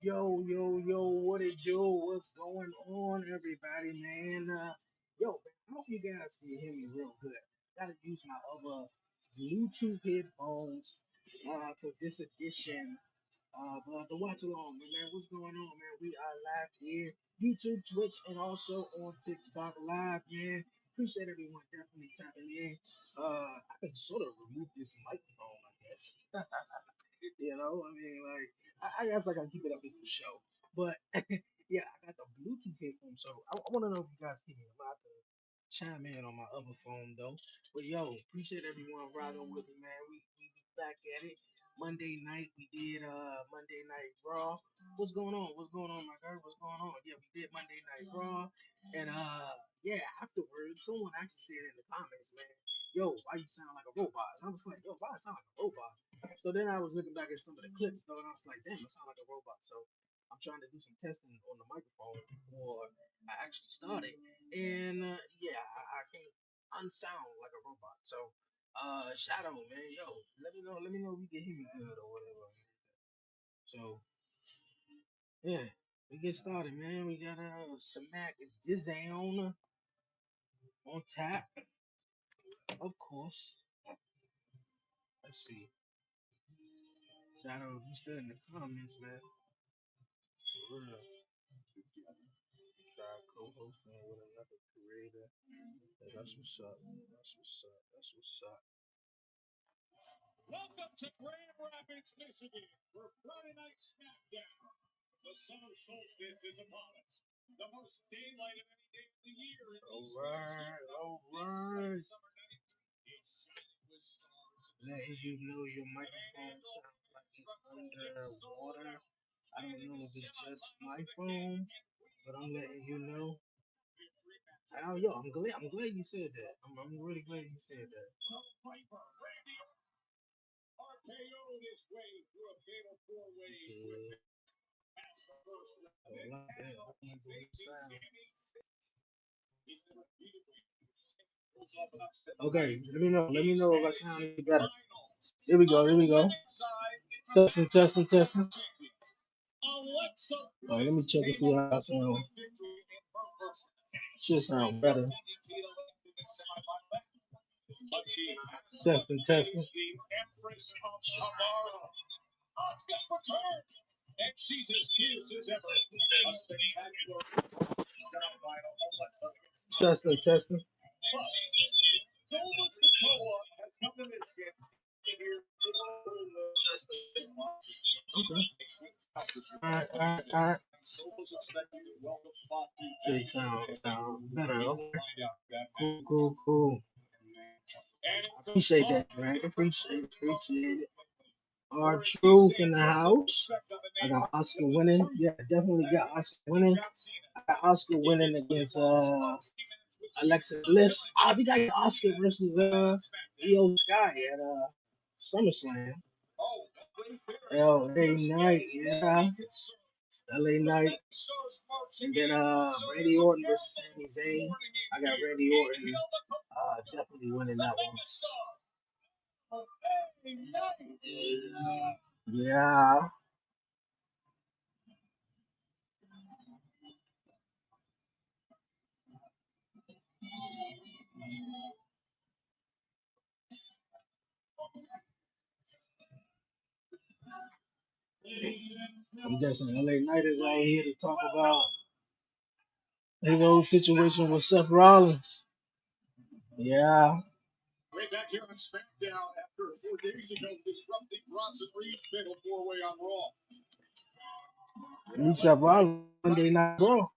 Yo, what it do? What's going on, everybody, man? I hope you guys can hear me real good. Gotta use my other Bluetooth headphones for this edition the watch along, man. What's going on, man? We are live here, YouTube, Twitch, and also on TikTok Live, man. Appreciate everyone definitely tapping in. I can sort of remove this microphone, I guess. I mean, like, I guess I gotta keep it up with the show. But yeah, I got the Bluetooth headphones, so I want to know if you guys can hear me. I'm about to chime in on my other phone though. But yo, appreciate everyone riding with me, man. We be back at it. Monday night we did Monday Night Raw. What's going on? What's going on, my girl? What's going on? Yeah, we did Monday Night Raw, and yeah, afterwards someone actually said in the comments, man, yo, why you sound like a robot? And I was like, yo, why I sound like a robot? So then I was looking back at some of the clips though, and I was like, damn, I sound like a robot. So I'm trying to do some testing on the microphone before I actually started. And yeah, I can't unsound like a robot. So Shadow, man, yo, let me know if you can hear me good or whatever. So yeah, we get started, man. We got Smack Dizown on tap, of course. Let's see. Shadow, if you still in the comments, man. For real. Try co-hosting with another creator. Yeah, that's what's up. That's what's up. That's what's up. Welcome to Grand Rapids, Michigan for Friday Night SmackDown. The summer solstice is upon us. The most daylight of any day of the year. All right. Letting you know your microphone sounds like it's underwater. I don't know if it's just my phone, but I'm letting you know. Oh, yo, I'm glad you said that. I'm really glad you said that. Yeah, I like that. Sound. Okay, let me know. Let me know if I sound any better. Here we go. Here we go. Testing, testing, testing. All right, let me check and see how I sound. Should sound better. Testing, testing. Testing, testing. Alright. Should sound better. Okay. Cool. Appreciate that, man. Appreciate it. Our truth in the house. I got Oscar winning. Yeah, definitely got Oscar winning. I got Oscar winning against Alexa Bliss. We got Oscar versus Io Sky at SummerSlam. LA Knight, yeah. LA Knight. And then Randy Orton versus Sami Zayn. I got Randy Orton definitely winning that one. Yeah. I'm guessing LA Knight is out here to talk about his old situation with Seth Rollins. Yeah. Way back here on SmackDown after 4 days ago disrupting Bronson Reed's fatal four-way on Raw. And Seth Rollins Monday Night Raw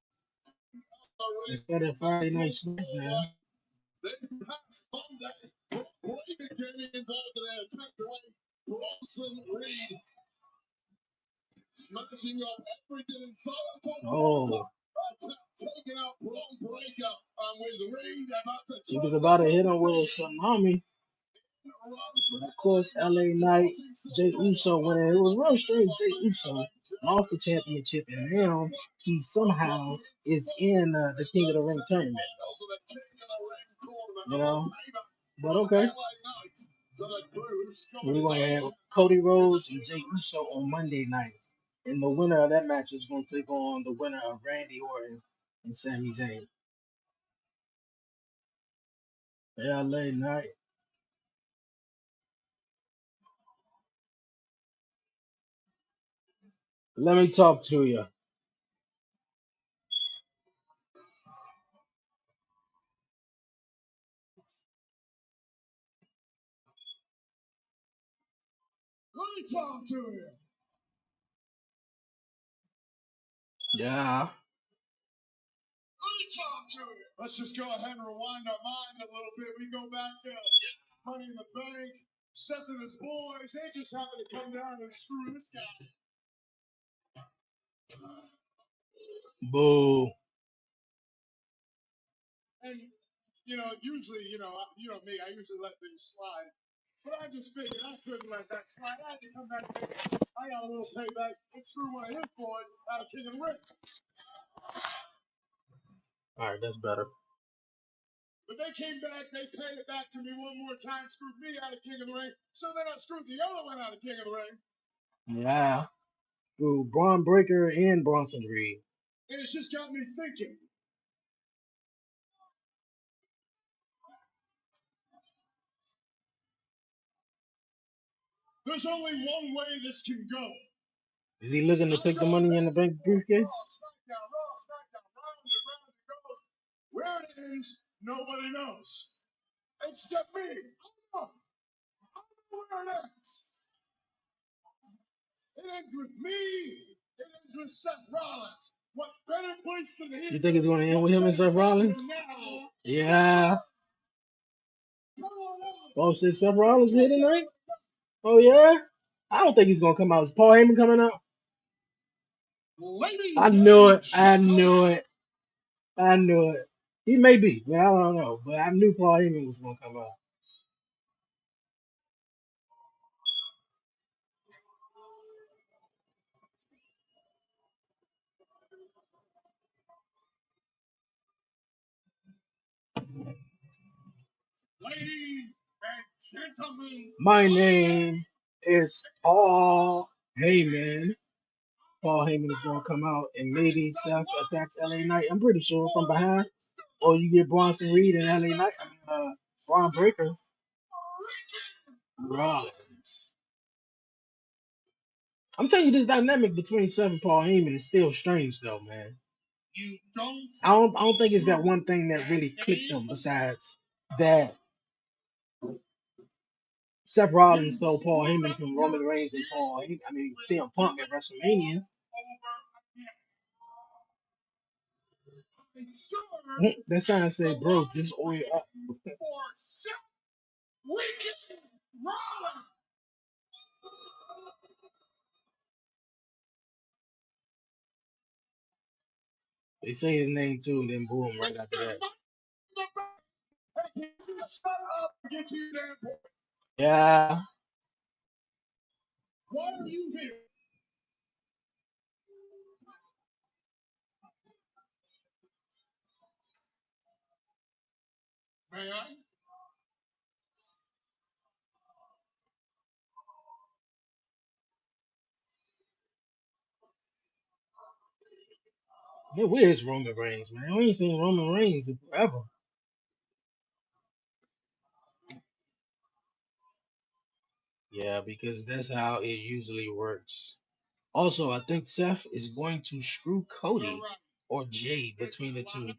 instead of Friday Night SmackDown. Then past Monday, Blake became involved in an attack away Bronson Reed, smashing up everything inside. Oh. Taking out Braun Breaker with Reed about to. He was about to hit him with a tsunami. But of course, LA Knight, Jay Uso winning. It was real strange. Jay Uso lost the championship, and now he somehow is in the King of the Ring tournament. You know? But okay. We're going to have Cody Rhodes and Jay Uso on Monday night. And the winner of that match is going to take on the winner of Randy Orton and Sami Zayn. LA Knight. Let me talk to you. Let me talk to you. Yeah. Let's just go ahead and rewind our mind a little bit. We go back to Money in the Bank. Seth and his boys, they just happened to come down and screw this guy. Boo. And, usually, me, I usually let things slide. But I just figured I couldn't let that slide. I had to come back and I got a little payback and screw one of his boys out of King of the Ring. All right, that's better. But they came back, they paid it back to me one more time, screwed me out of King of the Ring, so then I screwed the other one out of King of the Ring. Yeah. Through Braun Breaker and Bronson Reed. And it's just got me thinking. There's only one way this can go. Is he looking to take the Money in the Bank briefcase? SmackDown, round and round it goes. Where it ends, nobody knows. Except me. I know where it ends. It ends with me. It ends with Seth Rollins. What better place than here? You think it's going to end with him and Seth Rollins? Yeah. Oh, shit, Seth Rollins here tonight? Oh, yeah? I don't think he's going to come out. Is Paul Heyman coming out? I knew it. I knew it. I knew it. He may be, but I don't know. But I knew Paul Heyman was going to come out. Ladies and gentlemen, my name is Paul Heyman. Paul Heyman is going to come out and maybe Seth attacks LA Knight. I'm pretty sure from behind. Or you get Bronson Reed and LA Knight. Braun Breaker. Rollins. I'm telling you, this dynamic between Seth and Paul Heyman is still strange, though, man. I don't think it's that one thing that really clicked them. Besides that, Seth Rollins stole Paul Heyman from Roman Reigns and CM Punk at WrestleMania. That sign said, "Bro, just oil up." They say his name too, and then boom, right after that. Yeah. Why are you here? May I? Yeah, where's Roman Reigns, man? We ain't seen Roman Reigns in forever. Yeah, because that's how it usually works. Also, I think Seth is going to screw Cody or Jay between the two.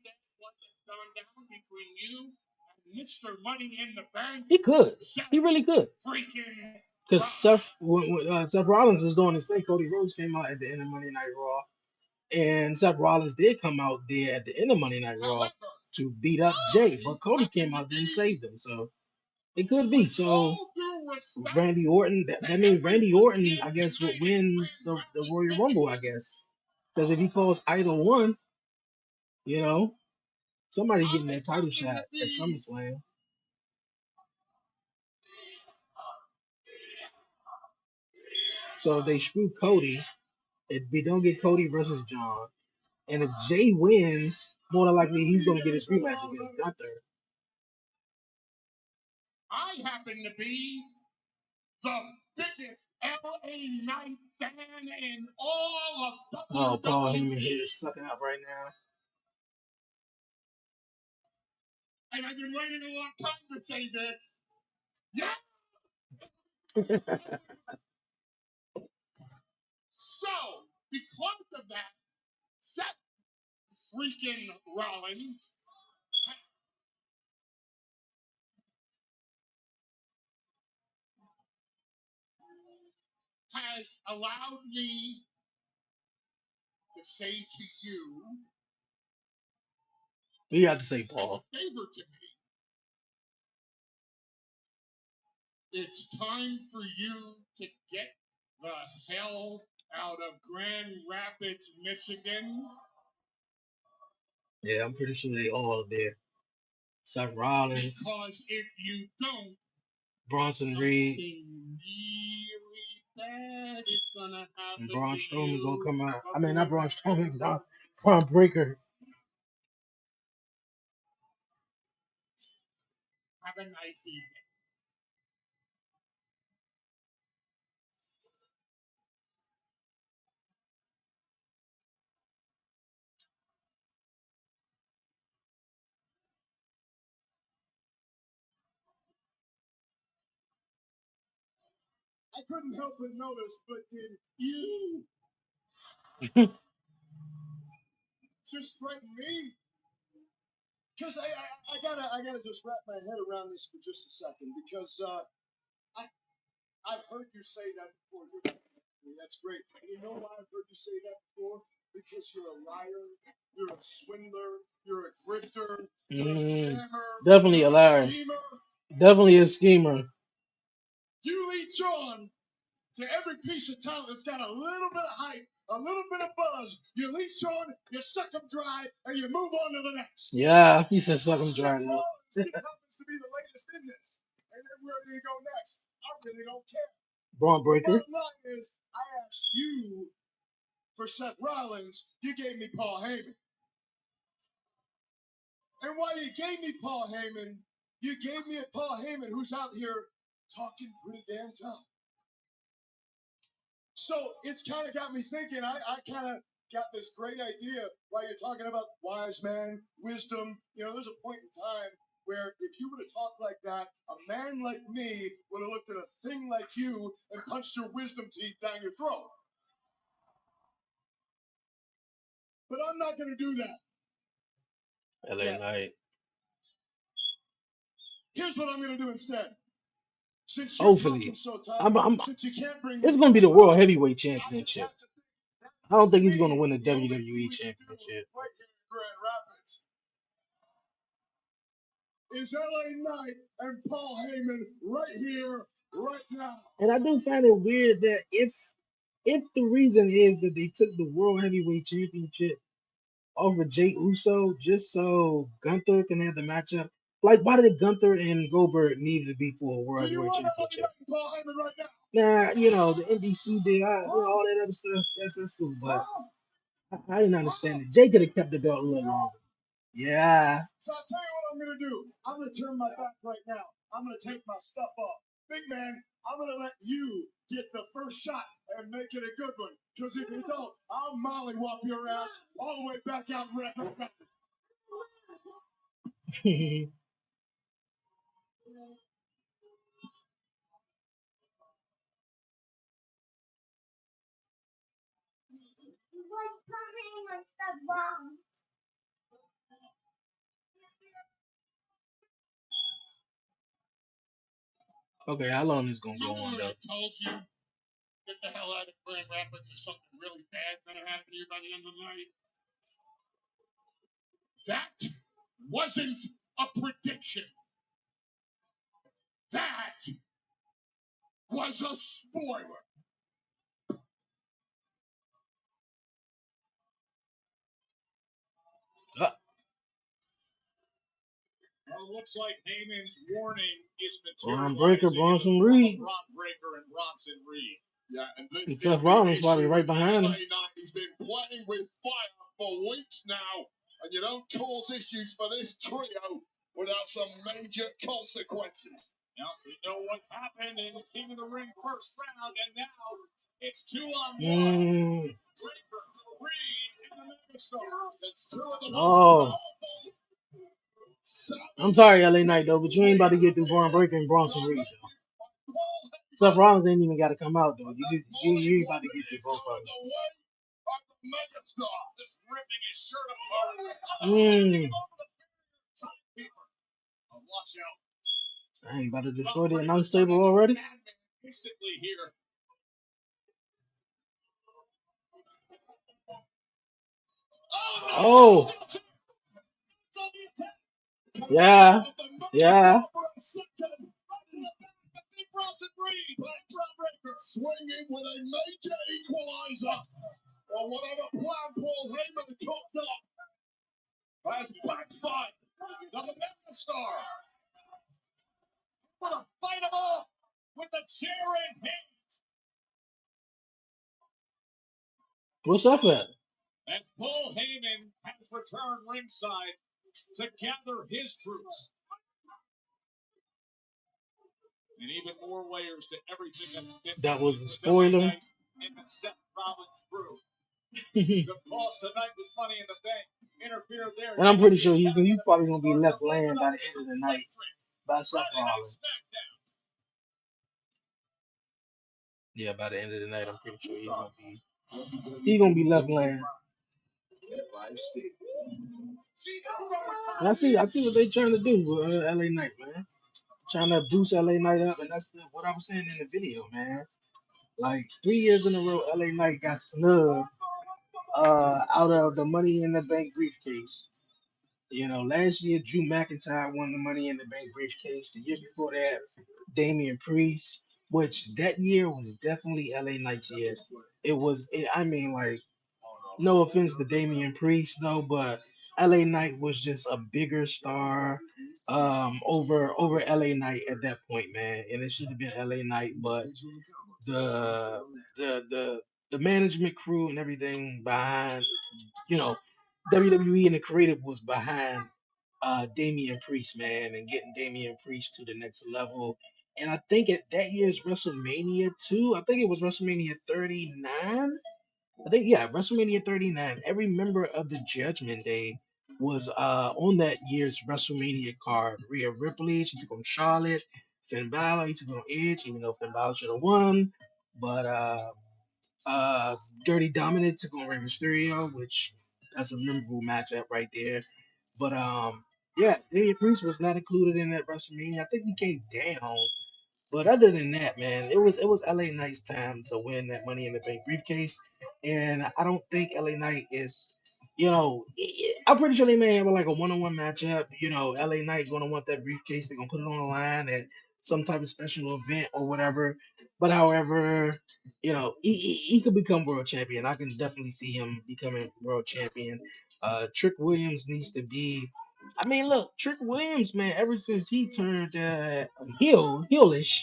He could. He really could. Because when Seth Rollins was doing his thing, Cody Rhodes came out at the end of Monday Night Raw. And Seth Rollins did come out there at the end of Monday Night Raw to beat up Jay. But Cody came out there and saved him. So it could be. So Randy Orton, that means Randy Orton, I guess, would win the Royal Rumble, I guess. Because if he calls Idol 1, somebody getting that title shot at SummerSlam. So if they screw Cody, if we don't get Cody versus John, and if Jay wins, more than likely he's going to get his rematch against Gunther. I happen to be the biggest LA Knight fan in all of Oh, Paul Heyman WWE. here is sucking up right And I've been waiting a long time to say this. Yeah. now. So, because of that, Seth freaking Rollins has allowed me to say to you, You have to say as a Paul. favor to me, it's time for you to get the hell out of Grand Rapids, Michigan. Yeah, I'm pretty sure they all are there. Seth Rollins, Because if you don't, Bronson Reed, something really bad is gonna and happen Braun to Strowman gonna you. come out. But I mean, not Braun whoever Strowman, Braun Breaker. have a nice evening. I couldn't help but notice, but did you just threaten me? Because I gotta just wrap my head around this for just a second. Because I I've heard you say that before. That's great. And you know why I've heard you say that before? Because you're a liar, you're a swindler, you're a grifter, you're a scammer, Definitely you're a a liar. schemer. Definitely a schemer. You leech on to every piece of talent that's got a little bit of hype, a little bit of buzz. You leech on, you suck them dry, and you move on to the next. Yeah, he said suck him dry. Seth Rollins just happens to be the latest in this. And then where do you go next? I really don't care. Braun The Breaker. bottom line is, I asked you for Seth Rollins, you gave me Paul Heyman. And while you gave me Paul Heyman, you gave me a Paul Heyman who's out here talking pretty damn tough. So it's kind of got me thinking. I kind of got this great idea while you're talking about wise man, wisdom. You know, there's a point in time where if you would have talked like that, a man like me would have looked at a thing like you and punched your wisdom teeth down your throat. But I'm not going to do that. LA Yeah. Knight. Here's what I'm going to do instead. Since you're Hopefully. talking so tough, I'm, since you can't bring it's me going to be the Seth World Rollins, Heavyweight I just Championship. have to think I don't think he's me, going to win the the only thing WWE we can do Championship. right here in Grand Rapids is LA Knight and Paul Heyman right here, right now. And I do find it weird that if the reason is that they took the World Heavyweight Championship off of Jay Uso just so Gunther can have the matchup, like why did Gunther and Goldberg need to be for a Do World you Heavyweight want LA Knight Championship? and Paul Heyman right now? Nah, you know the NBC did, all that other stuff. That's cool, but Huh? I didn't understand it. Jay could have kept the belt a little longer. Yeah. So I'll tell you what I'm going to do. I'm going to turn my back right now. I'm going to take my stuff off. Big man, I'm going to let you get the first shot and make it a good one. Because if you don't, I'll mollywop your ass all the way back out in Red Rapids. Okay, how long is gonna You go know on what though? I told you? Get the hell out of Grand Rapids or something really bad going to happen to you by the end of the night. That wasn't a prediction. That was a spoiler. Uh, Well, it looks like Heyman's warning is Braun Breaker, materializing in the Bronson form of Reed, Braun Breaker and Bronson Reed. Yeah, and and this Seth big Rollins probably issue right with behind him. LA Knight. He's been playing with fire for weeks now, and you don't cause issues for this trio without some major consequences. Now we know what happened in the King of the Ring first round, and now it's 2-on-1. Draper, Reed, and the Megastar. That's two of the most Oh, I'm sorry, LA Knight though, but you ain't about to get through Braun Breaker and Bronson Reed though. Seth Rollins ain't even got to come out though. You ain't about to get through both of them. Megastar just ripping his shirt apart. Mm. Watch out. I ain't about to destroy the announce table already. Instantly here. Oh, yeah, yeah. Swinging with a major equalizer. Or whatever plan Paul Heyman cooked up has backfired. The Megastar. Want to fight him off with the chair in hand. What's up at? As Paul Heyman has returned ringside to gather his troops. And even more layers to everything that's been That was a with spoiler. in the Seth Rollins crew. The boss tonight was Money in the Bank. Interfere there. And I'm pretty sure he's probably gonna be left laying by the end of the night by Seth Rollins. Yeah, by the end of the night, I'm pretty sure he's gonna be left laying. And I see what they trying to do with LA Knight, man. Trying to boost LA Knight up, and that's what I was saying in the video, man. Like 3 years in a row, LA Knight got snubbed out of the Money in the Bank briefcase. You know, last year Drew McIntyre won the Money in the Bank briefcase. The year before that, Damian Priest, which that year was definitely LA Knight's year. I mean, like, no offense to Damian Priest, though, but LA Knight was just a bigger star over LA Knight at that point, man. And it should have been LA Knight, but the the the the management crew and everything behind, you know, WWE and the creative was behind Damian Priest, man, and getting Damian Priest to the next level. And I think at that year's WrestleMania too, I think it was WrestleMania 39. I think, yeah, WrestleMania 39. Every member of the Judgment Day was on that year's WrestleMania card. Rhea Ripley, she took on Charlotte. Finn Balor, he took on Edge, even though Finn Balor should have won. But uh, Dirty Dominant took on Rey Mysterio, which that's a memorable matchup right there. But yeah, Damian Priest was not included in that WrestleMania. I think he came down, but other than that, man, it was LA Knight's time to win that Money in the Bank briefcase, and I don't think LA Knight is, I'm pretty sure they may have like a one-on-one matchup. You know, LA Knight gonna want that briefcase. They're gonna put it on the line at some type of special event or whatever. But however, he could become world champion. I can definitely see him becoming world champion. Trick Williams needs to be. I mean, look, Trick Williams, man, ever since he turned heelish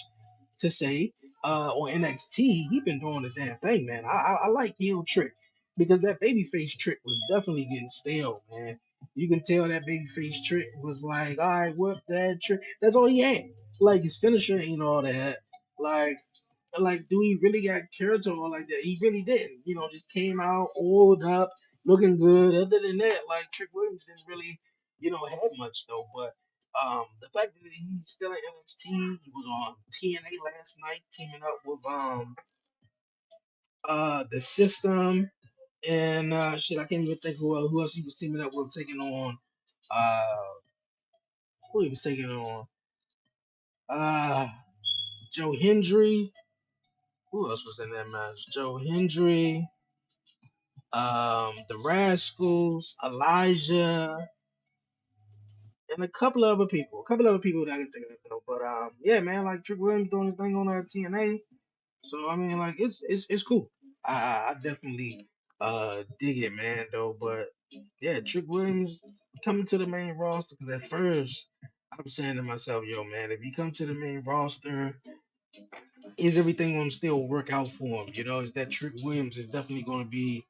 to say on NXT, he been doing the damn thing, man. I like heel Trick because that babyface Trick was definitely getting stale, man. You can tell that babyface Trick was like, all right, whoop that Trick. That's all he had. Like his finisher ain't all that. Like do he really got character or like that? He really didn't. Just came out oiled up, looking good. Other than that, like Trick Williams didn't really, have much though. But the fact that he's still in NXT, he was on TNA last night, teaming up with the System and shit. I can't even think who else he was teaming up with, taking on uh who he was taking on uh Joe Hendry. Who else was in that match? Joe Hendry. The Rascals, Elijah, and a couple other people that I can think of. Though. But yeah, man, like Trick Williams doing his thing on TNA. So I mean, like it's cool. I definitely dig it, man. Though, but yeah, Trick Williams coming to the main roster because at first I was saying to myself, yo, man, if you come to the main roster, is everything going to still work out for him? Is that Trick Williams is definitely going to be,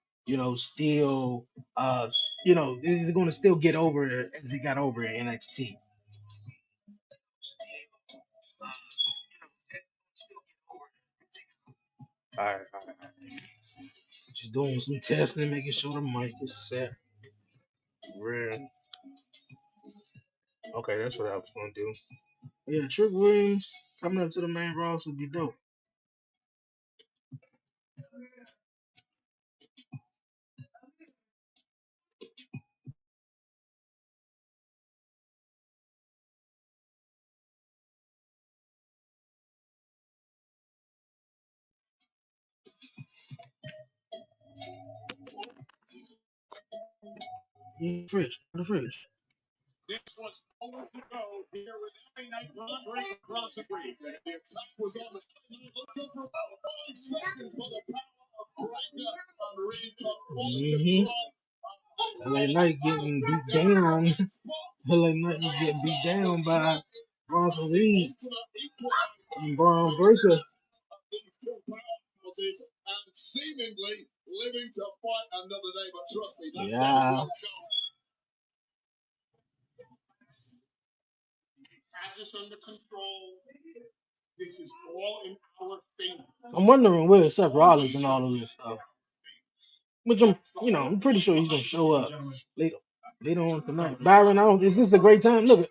still, is he going to still get over it as he got over in NXT? Alright. Just doing some testing, making sure the mic is set. Real. Okay, that's what I was gonna do. Yeah, Trick Williams coming up to the main roster would be dope. The fridge. This was nowhere to go here with LA Knight Roderick across the ring. The attack was on the looked up for about 5 seconds by the power of Breaker on Reed to full control. LA Knight getting beat down. LA Knight was getting beat down by Ross Reed and Braun Breaker. These two powerhouses and seemingly living to fight another day, but trust me, that day will come. Have this under control. This is all in our favor. I'm wondering where Seth Rollins and all of this stuff. Which I'm pretty sure he's gonna show up later on tonight. Byron, is this a great time? Look,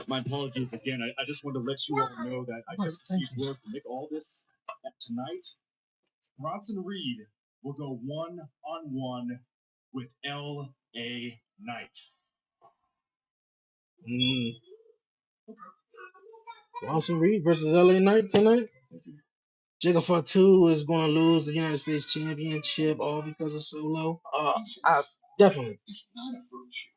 My apologies again. I just wanted to let you all know that I just received word to make all this that tonight. Bronson Reed will go 1-on-1 with L.A. Knight. Bronson Reed versus LA Knight tonight. Jacob Fatu is going to lose the United States Championship all because of Solo. Definitely. It's not a virtue.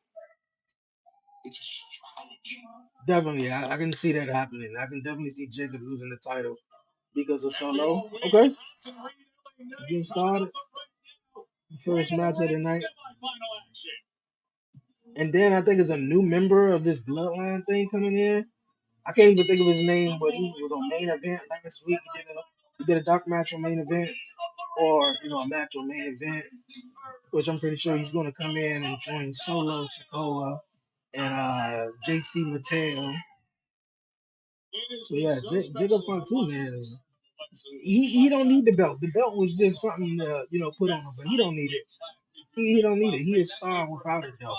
It's a strategy. Definitely, I can see that happening. I can definitely see Jacob losing the title because of Solo. Okay. Getting started. First match of the night. And then I think it's a new member of this bloodline thing coming in. I can't even think of his name, but he was on main event last week. He did a dark match on main event, or a match on main event, which I'm pretty sure he's going to come in and join Solo Sikoa and JC Mateo. So yeah, Jacob Fatu, man, he don't need the belt. The belt was just something to put on him, but he don't need it. He don't need it. He is star without a belt.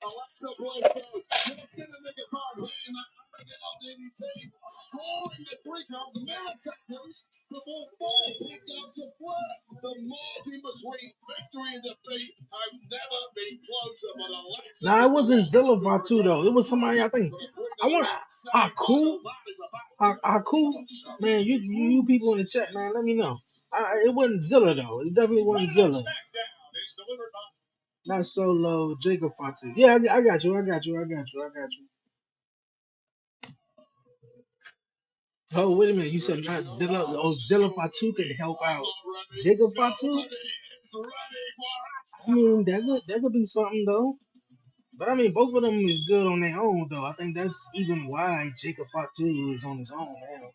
Alexa Blanco just in the nick of time, hitting that down DDT, scoring the 3 count milliseconds before Fall tapped out to Flair. The margin between victory and defeat has never been closer, but Alexa. Nah, it wasn't Zilla Fatu though. It was somebody I think. I want Haku. Man, you people in the chat, man, let me know. It wasn't Zilla though. It definitely wasn't Zilla. Not Solo, Jacob Fatu. Yeah, I got you. Oh, wait a minute. You said not Zilla. Oh, Zilla Fatu could help out Jacob Fatu? I mean, that could be something, though. But, I mean, both of them is good on their own, though. I think that's even why Jacob Fatu is on his own now.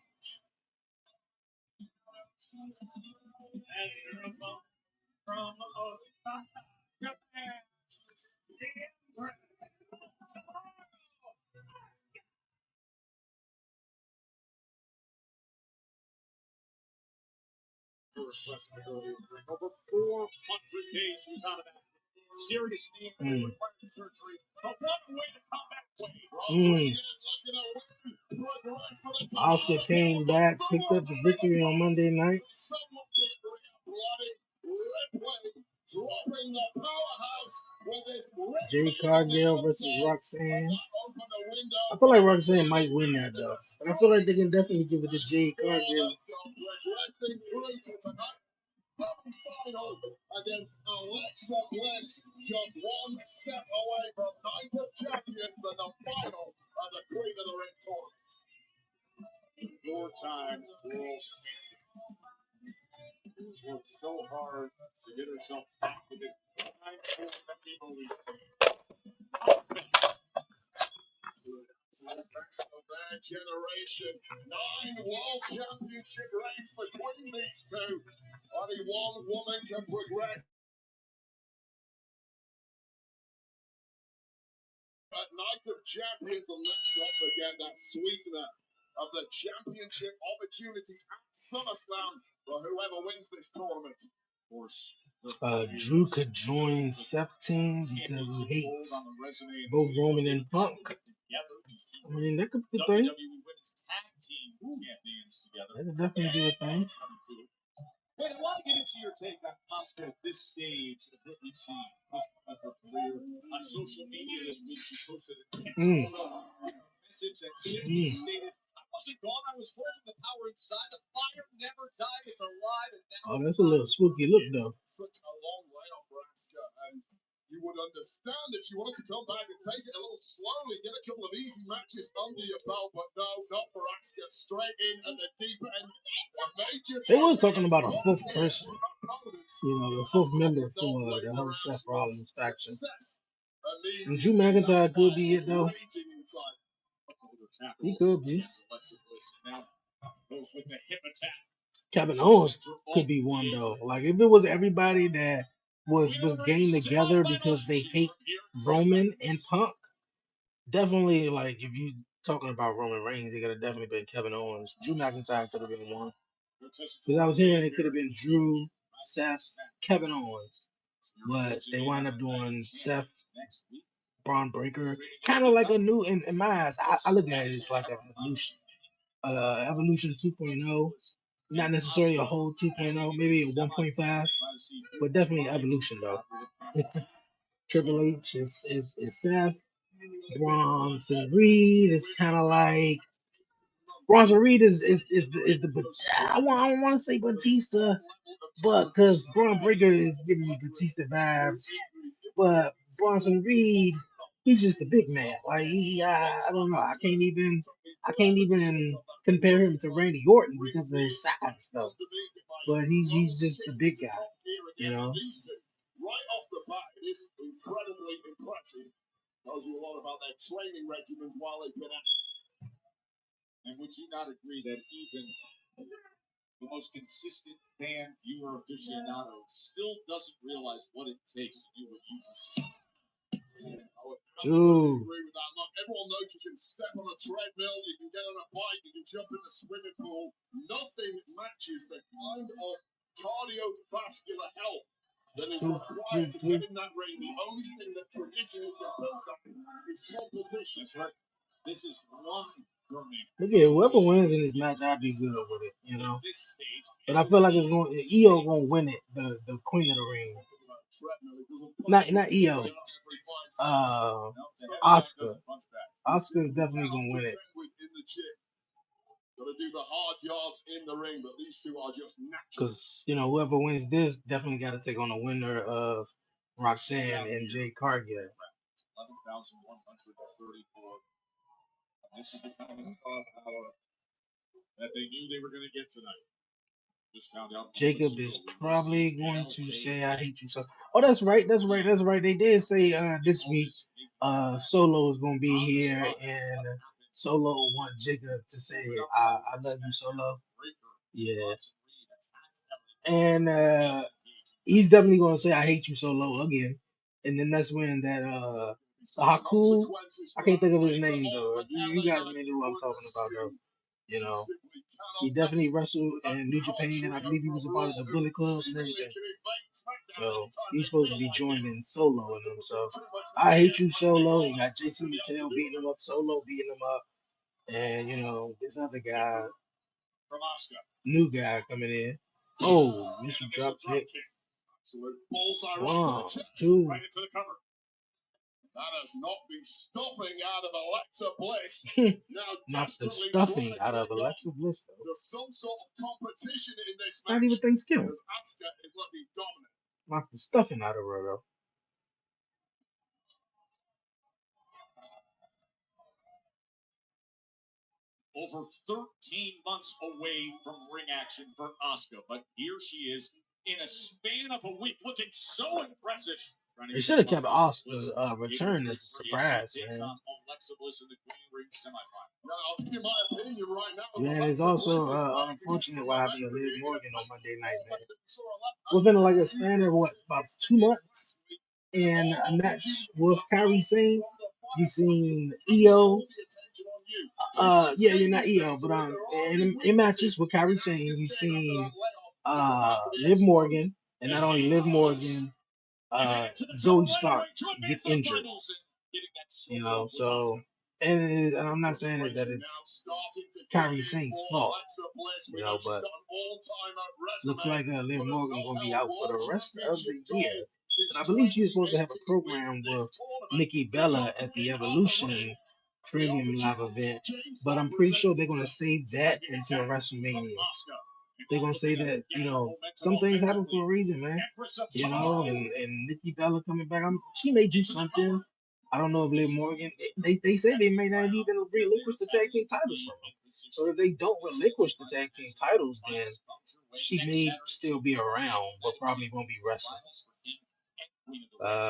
Over 400 days she was out of that serious knee required surgery. But what a way to come back. Oscar came back, picked up the victory on Monday night. Jade Cargill versus Roxanne. I feel like Roxanne might win that though, but I feel like they can definitely give it to Jade Cargill. Final against Alexa Bliss, just one step away from Night of Champions and the final of the Queen of the Ring Tour. 4 times world champion. She's worked so hard to get herself back to this time for the people we of that generation. 9 world championship reigns between these two. Only one woman can progress at Night of Champions, and let's not forget that sweetener of the championship opportunity at SummerSlam for whoever wins this tournament. Of course, Drew could join Seth's team because he hates both Roman and Punk. I mean, that could be a thing. That could definitely be a thing. Wait, I want to get into your take on Asuka at this stage of what we've seen this point of her career. On social media this week, she posted a text message that simply stated, "I wasn't gone. I was holding the power inside. The fire never died. It's alive, and now Oh, that's a little spooky look, though. such a long way on Asuka, and you would understand if she wanted to come back and take it a little slowly, get a couple of easy matches under your belt, but no, not for Asuka. Straight in at the deep end. They was talking about a fourth person, the fourth member for the whole Seth Rollins faction. And Drew McIntyre could be it, though. He could be. Kevin Owens could be one, though. Like, if it was everybody that was getting together because they hate Roman and Punk, definitely, like, if you talking about Roman Reigns, it could have definitely been Kevin Owens. Drew McIntyre could have been one. Because I was hearing it could have been Drew, Seth, Kevin Owens. But they wound up doing Seth, Braun Breaker. Kind of like a new, in my eyes, I look at it as like an evolution. Evolution 2.0. Not necessarily a whole 2.0, maybe a 1.5. But definitely evolution, though. Triple H is Seth. Bronson Reed is kind of like Bronson Reed is the I don't want to say Batista, but because Braun Breaker is giving me Batista vibes, but Bronson Reed, he's just a big man. Like I don't know, I can't even compare him to Randy Orton because of his size stuff. But he's just a big guy, you know. Right off the bat, it is incredibly impressive. Tells you a lot about their training regimen while they've been at it. And would you not agree that even the most consistent fan, viewer, aficionado still doesn't realize what it takes to do what you just did? I would absolutely agree with that. Look, everyone knows you can step on a treadmill, you can get on a bike, you can jump in the swimming pool. Nothing matches the kind of cardiovascular health that is required to get in that ring. The only thing that traditionally can build that is competition. That's right. This is one gurney. Look at whoever wins in this match, I'd be good with it, you know. But I feel like EO gonna win it, the Queen of the Ring. Not EO. Oscar. Oscar is definitely gonna win it. Got to do the hard yards in the ring, but these two are just natural. Because whoever wins this definitely got to take on the winner of Roxanne and Jade Cargill. 11,134. This is the kind of power that they knew they were going to get tonight. Just found out. Jacob is probably going to say, "I hate you so." Oh, that's right. They did say this week, Solo is gonna be here, and Solo want Jacob to say, "I love you, Solo." Yeah, and he's definitely gonna say, "I hate you, Solo" again, and then that's when that Haku, I can't think of his name though. You guys may know what I'm talking about though. He definitely wrestled in New Japan, and I believe he was a part of the Bullet Club and everything. So he's supposed to be joining Solo and them. So I hate you, Solo. You got Jason Mattel beating him up, Solo beating him up, and this other guy, new guy coming in. Oh, you should drop kick. 1, 2. That has knocked the stuffing out of Alexa Bliss. Knocked the stuffing out of Alexa Bliss, though. There's some sort of competition in this match. Not even Thanksgiving. Because Asuka is looking dominant. Knocked the stuffing out of her, though. Over 13 months away from ring action for Asuka, but here she is in a span of a week, looking so impressive. They should have kept Oscar's return as a surprise, man. Yeah, and it's also unfortunate what happened to Liv Morgan on Monday night, man. Within like a span of what, about 2 months, and a match with Kyrie Sane, you seen EO. Yeah, you're not EO, but in matches with Kyrie Sane, you've seen Liv Morgan, and not only Liv Morgan, Zoe Starks get injured. So and I'm not saying that it's Kyrie Sane's fault, but looks like Liv Morgan gonna be out for the rest of the year. And I believe she's supposed to have a program with Nikki Bella at the Evolution Premium Live event, but I'm pretty sure they're gonna save that until WrestleMania. They're gonna say that some things happen for a reason, man. And Nikki Bella coming back, she may do something. I don't know if Liv Morgan. They say they may not even relinquish the tag team titles from her. So if they don't relinquish the tag team titles, then she may still be around, but probably won't be wrestling.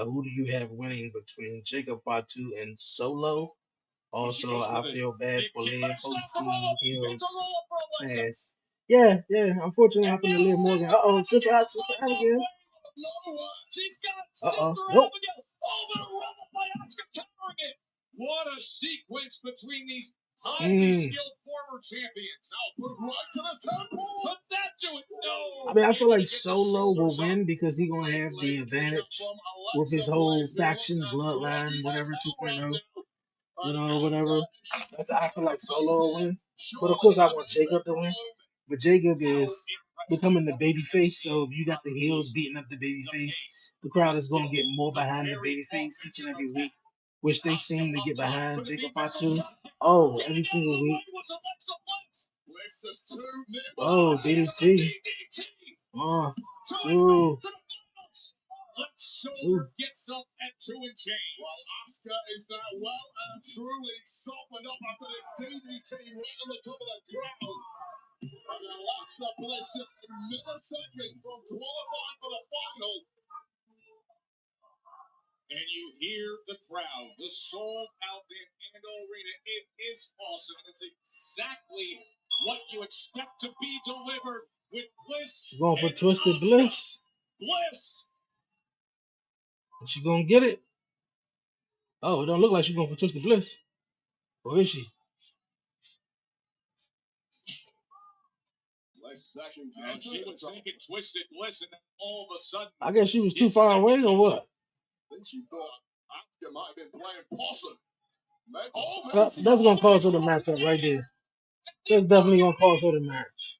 Who do you have winning between Jacob Fatu and Solo? Also, I feel bad for Liv. Hopefully he heals fast. Yeah. Unfortunately, happened to Liv Morgan. Sister out again. Nope. What a sequence between these highly skilled former champions. Right to the temple. Could that do it? No. I mean, I feel like Solo will win because he's gonna have the advantage with his whole faction bloodline, whatever 2.0. Whatever. I feel like Solo will win. But of course, I want Jacob to win. But Jacob is becoming the baby face, so if you got the heels beating up the baby face, the crowd is going to get more behind the baby face each and every week, which they seem to get behind Jacob Fatu. Oh, every single week. Oh, DDT. 2. Gets up at 2 and change. Well, Asuka is now well and truly softened up after this DDT right on the top of the ground. And Alexa Bliss just a millisecond from qualifying for the final. And you hear the crowd, the sold out in Ando Arena. It is awesome. It's exactly what you expect to be delivered with Bliss. She's going for Twisted Bliss. Is she going to get it? Oh, it don't look like she's going for Twisted Bliss. Or is she? Second and she was thinking Twisted Bliss, and then all of a sudden, I guess she was too far away, or what? I think she thought Asuka might have been playing possum. That's gonna cause her the matchup right there. That's definitely gonna cause her the match.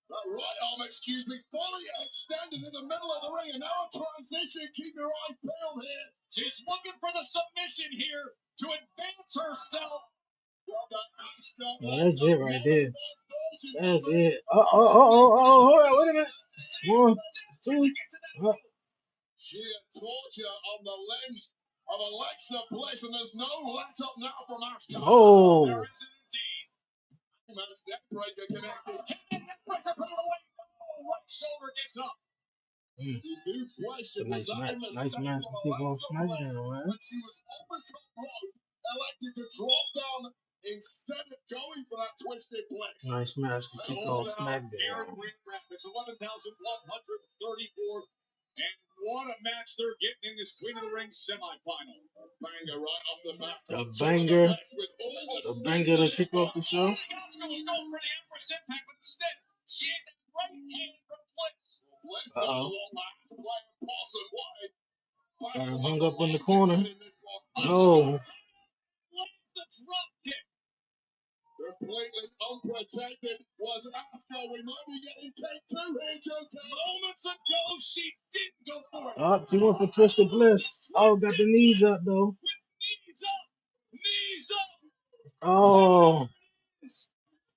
That right arm, fully extended in the middle of the ring, and now a transition. Keep your eyes peeled here. She's looking for the submission here to advance herself. Oh, that's it right there. That's it. Hold on, wait a minute. 1, 2. Sheer torture on the lens of Alexa Bliss, and there's no let up now from Asuka. Oh. There is indeed. Man's neck breaker connected. Can the neck breaker put it away? No, right shoulder gets up. It's a nice match. Nice match to kick off SmackDown, man. When she was on the top rope, elected to drop down instead of going for that Twisted Bliss. Nice match to kick off SmackDown. It's 11,134. And what a match they're getting in this Queen of the Ring semifinal. A banger right off the bat. A banger to kick off the show. Asuka was going for the Empress Impact, but instead she hit that right hand from Bliss. Got her hung up in the corner. Oh. Completely unprotected was Asuka. We might be getting take 2 here, Joe. Moments ago, she didn't go for it. Oh, she went for Twisted Bliss. Oh, got the knees up, though. Knees up. Oh.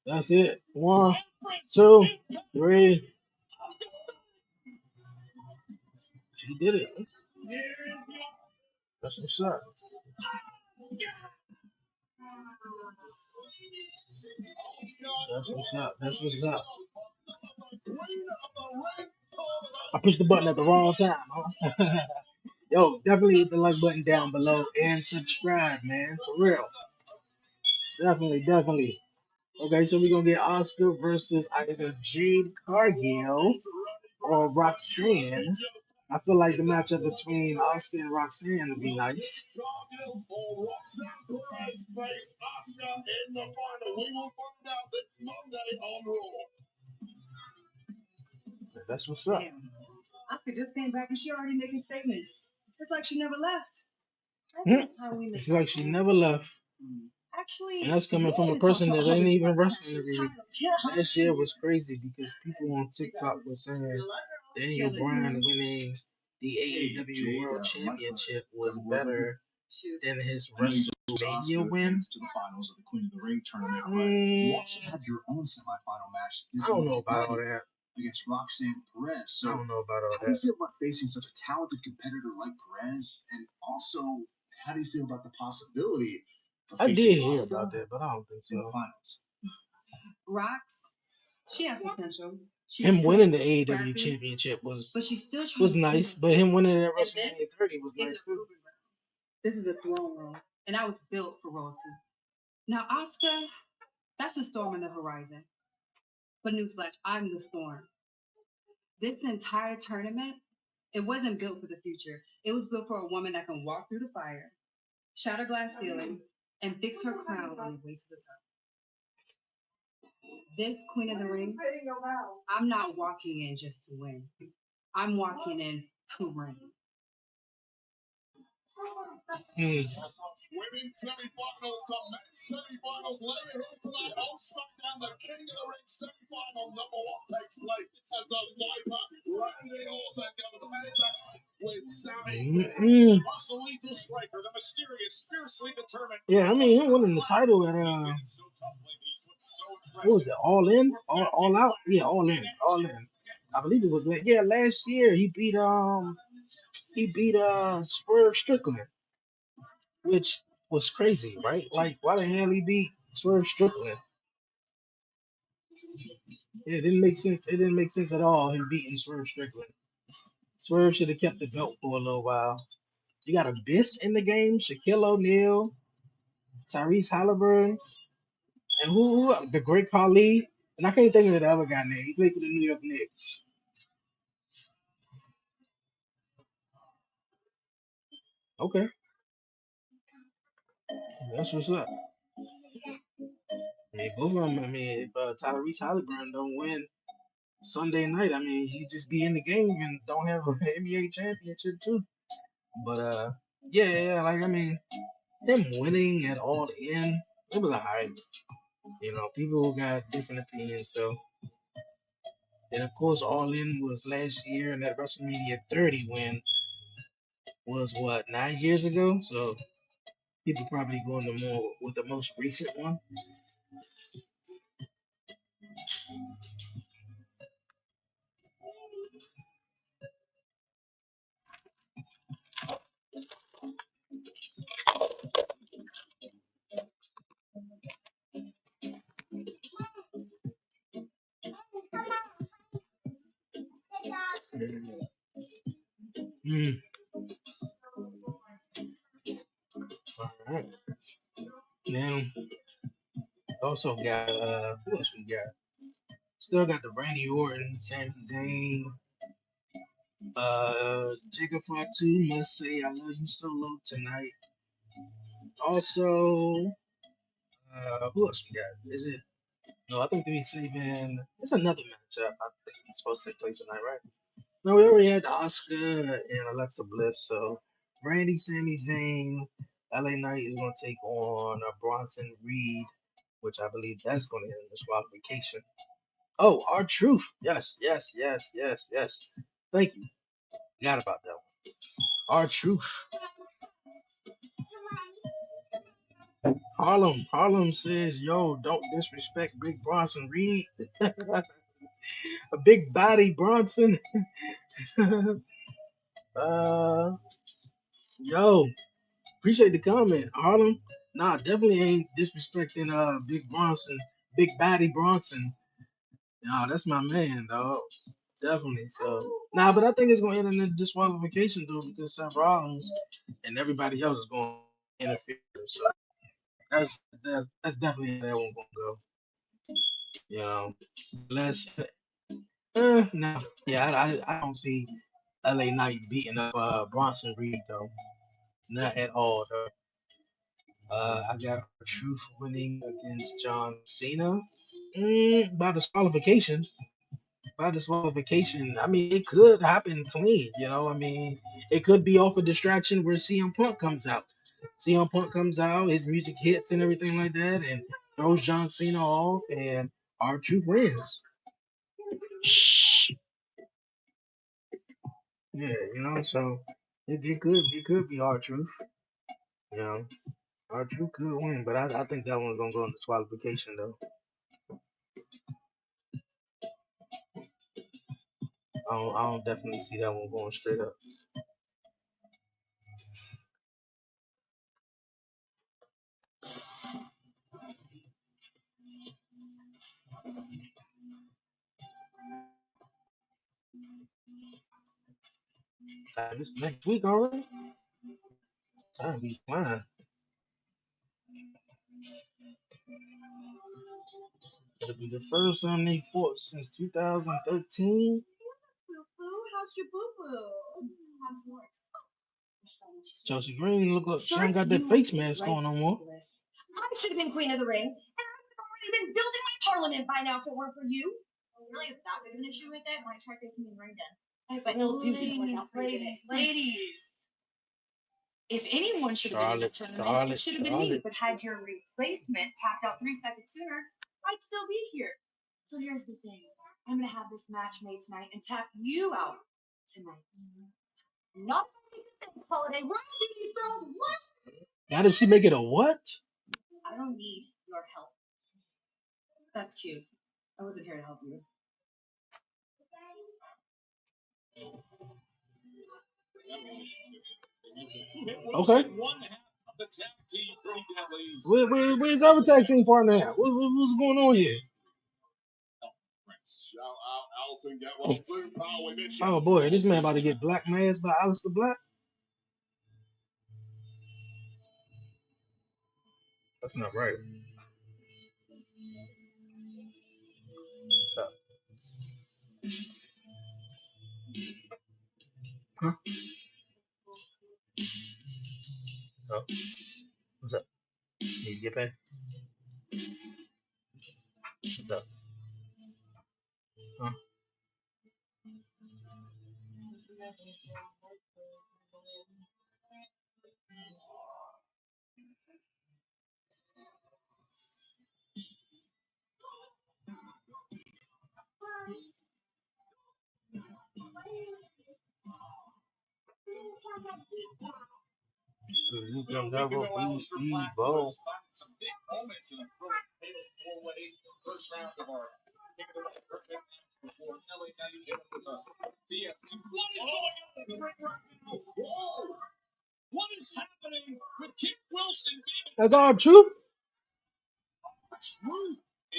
That's it. 1, 2, 3. She did it. That's what's up. That's what's up. I pushed the button at the wrong time, huh? Yo, definitely hit the like button down below and subscribe, man. For real. Definitely, definitely. Okay, so we're gonna get Oscar versus either Jade Cargill or Roxanne. I feel like the matchup between Oscar and Roxanne would be nice. That's what's up. Damn. Oscar just came back and she already making statements. It's like she never left. I Hmm. think it's time we make It's like she never left. Actually, And that's coming from a person that ain't even wrestling every week. Last year was crazy because people on TikTok were saying Daniel Bryan winning the AEW World Championship was better than his WrestleMania win. I don't know about all that. Against Roxanne Perez. So I don't know about all that. How do you feel about facing such a talented competitor like Perez? And also, how do you feel about the possibility of I did hear about that, but I don't think so. Rox, she has potential. Him winning the AEW championship was nice, but him winning it at WrestleMania 30 was nice too. This is a throne room, and I was built for royalty. Now, Oscar, that's a storm in the horizon. But newsflash, I'm the storm. This entire tournament, it wasn't built for the future. It was built for a woman that can walk through the fire, shatter glass ceilings, and fix her crown on the way to the top. This Queen of the Ring, I'm not walking in just to win. I'm walking in to reign. Women's semifinals, the men's semifinals later on tonight on SmackDown. The King of the Ring semifinal number one takes place as the Viper Randy Orton goes head to head with Sami Muscle Lethal Striker, the mysterious, fiercely determined. Yeah, I mean, him winning the title at what was it? All in, all out? Yeah, all in, all in. I believe it was last year he beat Swerve Strickland, which was crazy, right? Like, why the hell he beat Swerve Strickland? Yeah, it didn't make sense. It didn't make sense at all, him beating Swerve Strickland. Swerve should have kept the belt for a little while. You got Abyss in the game, Shaquille O'Neal, Tyrese Halliburton, and who the Great Khali. And I can't think of the other guy name. He played for the New York Knicks. Okay, that's what's up. I mean, both of them. I mean, if Tyrese Halliburton don't win Sunday night, I mean, he just be in the game and don't have an NBA championship too. But yeah, like I mean, him winning at All In, it was alright. You know, people got different opinions though. And of course, All In was last year, and that WrestleMania 30 win was what 9 years ago. So people probably going to more with the most recent one. Mm. All right. Now also got who else we got? Still got the Randy Orton, Sami Zayn, Jacob Fatu must say I love you solo tonight. Also, who else we got? Is it? No, I think we saving. It's another matchup. I think it's supposed to take place tonight, right? No, we already had Oscar and Alexa Bliss. So Randy, Sami Zayn, LA Knight is gonna take on Bronson Reed, which I believe that's gonna end in disqualification. Oh, our truth. Yes, yes, yes, yes, yes. Thank you. Forgot about that one. Our truth. Harlem says, yo, don't disrespect Big Bronson Reed. A big body Bronson. uh, yo, appreciate the comment, Harlem. Nah, definitely ain't disrespecting Big Bronson, Big Body Bronson. Nah, that's my man, dog. definitely. So, nah, but I think it's gonna end in a disqualification though because Seth Rollins and everybody else is going to interfere. So that's that's definitely how that one gonna go. You know, let's. No, yeah, I don't see LA Knight beating up Bronson Reed though, not at all. Though. I got Truth winning against John Cena. By disqualification. By disqualification. I mean, it could happen clean. You know, I mean, it could be off a distraction where CM Punk comes out. CM Punk comes out, his music hits and everything like that, and throws John Cena off, and R-Truth wins. Yeah, you know, so it could be R-Truth. You know, R-Truth could win, but I think that one's gonna go in disqualification though. I don't definitely see that one going straight up. This next week already? Time be flying. It'll be the first time they fought since 2013. How's your boo-boo? How's yours? Chelsea Green look like she ain't got that face mask on no more. I should have been queen of the ring, and I would have already been building my parliament by now if it weren't for you. Really, is that big of an issue with it? When I tried facing me in ring then. But ladies. If anyone should have been in the tournament, it should have been me. But had your replacement tapped out 3 seconds sooner, I'd still be here. So here's the thing. I'm gonna have this match made tonight and tap you out tonight. Not holiday royalty from what? Now did she make it a what? I don't need your help. That's cute. I wasn't here to help you. Okay. Where's our tag team partner at? What's going on here? Oh boy, this man about to get black masked by Aleister Black. That's not right. What's up? Huh? Oh, what's up? Need to get back? What's up? Huh? You can never be evil. That's our truth.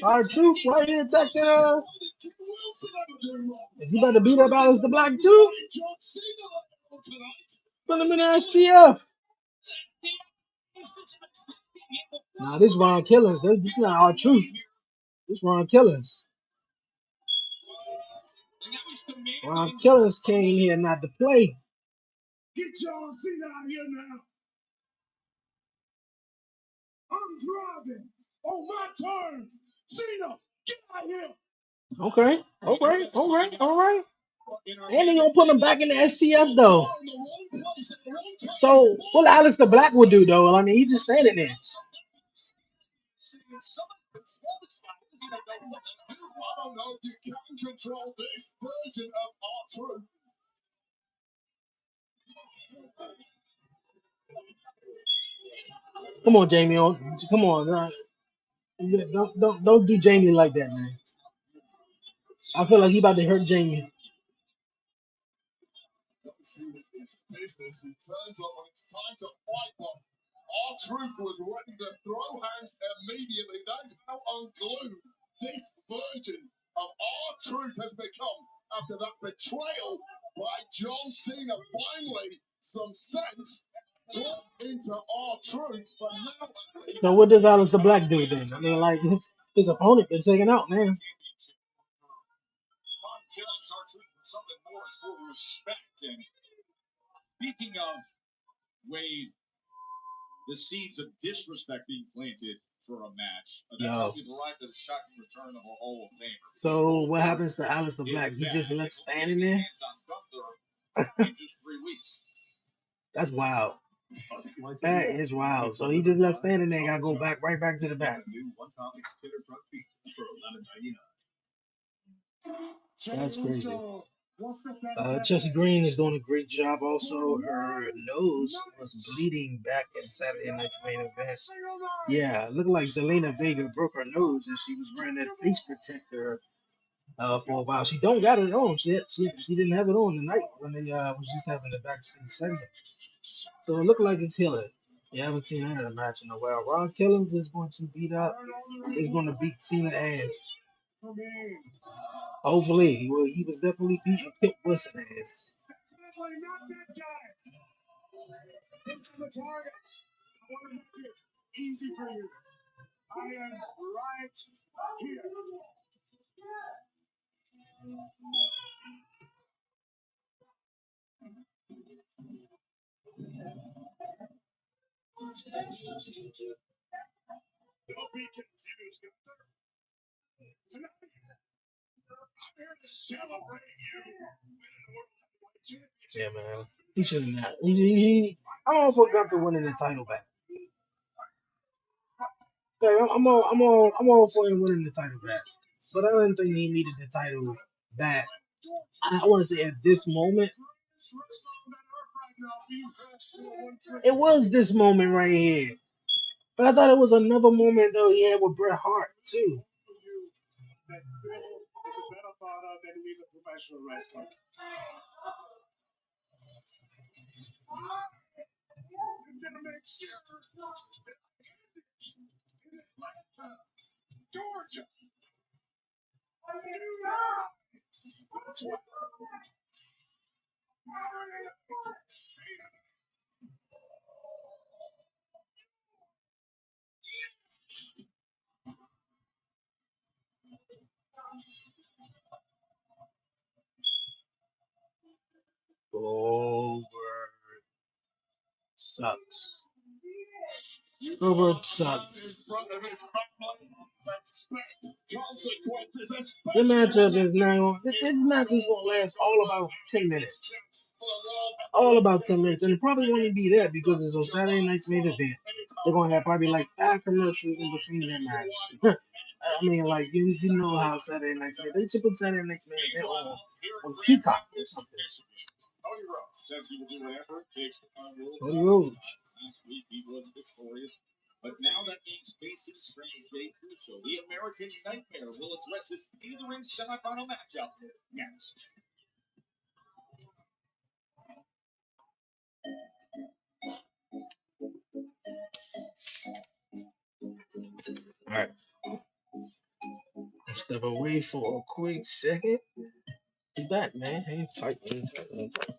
Our truth. Why you attacking Is he about to beat up Aleister Black too? Put him in the STF. Nah, this Ron Killings. This not our truth. This Ron Killings. Ron Killings came here not to play. Get John Cena out here now. I'm driving on my terms. Cena, get out here. Okay. All right. And they gonna put him back in the STF though. So what Aleister Black would do though? I mean, he's just standing there. I don't know if you can control this version of R-Truth. Come on, Jamie. Come on. Yeah, don't do Jamie like that, man. I feel like he about to hurt Jamie. Business, it turns out when it's time to fight one. R-Truth was ready to throw hands immediately. That's how unglued this version of R-Truth has become. after that betrayal by John Cena. Finally, some sense taught into our truth, but now. So what does Aleister Black do then? I mean, like his opponent been taken out, man. Something more is for respect. And speaking of Wade, the seeds of disrespect being planted for a match. That's how we've arrived at the shocking return of a Hall of Famer. So what happens to Aleister Black? He just left standing there? In just 3 weeks. That's wild. That is wild. So he just left standing there and gotta go back right back to the back. That's crazy. Chelsea Green is doing a great job. Also, her nose was bleeding back in Saturday night's main event. Yeah, it looked like Zelina Vega broke her nose and she was wearing that face protector for a while. She don't got it on. She didn't have it on tonight when they was just having the backstage segment. So it looked like it's healing. You haven't seen her in a match in a while. Ron Killings is going to beat up. He's going to beat Cena ass. Hopefully, well, he was definitely beating Pit Wilson ass. Easy for you. I am right here. Don't be confused, Gunther. Tonight, I'm here to celebrate you winning the World Heavyweight Championship. Yeah, man. He shouldn't have. I'm all for Gunther winning the title back. Yeah, I'm all for him winning the title back. But I didn't think he needed the title back. I want to say at this moment. It was this moment right here. But I thought it was another moment though he had with Bret Hart too. That Bill is a better fighter than he's a professional wrestler. I'm gonna make sure that in Atlanta, Georgia. That's what Goldberg sucks. Goldberg sucks. The matchup is now. This match is gonna last all about 10 minutes. All about 10 minutes, and it probably won't even be that because it's on Saturday night's main event. They're gonna have probably like 5 commercials in between their matches. I mean, like you know how Saturday night's main. They should put Saturday night's main event on Peacock or something. Cody Rhodes. Last week he was victorious, but now that means facing Strange Day Crusoe. The American Nightmare will address his in-the-ring semifinal matchup next. All right. Step away for a quick second. Be back, man. Hang tight, hang tight, hang tight.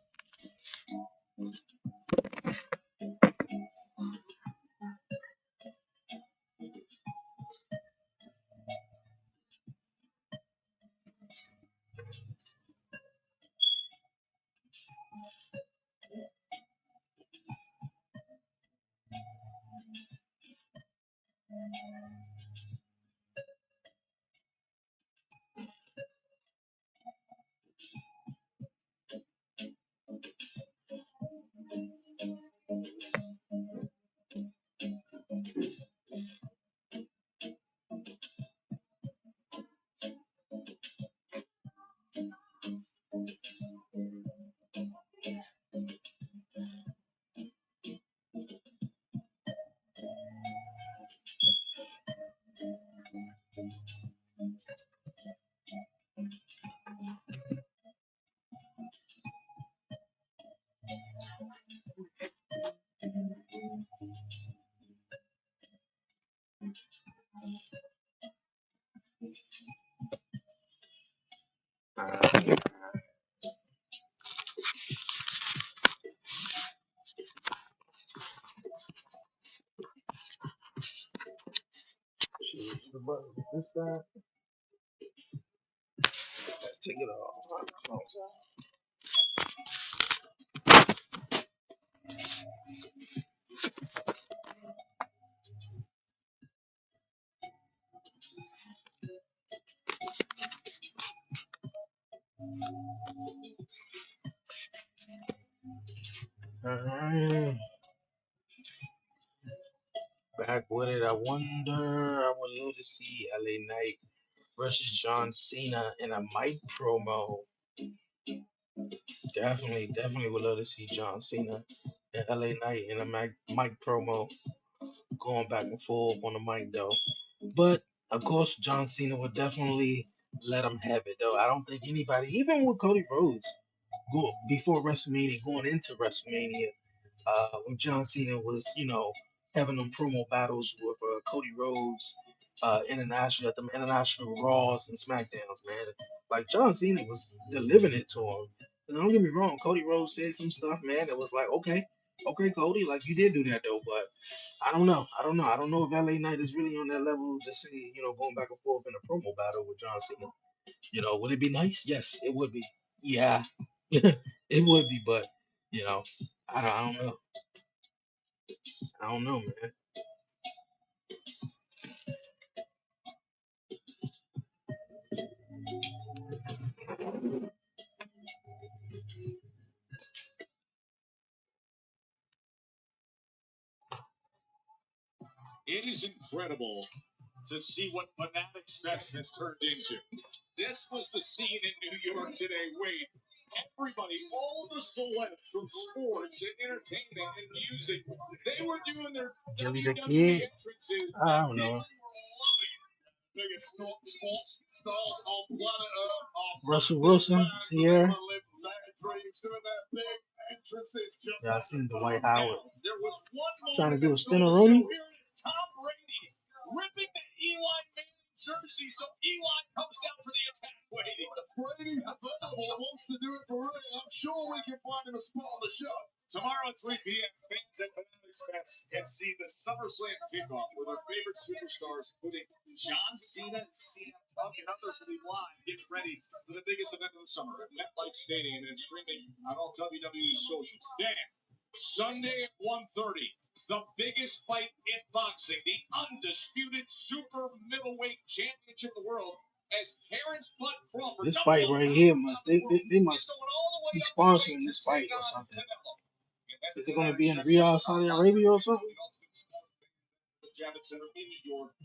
The button this side. Take it off. Alright. Back with it. I wonder. I would love to see LA Knight versus John Cena in a mic promo. Definitely would love to see John Cena and LA Knight in a mic promo going back and forth on the mic though. But of course, John Cena would definitely let him have it though. I don't think anybody, even with Cody Rhodes, before WrestleMania, going into WrestleMania, when John Cena was, having them promo battles with Cody Rhodes, international at the international Raws and Smackdowns, man. Like John Cena was delivering it to him. And don't get me wrong, Cody Rhodes said some stuff, man, that was like, okay, Cody, like you did do that though, but I don't know. I don't know if LA Knight is really on that level to see, going back and forth in a promo battle with John Cena. Would it be nice? Yes, it would be. Yeah, it would be, but you know, I don't know. I don't know, man. It is incredible to see what Fanatics Fest has turned into. This was the scene in New York today, Wade. Everybody, all the celebs from sports and entertainment and music, they were doing their Gilly the WWE Kid. entrances. I don't know. Biggest sports stars on planet Earth are Russell Wilson, Sierra. live their dreams doing their big entrances just Yeah, I seen the White Howard there was one trying to moment do that a stole spinner the Rooney. show. Here is Tom Brady ripping the Eli Manning jersey, so Eli comes down for the attack. Waiting. Brady's available and wants to do it for real. I'm sure we can find him a spot on the show. Tomorrow at 3 p.m., fans at Fanatics Fest can see the SummerSlam kickoff with our favorite superstars, including John Cena and CM Punk and others will be live. Get ready for the biggest event of the summer at MetLife Stadium and streaming on all WWE socials. Dan, Sunday at 1:30, the biggest fight in boxing, the undisputed super middleweight championship of the world, as Terrence Bud Crawford. This fight right here they must be sponsoring this fight or something. Is it going to be in Riyadh, Saudi Arabia or something?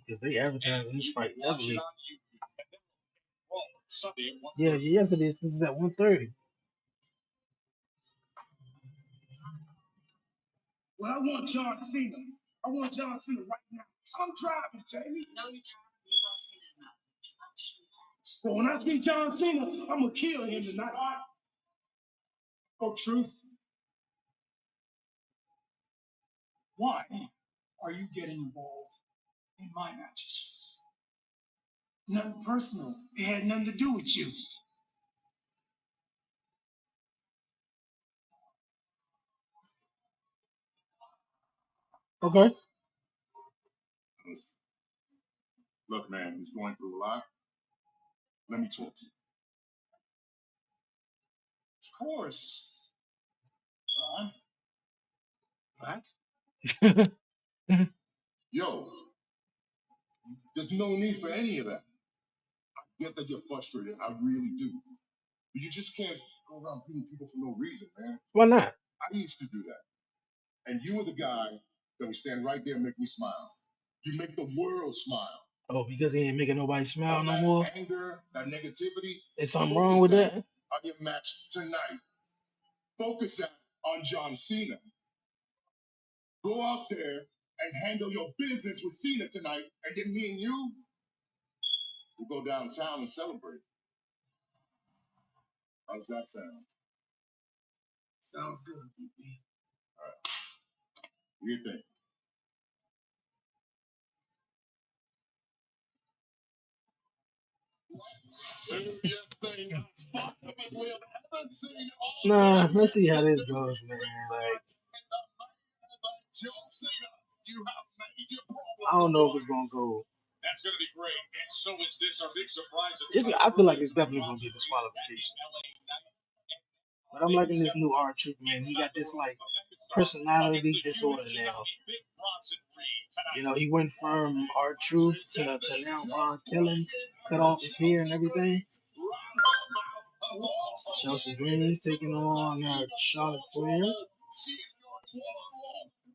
Because they advertising this fight heavily. Yeah, yes it is. Because it's at 1:30. Well, I want John Cena. I want John Cena right now. I'm driving, Jamie. No, you're driving. You don't see that now. Well, when I see John Cena, I'm going to kill him tonight. Oh, truth. Why are you getting involved in my matches? Nothing personal. It had nothing to do with you. Okay. Look, man, he's going through a lot. Let me talk to you. Of course. Back? Yo, there's no need for any of that. I get that you're frustrated. I really do. But you just can't go around beating people for no reason, man. Why not? I used to do that. And you were the guy that would stand right there and make me smile. You make the world smile. Oh, because he ain't making nobody smile All no that more? anger, that negativity. Is something wrong with that? On your match tonight. Focus that on John Cena. Go out there and handle your business with Cena tonight, and then me and you will go downtown and celebrate. How does that sound? Sounds good, DP. All right. What do you think? Nah, let's see how this goes, man. Like, I don't know if it's gonna go. That's going to be great. And so is this our big surprise. I feel like it's definitely gonna be disqualification. But I'm liking this new R Truth, man. He got this like personality disorder now. You know, he went from R Truth to now Ron Killings, cut off his hair and everything. Chelsea Green taking on Charlotte Flair.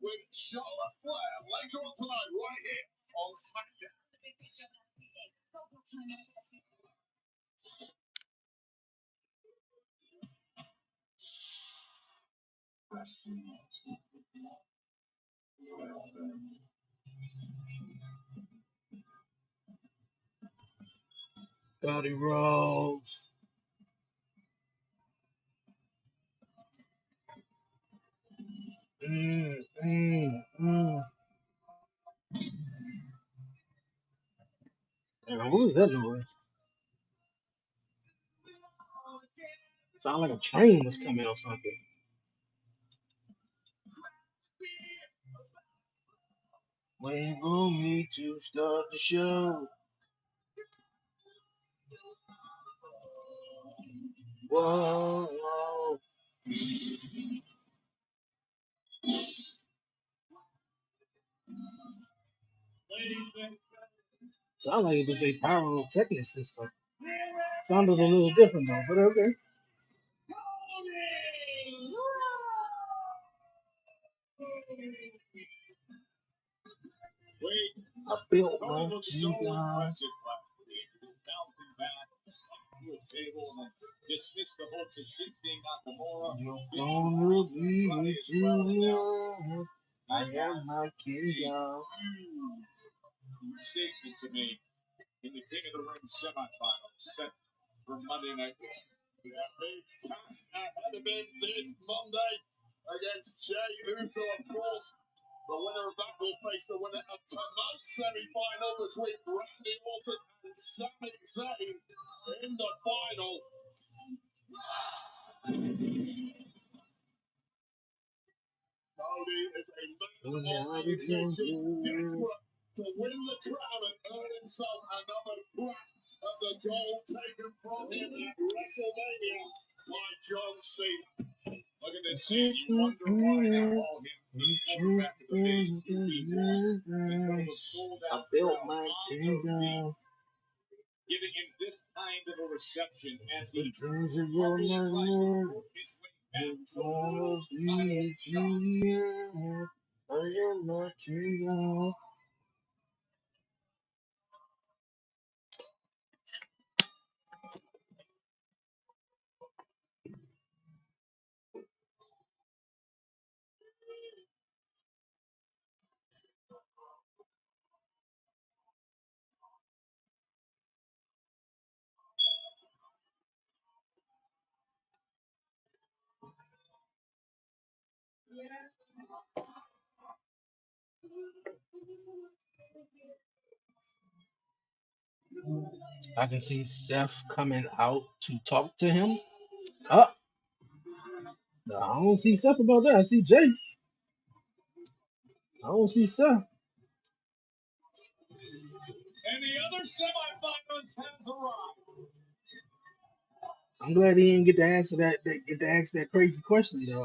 With Charlotte Flair later on tonight, right here on SmackDown. Cody Rhodes. Man, what was that noise? Sound like a train was coming or something. Wait for me to start the show. Whoa, whoa. Sound like it was their pyrotechnic system. Sounded a little different though, but okay. I built my kingdom. You're gonna be with you. I am my kingdom. Statement to me in the King of the Ring semifinals set for Monday Night Raw. We have big task ahead of him this Monday against Jey Uso, of course. The winner of that will face the winner of tonight's semi-final between Randy Orton and Sami Zayn in the final. Cody is a man of initiation, desperate to win the crown and earn himself another crack at the gold taken from him at WrestleMania by John Cena. Look at this scene. You wonder why they call him the quarterback of the base QB. I built my kingdom. Giving him this kind of a reception as he dreams of your mind. You're gonna be with you. I am my kingdom. I can see Seth coming out to talk to him. Oh, no, I don't see Seth about that. I see Jay. I don't see Seth. and the other semifinals has arrived. I'm glad he didn't get to answer get to ask that crazy question though.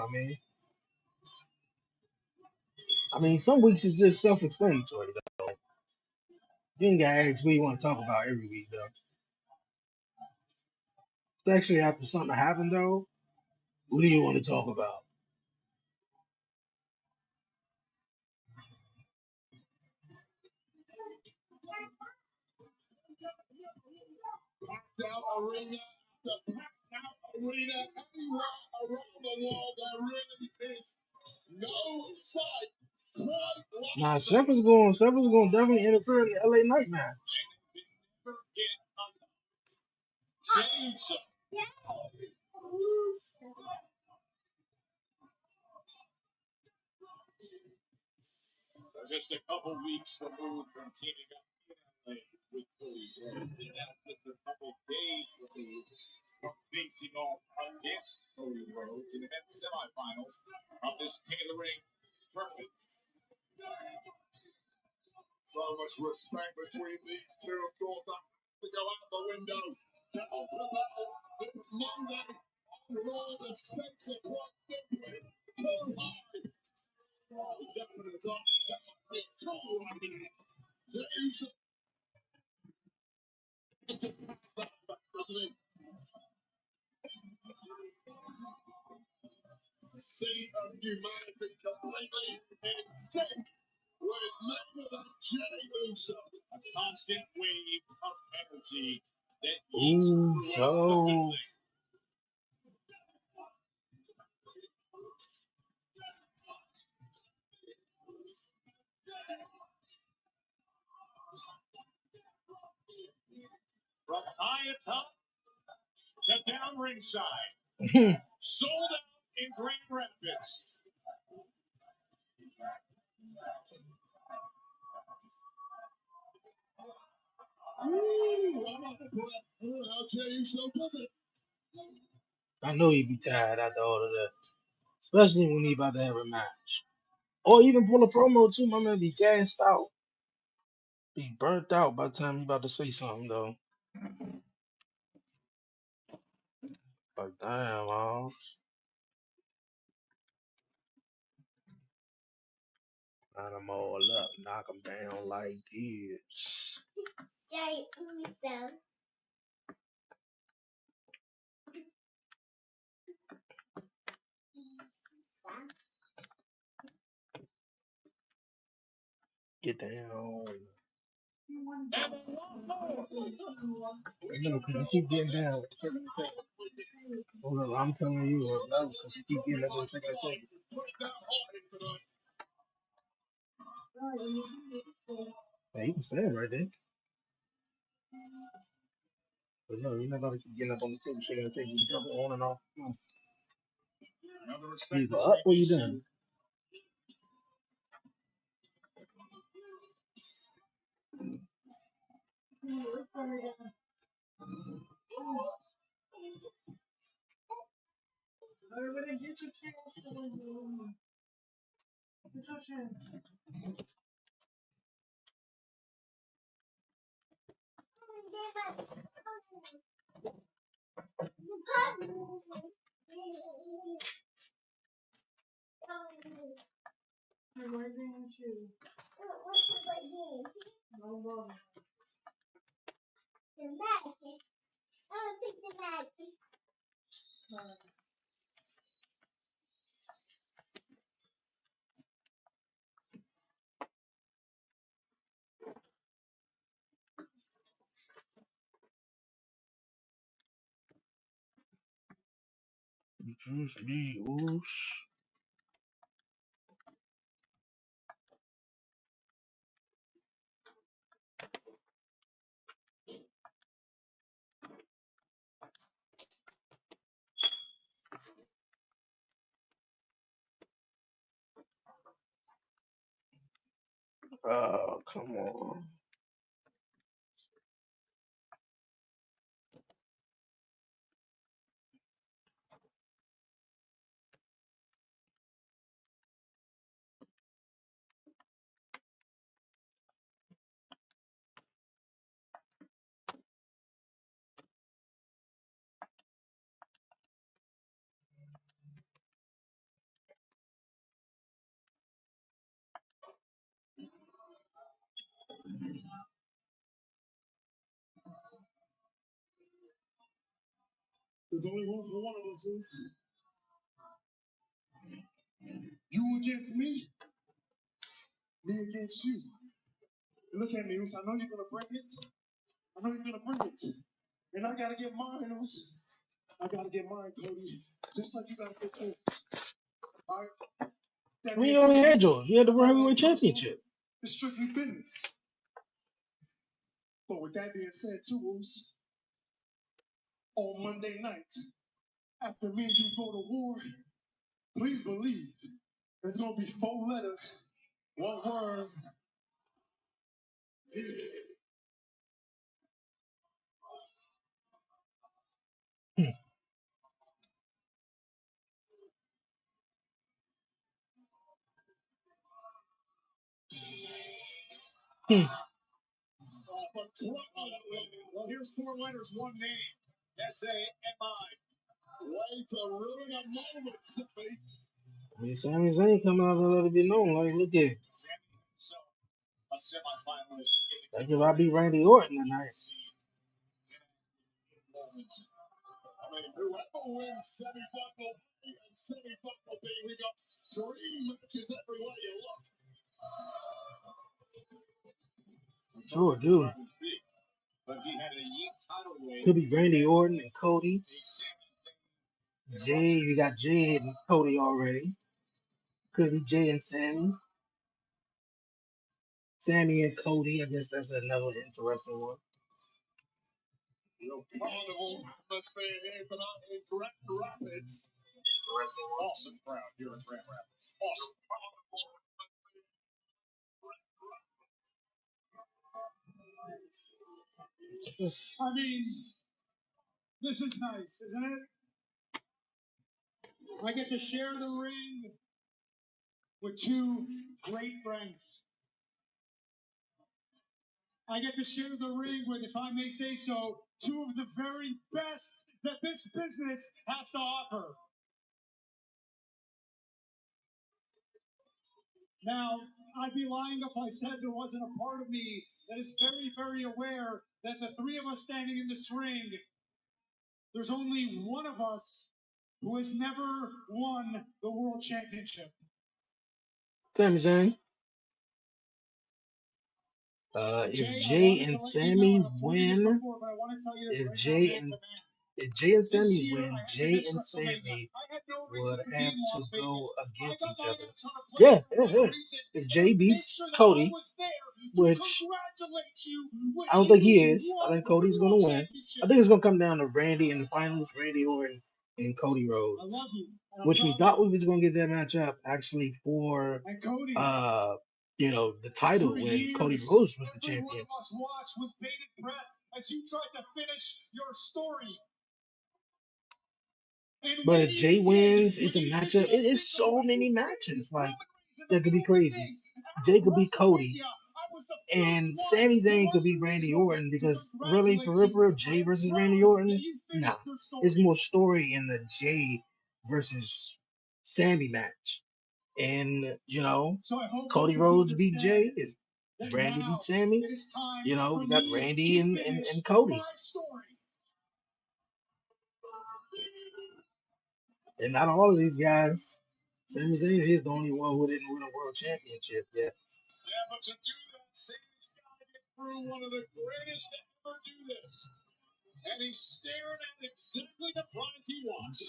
I mean, some weeks is just self-explanatory though. You ain't gotta ask what you want to talk about every week though. Especially after something happened though. What do you want to talk about? Packed out arena, the packed out arena, anywhere around the world, there really is no sight quite like Nah, this. Seth is going to definitely interfere in the LA Night match. Never get enough. James. Just a couple weeks removed from teaming up with Cody Rhodes, and now just a couple days removed from facing off against Cody Rhodes in the men's semifinals of this King of the Ring tournament. So much respect between these two. Of course, I have to go out the window. Down tonight, it's Monday. On Raw, the stakes are quite simply too high. Definitely top. It's cool right now. The Uso. Sea of humanity completely in sync with Mayweather Jey Uso. A constant wave of energy that Ooh, so from high atop to down ringside. Sold out in Grand Rapids. Ooh, I'm out the breath. I'll tell you so does it. I know he'd be tired after all of that, especially when he about to have a match, or even pull a promo too. My man be gassed out, be burnt out by the time he about to say something though. Like damn, man. Knock them all up, knock them down like this. Get down. No, because you keep getting down. Hold on, I'm telling you, no, because you keep getting up and taking a take. Hey, you can stand right there. But no, you're not going to keep getting up on the table, shaking the table, you jump on and off. No. Either up or you down. Juice me, oosh. Oh, come on. There's only room for one of us, is you against me against you. Look at me, Us. I know you're gonna bring it. I know you're gonna bring it. And I gotta get mine, Us. I gotta get mine, Cody. Just like you gotta get yours. All right. That We being only said, had yours. You had the World Heavyweight Championship. it's strictly business. But with that being said, too, Us, on Monday night, after me and you go to war, please believe there's gonna be 4 letters, 1 word. Hmm. Well, here's 4 letters, one name. SAMI. Way to ruin a moment, Sammy. I mean, Sami Zayn coming out and let it be known. Like, look at, So, a semifinalist. like if I beat Randy Orton tonight. I mean, whoever wins semifinal A and semifinal B, we got 3 matches every way you look. Sure, dude. But he had a yeet title reign. Could be Randy Orton and Cody. Jay, you got Jay and Cody already. Could be Jay and Sammy. Sammy and Cody. I guess that's another interesting one. Carnival atmosphere here tonight in Grand Rapids. Awesome crowd here in Grand Rapids. Awesome. I mean, this is nice, isn't it? I get to share the ring with 2 great friends. I get to share the ring with, if I may say so, 2 of the very best that this business has to offer. Now, I'd be lying if I said there wasn't a part of me that is very, very aware that the 3 of us standing in this ring, there's only one of us who has never won the world championship. Sami Zayn. If Jay and Sammy win, if Jay and Sammy win, Jay and Sammy would have to go against each other. Yeah, yeah, yeah. If Jay beats Cody, which I don't think he is, I think Cody's gonna win. I think it's gonna come down to Randy in the finals, Randy Orton and Cody Rhodes, which we thought we was gonna get that matchup actually for the title when Cody Rhodes was the champion. As you tried to finish your story. But if Jay wins, it's a matchup. It is so many matches. Like, that could be crazy. Jay could be Cody. And Sami Zayn could be Randy Orton because really, for real, Jay versus Randy Orton, nah. There's more story in the Jay versus Sami match. And, Cody Rhodes beat Jay. Is Randy beat Sami. You got Randy and Cody. And not all of these guys. Sami Zayn is the only one who didn't win a world championship yet. Yeah, but to do that, Sami's got to get through one of the greatest to ever do this. And he's staring at exactly the prize he wants.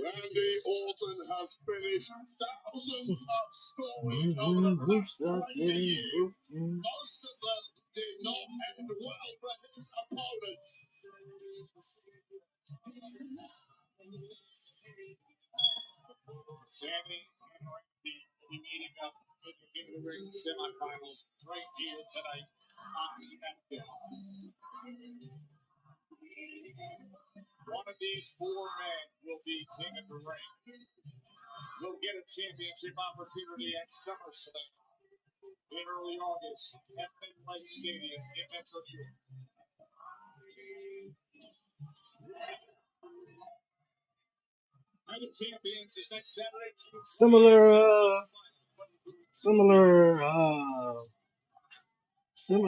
Randy Orton has finished thousands of stories over the past 20 years. Most of them did not end well for his opponents. Sammy and Randy meeting up in the ring semifinals right here tonight on SmackDown. One of these 4 men will be king of the ring. Will get a championship opportunity at SummerSlam in early August at MetLife Stadium in Metro New York. Night of Champions is next Saturday.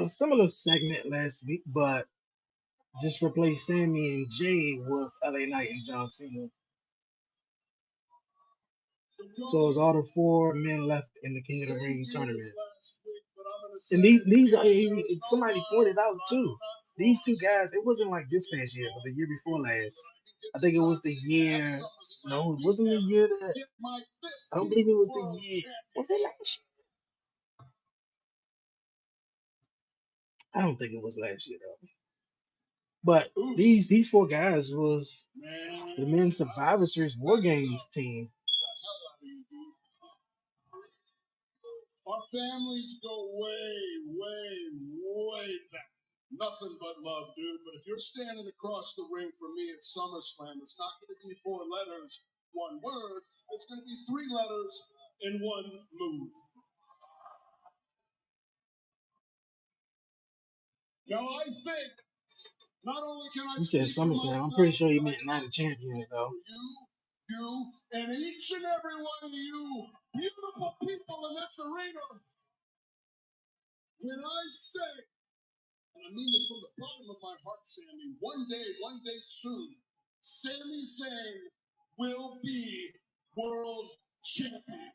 Similar segment last week, but just replace Sammy and Jay with LA Knight and John Cena. So it's all the 4 men left in the King of the Ring tournament. And these are, somebody pointed out too. These 2 guys, it wasn't like this past year, but the year before last. I think it was the year. No, it wasn't the year that. I don't believe it was the year. Was it last year? I don't think it was last year though. But these 4 guys was the men's Survivor Series War Games team. Our families go way, way, way back. Nothing but love, dude. But if you're standing across the ring from me at SummerSlam, it's not going to be 4 letters, 1 word. It's going to be 3 letters and 1 move. Now I think not only can I He said speak for SummerSlam. I'm myself, pretty sure he but I meant can Night of also speak Champions, though. for you, and each and every one of you beautiful people in this arena. When I say, and I mean this from the bottom of my heart, Sammy, one day soon, Sami Zayn will be world champion.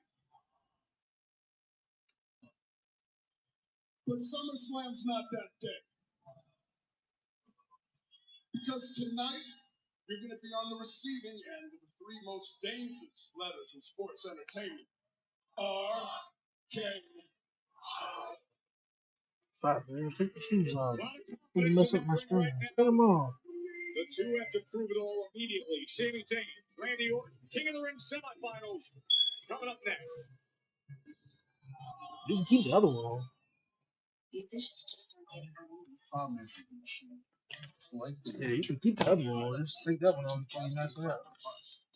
But SummerSlam's not that day. Because tonight, you're going to be on the receiving end of the three most dangerous letters in sports entertainment. R-K. Stop, man. Take your shoes off. You mess up my stream. Take them off. The two have to prove it all immediately. Sami Zayn, Randy Orton, King of the Ring semifinals coming up next. You can keep the other one on. These dishes just aren't getting out. Problem is with the machine. It's like Yeah, you can keep the other one on. Just take that one on before you mess it up.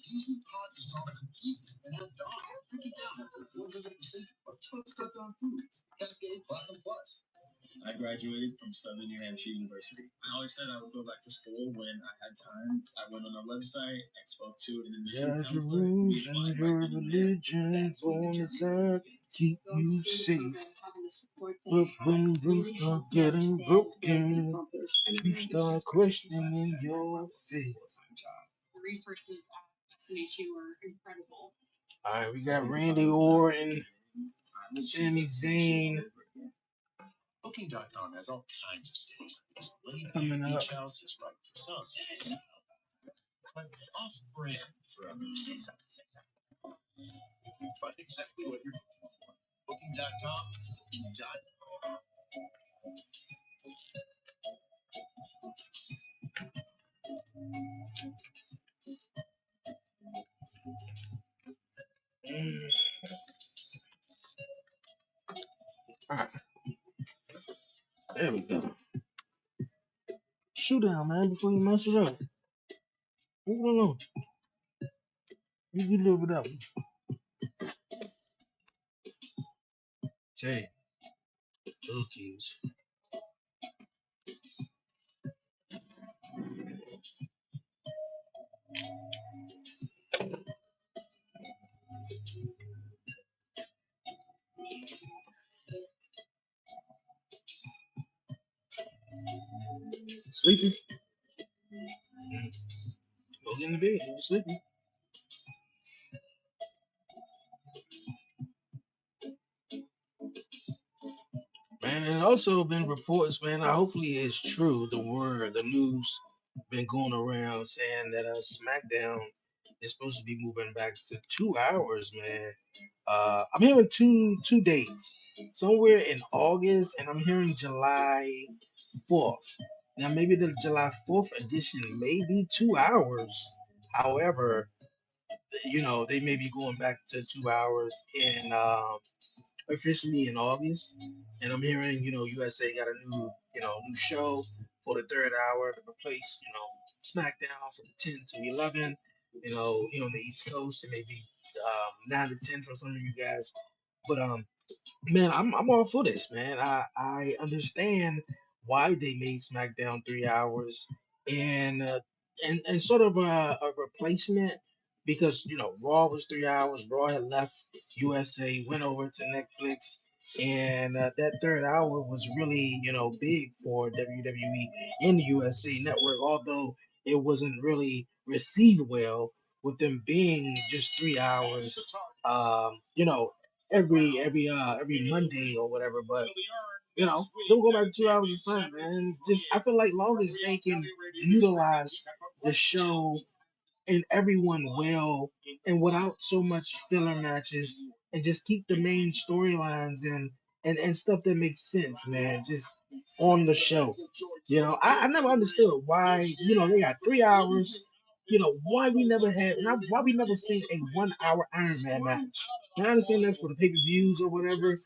these new pods dissolve completely and have dog. Break it down after 400% of toast on foods. Cascade Platinum Plus. I graduated from Southern New Hampshire University. I always said I would go back to school when I had time. I went on our website, I spoke to an admission Got your counselor. rules and your religion, born aside, keep you safe. But when rules start getting broken, you start questioning your faith. The resources at SNHU are incredible. Alright, we got Randy Orton, Sami Zayn Booking.com has all kinds of stays. coming up. Beach house is right for some, but off-brand for others. Find exactly what you're looking for. Booking.com. Alright, there we go. Shoot down, man, before you mess it up. Move it along. You live it up. Tay, cookies. Sleeping? Go get in the bed. You're sleeping. Man, and also been reports, man. Hopefully it's true. The news been going around saying that SmackDown is supposed to be moving back to 2 hours, man. I'm hearing two dates, somewhere in August, and I'm hearing July 4th. Now maybe the July 4th edition may be 2 hours. However, they may be going back to 2 hours in officially in August, and I'm hearing USA got a new show for the third hour to replace SmackDown from 10 to 11. Here on the East Coast, it may be 9 to 10 for some of you guys, but man, I'm all for this, man. I understand why they made SmackDown 3 hours, and and sort of a replacement because Raw was 3 hours. Raw had left USA, went over to Netflix, and that third hour was really big for WWE in the USA Network. Although it wasn't really received well with them being just 3 hours. You know, every Monday or whatever. But don't go back to 2 hours of fun, man. Just I feel like long as they can utilize the show and everyone well and without so much filler matches and just keep the main storylines and stuff that makes sense, man. Just on the show. I never understood why, they got 3 hours. Why we never had why we never seen a 1 hour Iron Man match. Now, I understand that's for the pay-per-views or whatever,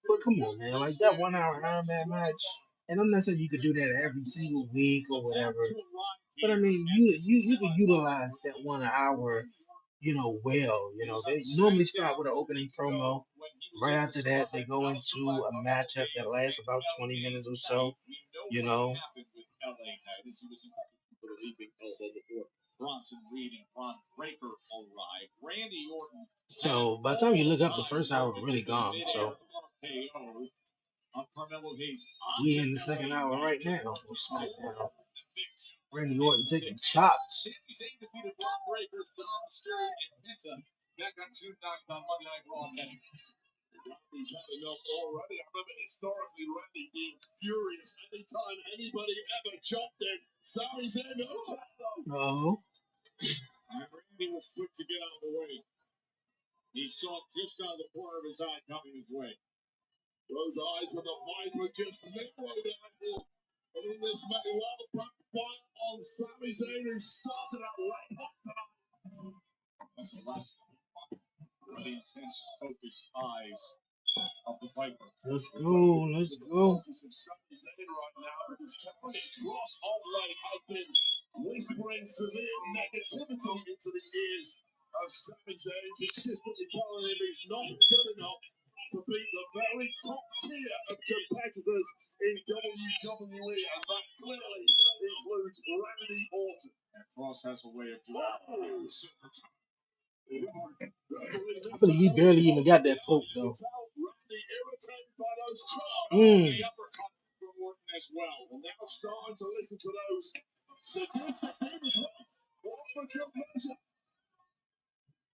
but come on, man, like that 1 hour Iron Man match. And I'm not saying you could do that every single week or whatever. But I mean, you can utilize that 1 hour, well. They normally start with an opening promo. Right after that, they go into a matchup that lasts about 20 minutes or so. You know. So by the time you look up, the first hour is really gone. So we in the second hour right now of SmackDown. Randy Orton taking chops. He's had enough already. I remember historically Randy being furious anytime anybody ever chopped him. Sami Zayn, No. And Randy was quick to get out of the way. He saw just out of the corner of his eye coming his way. Those eyes of the Viper just narrowed at him. And in this well backfire on Sami Zayn, who started out right hot tonight. That's the last one. The intense, focused eyes of the Viper. Let's go. Let's go. Right now, because Cameron's cross on late has been whispering severe negativity into the ears of Sami Zayn, consistently telling him he's not good enough to beat the very top tier of competitors in WWE, and that clearly includes Randy Orton. And Cross has a way of doing I feel like he barely even got that poke though. As well. And now starting to listen to those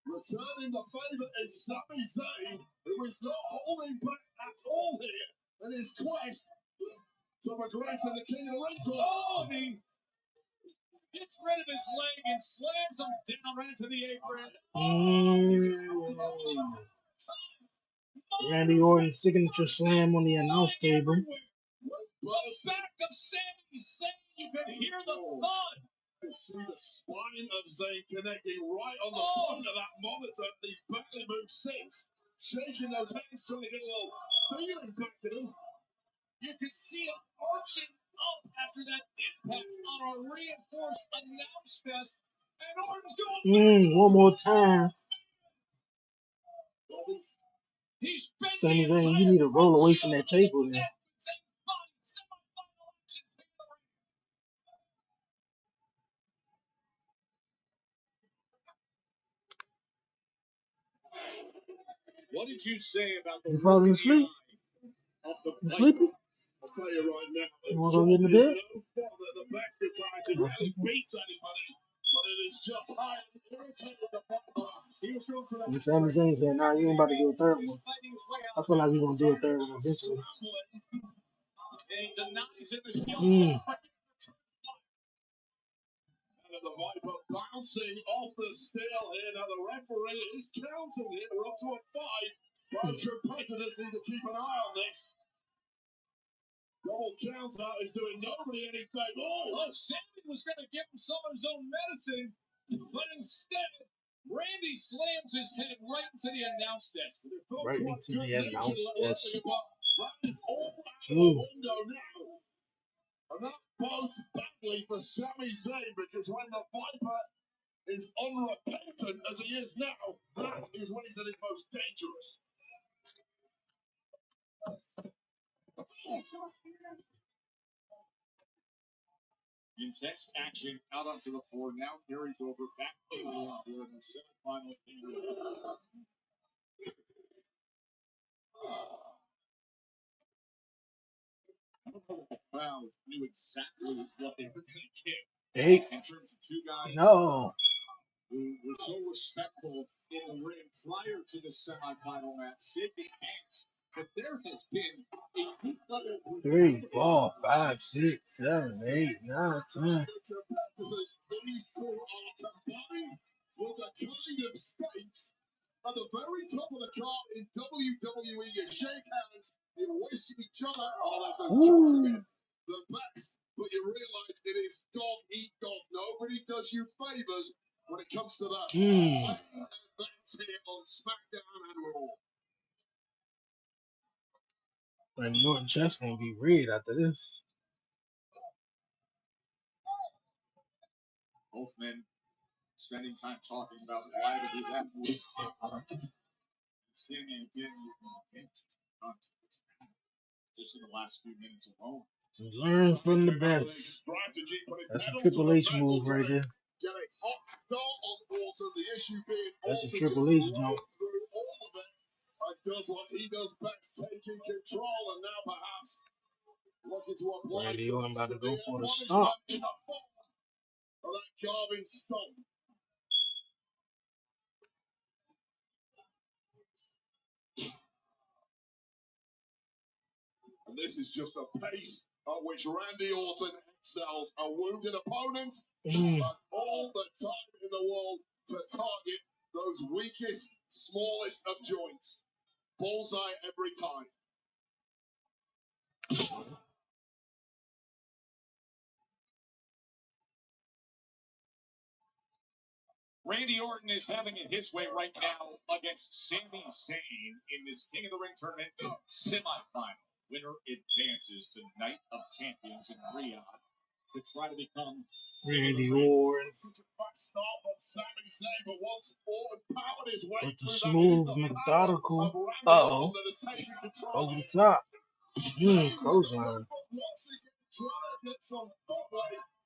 returning the favor is Sami Zayn, who is not holding back at all here in his quest to progress in the King of the Ring title. Oh, he gets rid of his leg and slams him down right to the apron. Randy Orton's signature slam on the announce table. The back of Sami Zayn, you can hear the thud. You can see the spine of Zayn connecting right on the front of that monitor. He's barely moved since. Shaking those hands, trying to get a little feeling back in him. You can see him arching up after that impact on our reinforced announce fest. And Orton's going. One more time. He's Sami Zayn, you need to roll away from that table now. What did you say about the You falling asleep? You sleepy? I'll tell you right now. You want to go get in the bed? The best of times it really beats anybody, but it is just high and irritating the butler. He was going for that. And Sami Zayn said, nah, you ain't about to do a third one. I feel like he's going to do a third one eventually. And the Viper bouncing off the steel here. Now the referee is counting it. We're up to a 5. Both competitors need to keep an eye on this. Double counter is doing nobody any favor. Oh, Sammy was going to give him some of his own medicine, but instead, Randy slams his head right into the announce desk. Right into the announce desk. Randy's all out the True. window now. And that bodes badly for Sami Zayn, because when the Viper is unrepentant as he is now, that is when he's at his most dangerous. Intense action out onto the floor now carries over back to the semifinal game. I don't know if the crowd knew exactly what they were going to get in terms of two guys who were so respectful in the ring prior to the semifinal match, shaking hands. But there has been a deep level of 3, 4, 5, 6, 7, 8, 9, 10. These two are combined with the kind of stakes at the very top of the card in WWE. You shake hands, you wish each other, there's a choice again, the best, but you realize it is dog eat dog. Nobody does you favors when it comes to that. Events here on SmackDown and Raw. Randy Orton's chest gonna be red after this. Both men spending time talking about why did he have to seeing it again just in the last few minutes alone. Learn from the best. That's a Triple H move right there. Get a hot start on Orton. The issue being That's a Orton Triple H is jump. right through all of it and does what he does best, taking control, and now perhaps looking to apply Randy Orton about to go for the punishment stomp. in the form of that carving stomp. And this is just a pace at which Randy Orton excels. A wounded opponent, and all the time in the world to target those weakest, smallest of joints. Bullseye every time. Randy Orton is having it his way right now against Sami Zayn in this King of the Ring tournament semifinal. Winner advances to Night of Champions in Riyadh to try to become Randy Orton. With the smooth, methodical. Uh-oh. Over the top. Clothesline.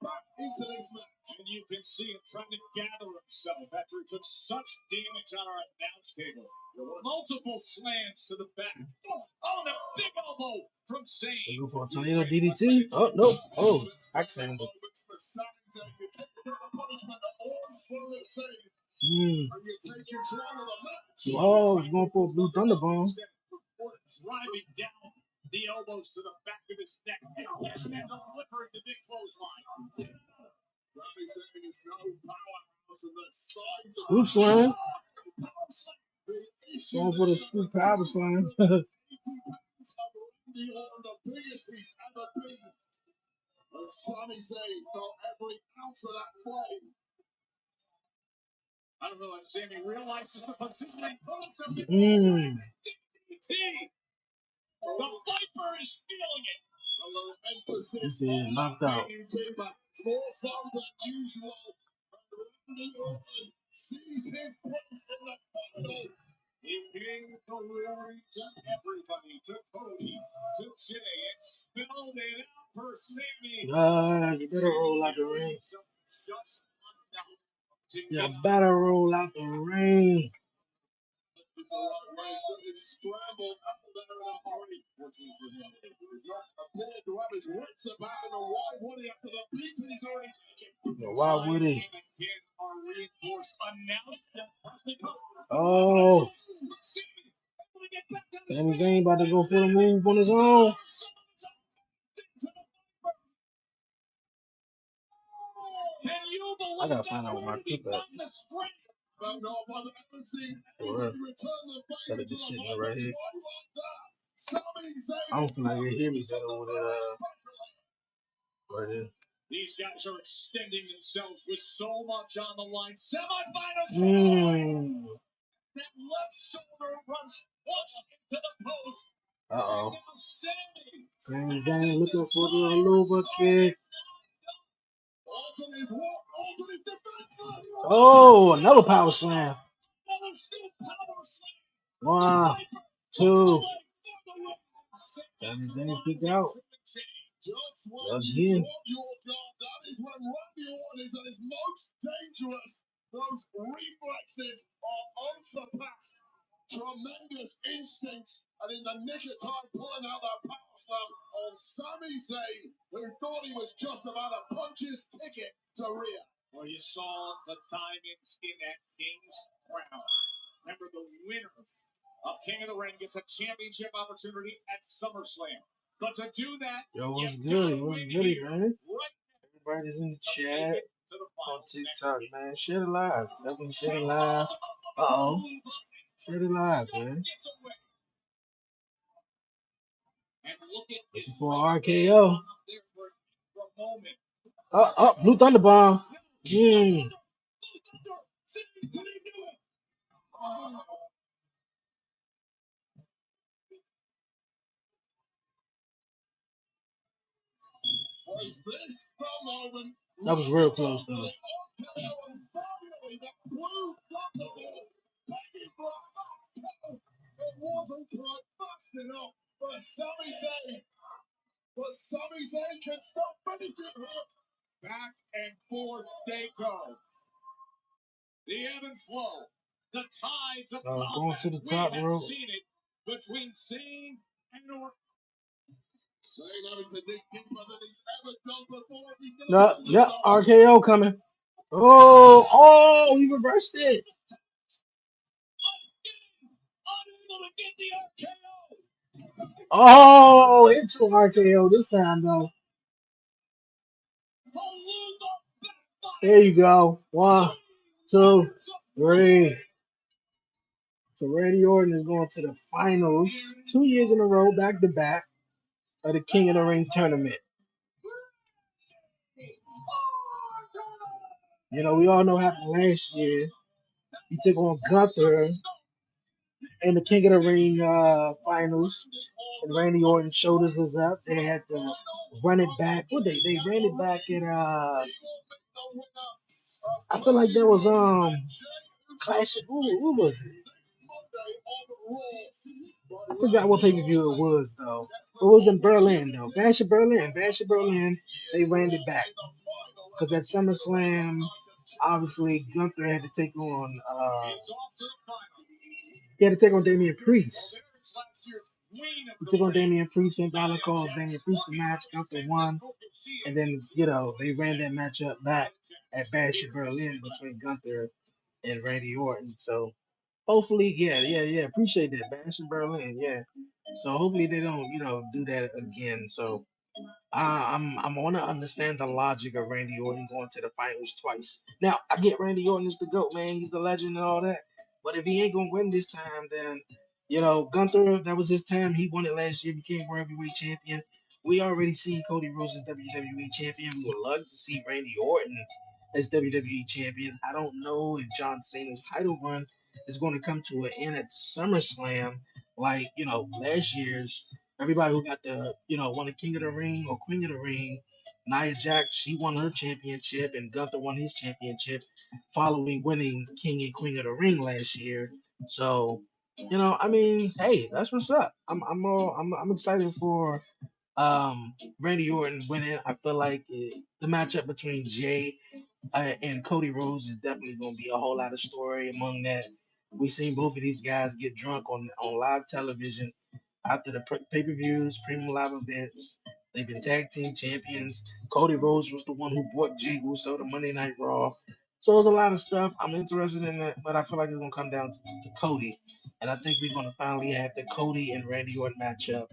And you can see him trying to gather himself after he took such damage on our announce table. There were multiple slams to the back. Oh, the big elbow from Zayn. Go for a tornado DDT. Oh, no. Oh, axe handle. Oh, he's going for a blue thunder bomb. Driving down the elbows to the back of his neck. And delivering the big clothesline. Scoop slam. Going for the scoop power slam. The biggest he's ever been. And Sami Zayn felt every ounce of that flame. I don't know if Sammy realizes the positioning. DDT. The Viper is feeling it. A little emphasis. He said knocked out. More so than usual. Randy Orton sees his place in the final. He came to worries of everybody, to Cody, to Jay, and spelled it out for Sammy. You better roll out the ring. Just enough to You better roll out the ring. It's the right way, so he scrambled up there in a hurry. Fortunately for him, he does not appear to have his wits about him, and why would he after the beating he's already taken? Yeah, why would he? And again, our reinforced announcement. Oh. Sami Zayn about to go for the move on his own. Can you believe I gotta find out what my clip at. For real. Gotta just sitting there right here. I don't feel like they hear me better with right here. These guys are extending themselves with so much on the line. Semifinal. That left shoulder runs flush into the post. Uh-oh. Sami Zayn looking for the Aluva kick. Oh, another power slam. 1, 2. Sami Zayn picked out. Again. That is when Randy Orton is at his most dangerous. Those reflexes are unsurpassed. Tremendous instincts, and in the nick of time, pulling out that power slam on Sami Zayn, who thought he was just about to punch his ticket to Rhea. Well, you saw the diamonds in that King's crown. Remember, the winner of King of the Ring gets a championship opportunity at SummerSlam. But to do that, yo, what's good? What's good, man? Everybody's in the chat on TikTok, man. Share it live. Definitely share it live. Uh-oh. Share it live, man. Looking for an RKO. Blue Thunder Bomb. That was real close, though. It wasn't quite fast enough for Sami Zayn. But Sami Zayn can still finish it here. Back and forth they go. The ebb and flow. The tides of Going combat. to the We top have rope. seen it between Zayn and Orton. Zayn having to dig deeper than he's ever done before. He's gonna No, pull this yep, off. RKO coming. Oh, we reversed it. Unable to get the RKO. Oh, into RKO this time though. There you go. 1, 2, 3. So Randy Orton is going to the finals 2 years in a row, back to back, of the King of the Ring tournament. You know, we all know what happened last year. He took on Gunther in the King of the Ring finals, and Randy Orton's shoulders was up. They had to run it back. What they ran it back at I feel like that was Clash. Who was it? I forgot what pay per view it was though. It was in Berlin though. Bash of Berlin. Bash of Berlin. They ran it back because at SummerSlam, obviously Gunther had to take on Damian Priest. He took on Damian Priest. Finn Balor calls Damian Priest the match. Gunther won, and then they ran that matchup back at Bash of Berlin between Gunther and Randy Orton. So hopefully, yeah. Appreciate that, Bash in Berlin, yeah. So hopefully they don't, do that again. So I want to understand the logic of Randy Orton going to the finals twice. Now I get Randy Orton is the GOAT, man. He's the legend and all that. But if he ain't gonna win this time, then Gunther, that was his time. He won it last year, became World Heavyweight Champion. We already see Cody Rhodes as WWE Champion. We would love to see Randy Orton as WWE Champion. I don't know if John Cena's title run is going to come to an end at SummerSlam, like last year's. Everybody who got won the King of the Ring or Queen of the Ring, Nia Jax, she won her championship, and Gunther won his championship following winning King and Queen of the Ring last year. So, I mean, hey, that's what's up. I'm excited for Randy Orton winning. I feel like the matchup between Jay and Cody Rhodes is definitely going to be a whole lot of story among that. We've seen both of these guys get drunk on live television after the pay-per-views, premium live events. They've been tag team champions. Cody Rhodes was the one who brought Jey Uso to Monday Night Raw. So there's a lot of stuff. I'm interested in that, but I feel like it's going to come down to Cody. And I think we're going to finally have the Cody and Randy Orton matchup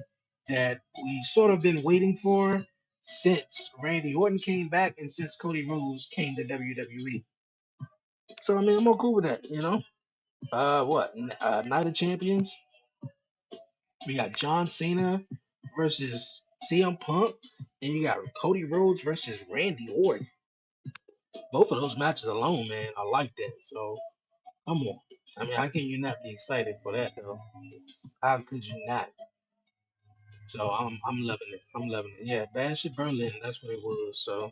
that we sort of been waiting for since Randy Orton came back and since Cody Rhodes came to WWE. So, I mean, I'm all cool with that. Night of Champions? We got John Cena versus CM Punk, and you got Cody Rhodes versus Randy Orton. Both of those matches alone, man, I like that. So come on. I mean, how can you not be excited for that though? How could you not? So I'm loving it. I'm loving it. Yeah, Bash at Berlin, that's what it was. So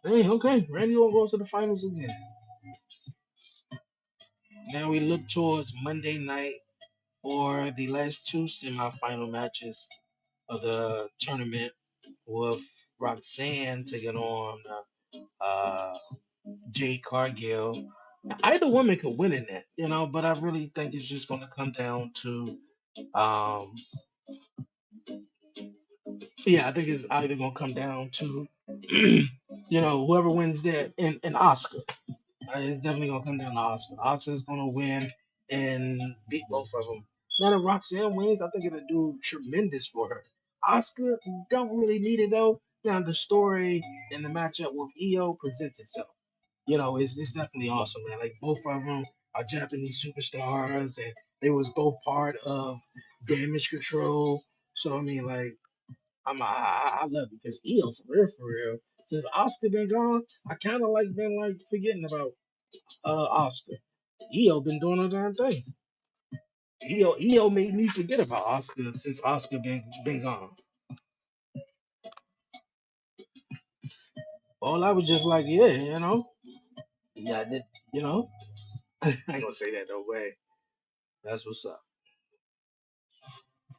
hey, okay, Randy Orton goes to the finals again. Now we look towards Monday night for the last two semifinal matches of the tournament with Roxanne taking on uh, Jade Cargill. Either woman could win in that, but I really think it's just going to come down to, um, I think it's either going to come down to, whoever wins that and Oscar. It's definitely going to come down to Oscar. Oscar's going to win and beat both of them. Now, if Roxanne wins, I think it'll do tremendous for her. Oscar don't really need it though. Now, the story and the matchup with EO presents itself. It's definitely awesome, man. Like both of them are Japanese superstars, and they was both part of Damage Control. So I mean, like, I love it because EO for real. Since Oscar been gone, I kind of like been like forgetting about Oscar. EO been doing a darn thing. EO made me forget about Oscar since Oscar been gone. All I was just like, yeah, I did, you know. I ain't gonna say that no way. That's what's up.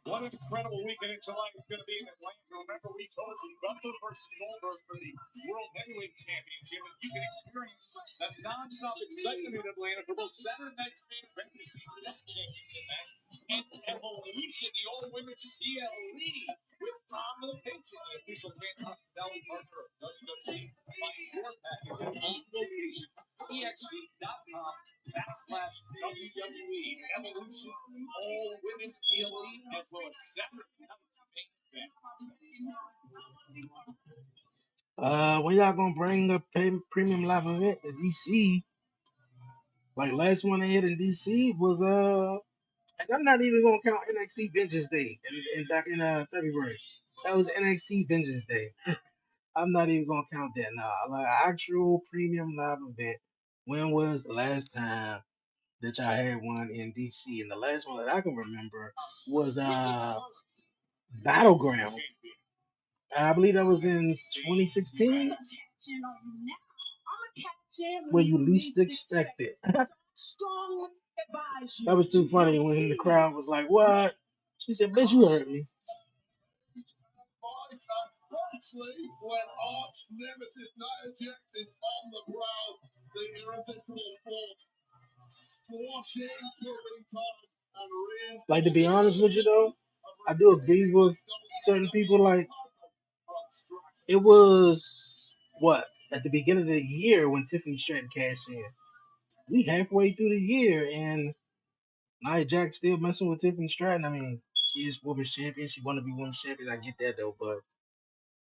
What an incredible weekend in July it's going to be in Atlanta. Remember, we told you Gunther versus Goldberg for the World Heavyweight Championship, and you can experience that non-stop excitement in Atlanta for both Saturday night's main event to see that championship match and Evolution, the all-women's PLE, with on location, the official fan hospitality partner of WWE. Find your package at on location, EXP.com/WWE Evolution All Women's PLE, as well as Saturday night's main event. When y'all gonna bring the premium live event to DC? Like last one they had in DC was and I'm not even gonna count NXT Vengeance Day in back in February. That was NXT Vengeance Day. I'm not even gonna count that now. Like actual premium live event. When was the last time that y'all had one in DC? And the last one that I can remember was Battleground. I believe that was in 2016, when you least expect it. That was too funny when the crowd was like, "What?" She said, "Bitch, you heard me." Especially when arch nemesis Nia Jax is on the ground, the irresistible force squashing Tiffany time and Like, to be honest with you though, I do agree with certain people. Like, it was what, at the beginning of the year when Tiffany Stratton cashed in. We halfway through the year and Nia Jax still messing with Tiffany Stratton. I mean, she is women's champion. She want to be women's champion. I get that though, but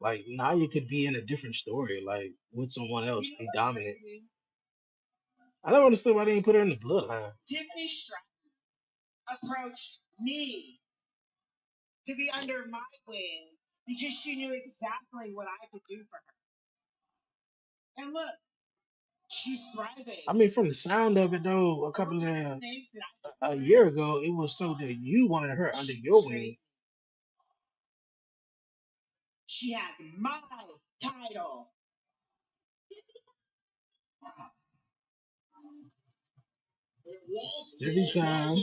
like Nia could be in a different story, like with someone else, be dominant. I don't understand why they didn't put her in the bloodline. Tiffany Stratton approached me to be under my wing because she knew exactly what I could do for her. And look, she's thriving. I mean, from the sound of it though, a year ago, it was so that you wanted her under your wing. She has my title. Every time.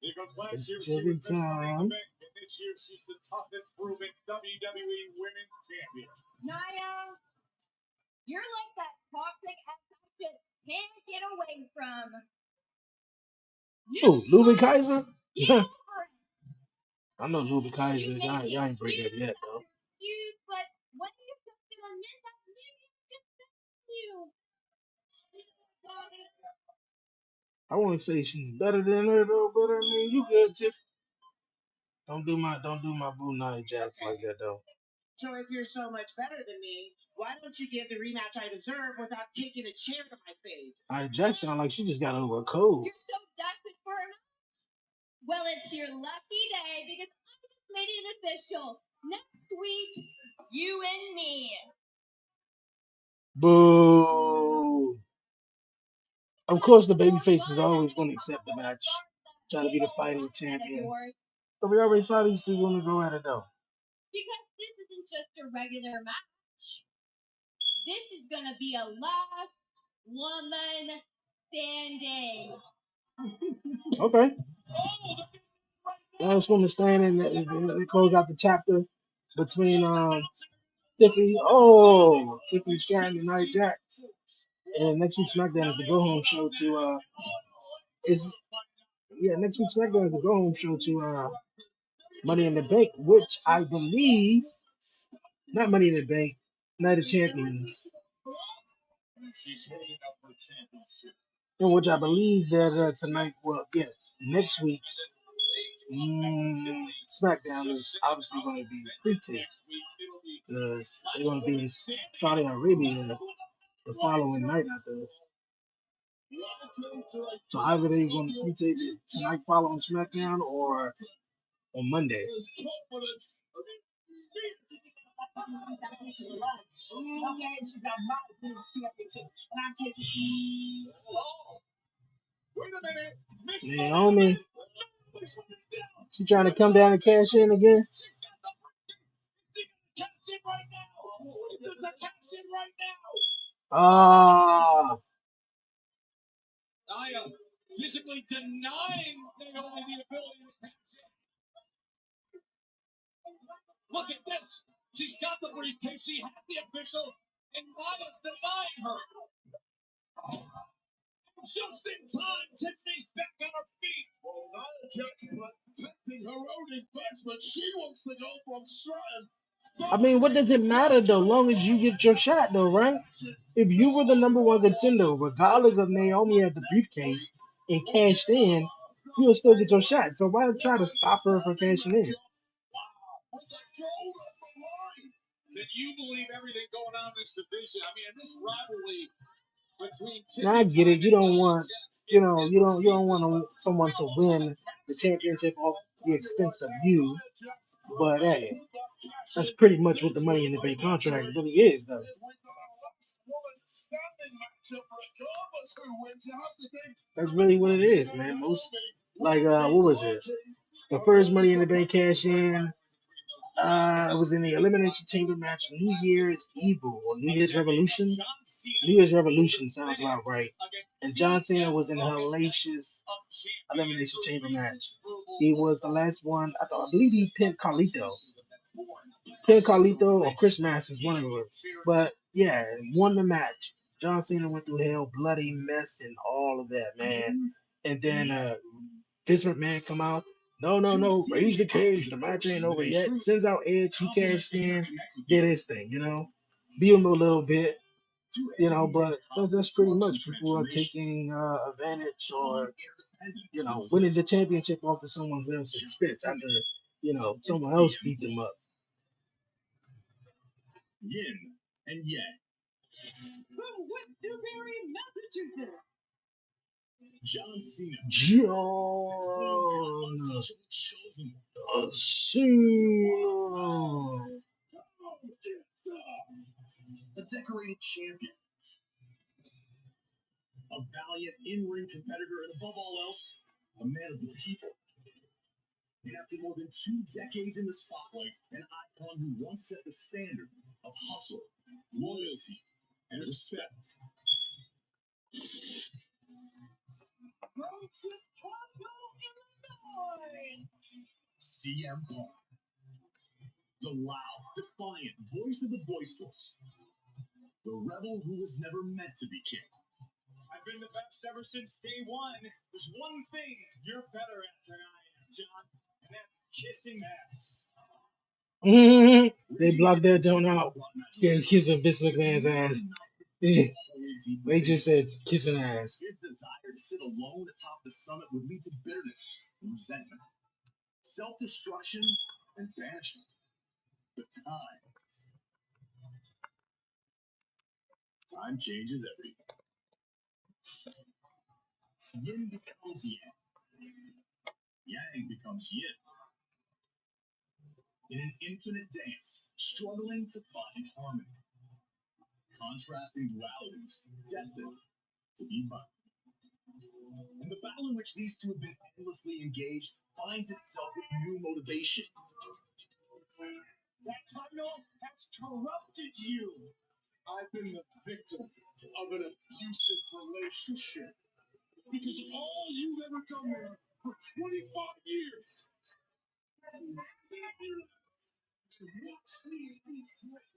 Because It's last year she every was Miss Money in the time. Bank, and this year she's the top improving WWE Women's Champion. Nia, you're like that toxic ex I just can't get away from. Who, Lubin Kaiser? Get over it. I know Lubin Kaiser. You Y'all make ain't break up excuse yet, after though. excuse, but when are you just gonna admit that maybe it's just you? I want to say she's better than her though, but I mean, you good, Tiff. Don't do my boo Nia Jax like that though. So if you're so much better than me, why don't you give the rematch I deserve without kicking a chair to my face? Nia Jax sound like she just got over a cold. You're so desperate for a match. Well, it's your lucky day because I just made it official. Next week, you and me. Boo. Of course, the babyface is always going to accept the match, try to be the fighting champion. But we already saw these two women go at it though. Because this isn't just a regular match. This is gonna be a last woman standing. Okay. Last woman standing. They close out the chapter between Tiffany. Oh, Tiffany Stratton and Nia Jax. And next week's SmackDown is the go home show to next week's SmackDown is the go home show to Money in the Bank, which I believe, not Money in the Bank, Night of Champions. In which I believe that tonight, next week's SmackDown is obviously going to be pre-taped because they're going to be in Saudi Arabia the following night after. So either they're going to pre-tape it tonight following SmackDown or on Monday. Naomi, she trying to come down and cash in again. Ah. physically denying Naomi the ability to pass it. Look at this. She's got the briefcase. She has the official, and Naya's denying her. Just in time, Tiffany's back on her feet. Well, Nia Jax protecting her own investment. She wants to go from certain. I mean, what does it matter though? Long as you get your shot though, right? If you were the number one contender, regardless of Naomi had the briefcase and cashed in, you'll still get your shot. So why try to stop her from cashing in? Then you believe everything going on in this division. I mean, in this rivalry between Now I get it. You don't want, you know, Tiffany you don't want someone to win the championship off the expense of you. But hey, that's pretty much what the Money in the Bank contract really is, though. That's really what it is, man. Most like what was it? The first Money in the Bank cash in. It was in the Elimination Chamber match, New Year's Evil or New Year's Revolution. New Year's Revolution sounds about right. And John Cena was in the Hellacious Elimination Chamber match. He was the last one. I believe he pinned Carlito. Pinned Carlito or Chris Masters, one of them. But yeah, won the match. John Cena went through hell, bloody mess, and all of that, man. And then Vince McMahon come out. No, raise the cage. The match ain't over yet. Sends out Edge. He cashed in, did his thing, you know. Beat him a little bit, you know, but that's pretty much. People are taking advantage or, you know, winning the championship off of someone else's expense after, you know, someone else beat them up. Yin and Yang. From Worcester, Massachusetts. John Cena. John Cena. A decorated champion. A valiant in-ring competitor, and above all else, a man of the people. And after more than 2 decades in the spotlight, an icon who once set the standard of hustle, loyalty, and respect. From Chicago, Illinois, CM Punk. The loud, defiant voice of the voiceless. The rebel who was never meant to be king. I've been the best ever since day one. There's one thing you're better at than I am, John, and that's kissing ass. They blocked that joint out. Yeah, kissing Vince McMahon's ass. They just said kissing ass. His desire to sit alone atop the summit would lead to bitterness and resentment, self-destruction and banishment. But time changes everything. Yin becomes yang. Yang becomes yin. In an infinite dance, struggling to find harmony. Contrasting dualities, destined to be bound. And the battle in which these two have been endlessly engaged finds itself with new motivation. That title has corrupted you. I've been the victim of an abusive relationship because all you've ever done there for 25 years is sit here and watch me be great.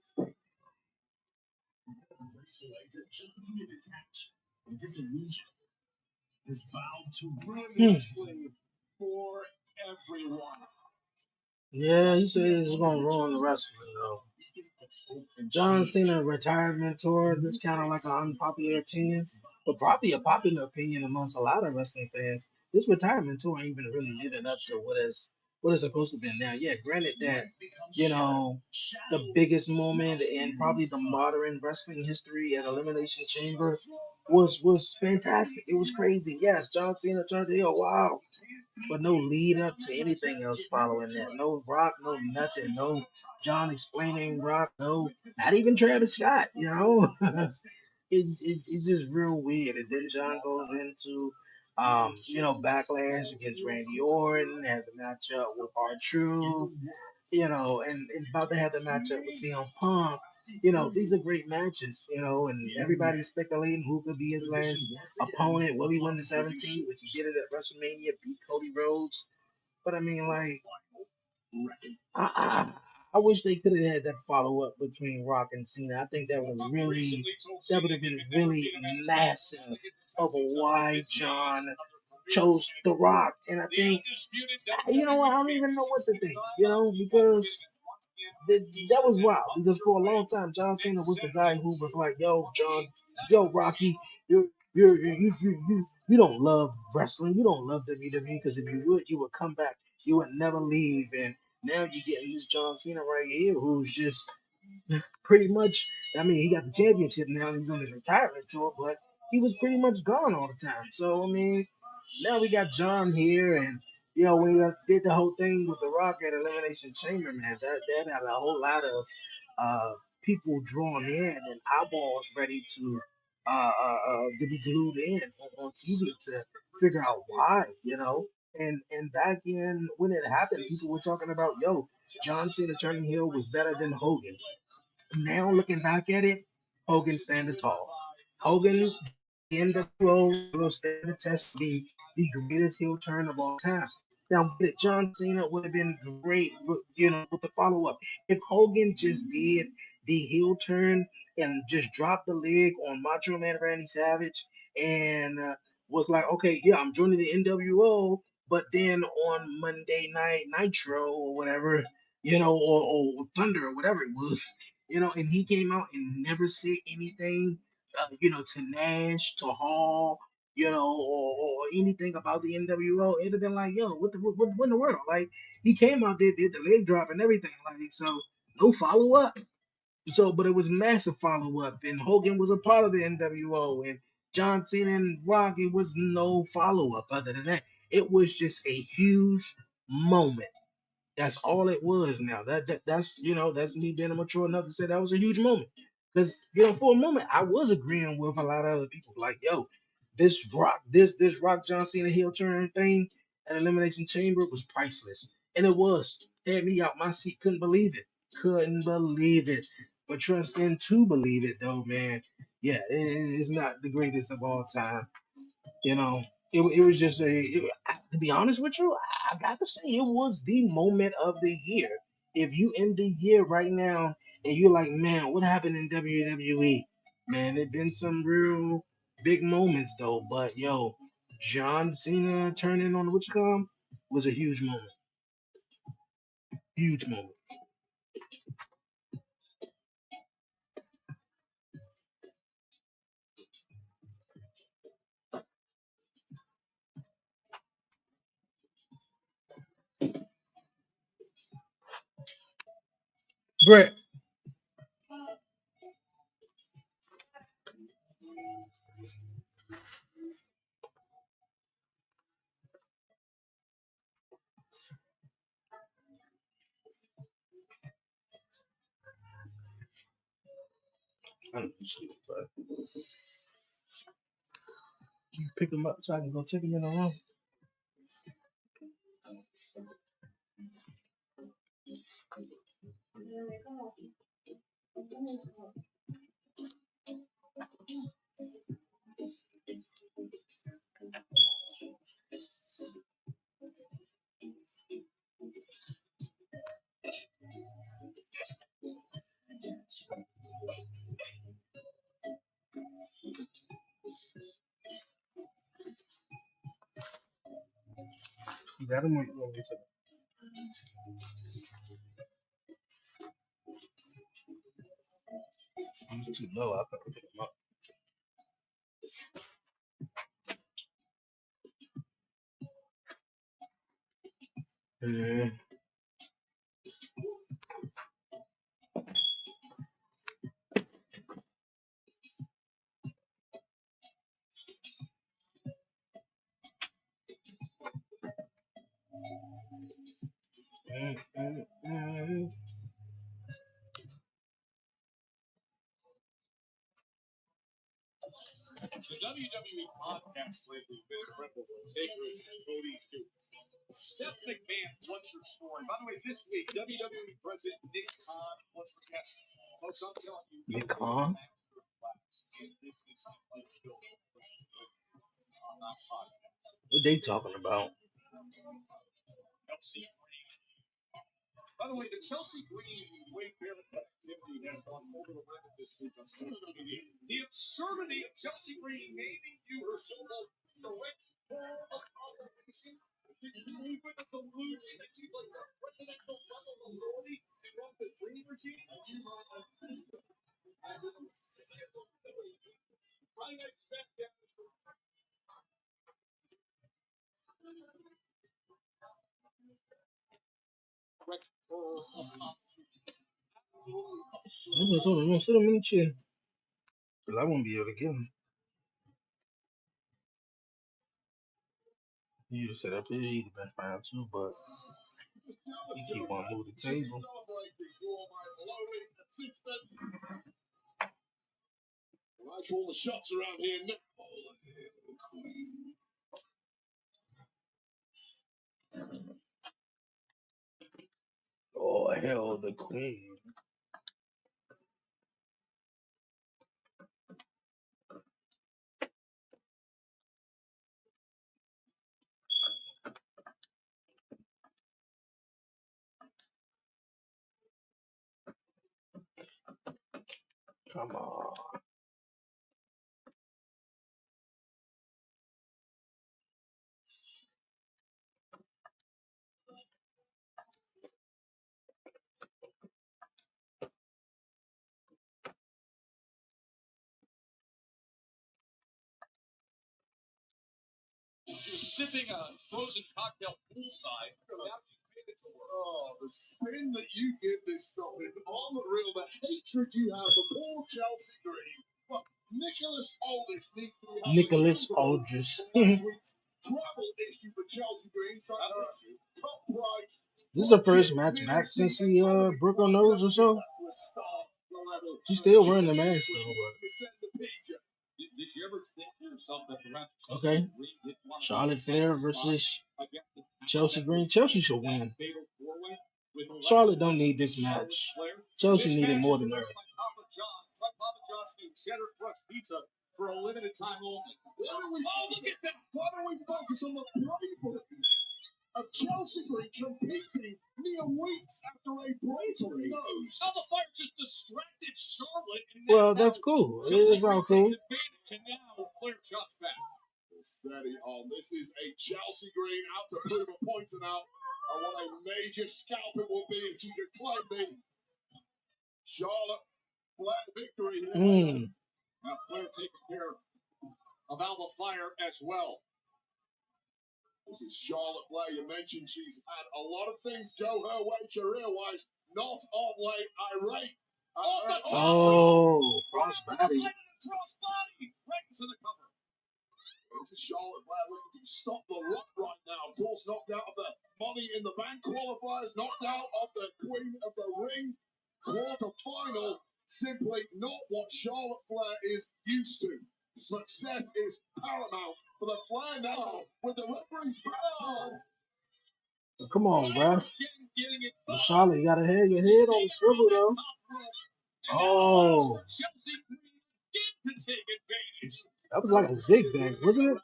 Graceful exit, John Cena detached and disillusioned has vowed to ruin wrestling for everyone. Yeah, he said he's gonna ruin the wrestling though. John Cena retirement tour. This kind of like an unpopular opinion, but probably a popular opinion amongst a lot of wrestling fans. This retirement tour ain't even really living up to what it's supposed to be now. Yeah, granted that you know the biggest moment in probably the modern wrestling history at Elimination Chamber was fantastic. It was crazy. Yes, John Cena turned heel. Wow. But no lead up to anything else following that. No Rock, no nothing. No John explaining Rock. No, not even Travis Scott. You know, it's just real weird. And then John goes into, you know, backlash against Randy Orton, had the matchup with R-Truth, you know, and about to have the matchup with CM Punk. these are great matches, and everybody's speculating who could be his last opponent. Will he win the 17th, which he did it at WrestleMania, beat Cody Rhodes. But I mean, like, I, I, I wish they could have had that follow up between Rock and Cena. I think that would have been really massive of why John chose The Rock. And I think, I don't even know what to think, because that was wild. Because for a long time, John Cena was the guy who was like, "Yo, John, yo, Rocky, you don't love wrestling, you don't love WWE, because if you would, you would come back, you would never leave." And now you're getting this John Cena right here, who's just pretty much. I mean, he got the championship now, and he's on his retirement tour, but he was pretty much gone all the time. So I mean, now we got John here, and when he did the whole thing with The Rock at Elimination Chamber, man, that had a whole lot of people drawn in and eyeballs ready to be glued in on TV to figure out why. And back in when it happened, people were talking about, yo, John Cena turning heel was better than Hogan. Now looking back at it, Hogan standing tall. Hogan, the NWO, will stand the test to be the greatest heel turn of all time. Now, John Cena would have been great, with the follow up. If Hogan just did the heel turn and just dropped the leg on Macho Man Randy Savage and was like, okay, yeah, I'm joining the NWO, but then on Monday Night Nitro or whatever, or Thunder or whatever it was, and he came out and never said anything, to Nash, to Hall, or anything about the NWO. It'd have been like, yo, what in the world? Like, he came out there, did the leg drop and everything, like, so no follow up. So, but it was massive follow up, and Hogan was a part of the NWO, and John Cena and Rock, it was no follow up other than that. It was just a huge moment. That's all it was. Now that's me being mature enough to say that was a huge moment. Because for a moment I was agreeing with a lot of other people, like, yo, this Rock John Cena heel turn thing at Elimination Chamber was priceless, and it was. Had me out my seat, couldn't believe it. But trust in to believe it though, man. Yeah, it's not the greatest of all time. You know, it was just to be honest with you, I got to say it was the moment of the year. If you end the year right now and you're like, man, what happened in WWE? Man, there've been some real big moments though. But yo, John Cena turning on the Witchcom was a huge moment. Huge moment. Brett, I don't know, but you pick him up so I can go take him in the room. You got him or you want me to take him? He's too low. I couldn't pick him up. Mm, mm. The WWE podcast lately has been incredible from Taker and Cody's to Steph McMahon. What's your story? By the way, this week, WWE President Nick Khan, what's your guest? Folks, I'm telling you, McCon? What they talking about? Chelsea Green. By the way, the Chelsea Green Wade Barrett activity has gone over the limit this week on social media. The absurdity of Chelsea Green naming you her so-called direct form of obligation. Did you even the delusion that she's like the presidential level authority to run the Green regime? Friday Night SmackDown. I told him, sit him in the chair. Because I won't be able to get him. You just sit up here, he'd have been fine too, but he keep on moving the table. I call the shots around here now. Oh, hell, the queen. Come on. Just sipping a frozen cocktail poolside. Now she's made it to work. Oh, the spin that you give this stuff is unreal. The hatred you have for poor Chelsea Green. Well, Nicholas Aldis needs to be Nicholas Aldis. travel issue for Chelsea Green. So top price. This is the first match back since she broke her nose or so. She's still wearing the mask though. Did you ever think to yourself that perhaps Okay. Green didn't want to Charlotte Flair versus against the Chelsea Green. Chelsea should win. fatal four-way with Alexa Charlotte don't Bliss, need this Charlotte match. Flair? Chelsea This needed match more is than her. presented by Papa John's. Try Papa John's new cheddar crust pizza for a limited time only. Look at that! Why don't we focus on the bravery of Chelsea Green competing near weeks after a broken nose? Now the Fire just distracted Charlotte, and Well, that's cool. It's all cool. advantage, and now Flair chops back. Steady on. This is a Chelsea Green out to prove a point tonight. And what a major scalp it will be if she could claim the Charlotte Flair victory here. Now Flair taking care of Alba Fire as well. This is Charlotte Flair. You mentioned she's had a lot of things go her way career-wise. Not of late irate. Crossbody. Crossbody right into the cover. This is Charlotte Flair looking to stop the run right now. Of course, knocked out of the Money in the Bank qualifiers, knocked out of the Queen of the Ring quarter-final. Simply not what Charlotte Flair is used to. Success is paramount for the Flair now with the referee's bell. Come on, bruh. Charlotte, you gotta have your head on the swivel though. Oh. That was like a zigzag, wasn't it?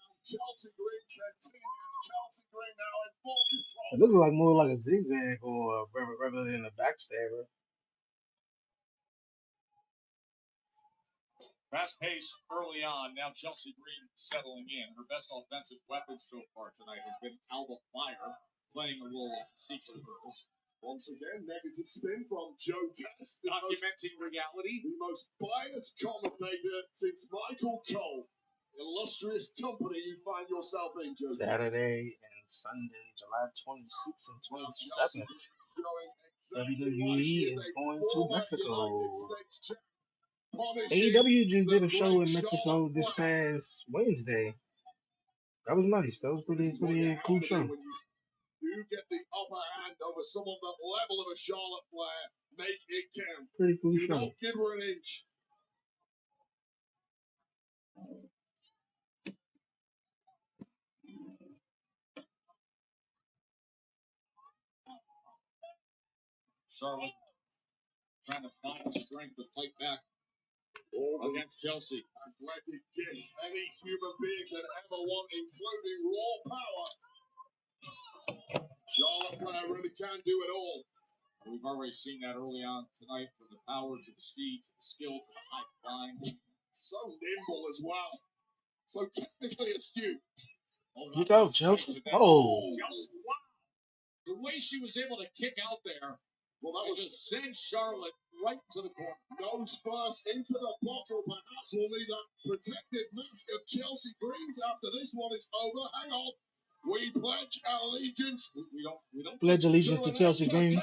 It looked like more like a zigzag or rather than a backstabber. Fast pace early on. Now Chelsea Green settling in. Her best offensive weapon so far tonight has been Alba Fire, playing the role of secret girl. Once again, negative spin from Joe Test. Documenting reality. The most biased commentator since Michael Cole. Illustrious company you find yourself in, Joe. Saturday and Sunday, July 26th and 27th. WWE is going to Mexico. AEW just did a show in Mexico this past Wednesday. That was nice. That was pretty cool show. You get the upper hand over someone the level of a Charlotte Flair. Make it count. Pretty cool show. Don't give her an inch. Charlotte trying to find strength to fight back against Chelsea. Athletic gifts any human being can ever want, including raw power. Charlotte Flair really can do it all. We've already seen that early on tonight, from the power to the speed to the skill to the high flying. So nimble as well. So technically astute. You go, Chelsea. Oh. Wow. The way she was able to kick out there, Well, that was just send Charlotte right to the corner. nose first into the bottle. Perhaps we'll need a protective mask of Chelsea Greens after this one is over. Hang on. We pledge allegiance. We don't Pledge allegiance to Chelsea Green. You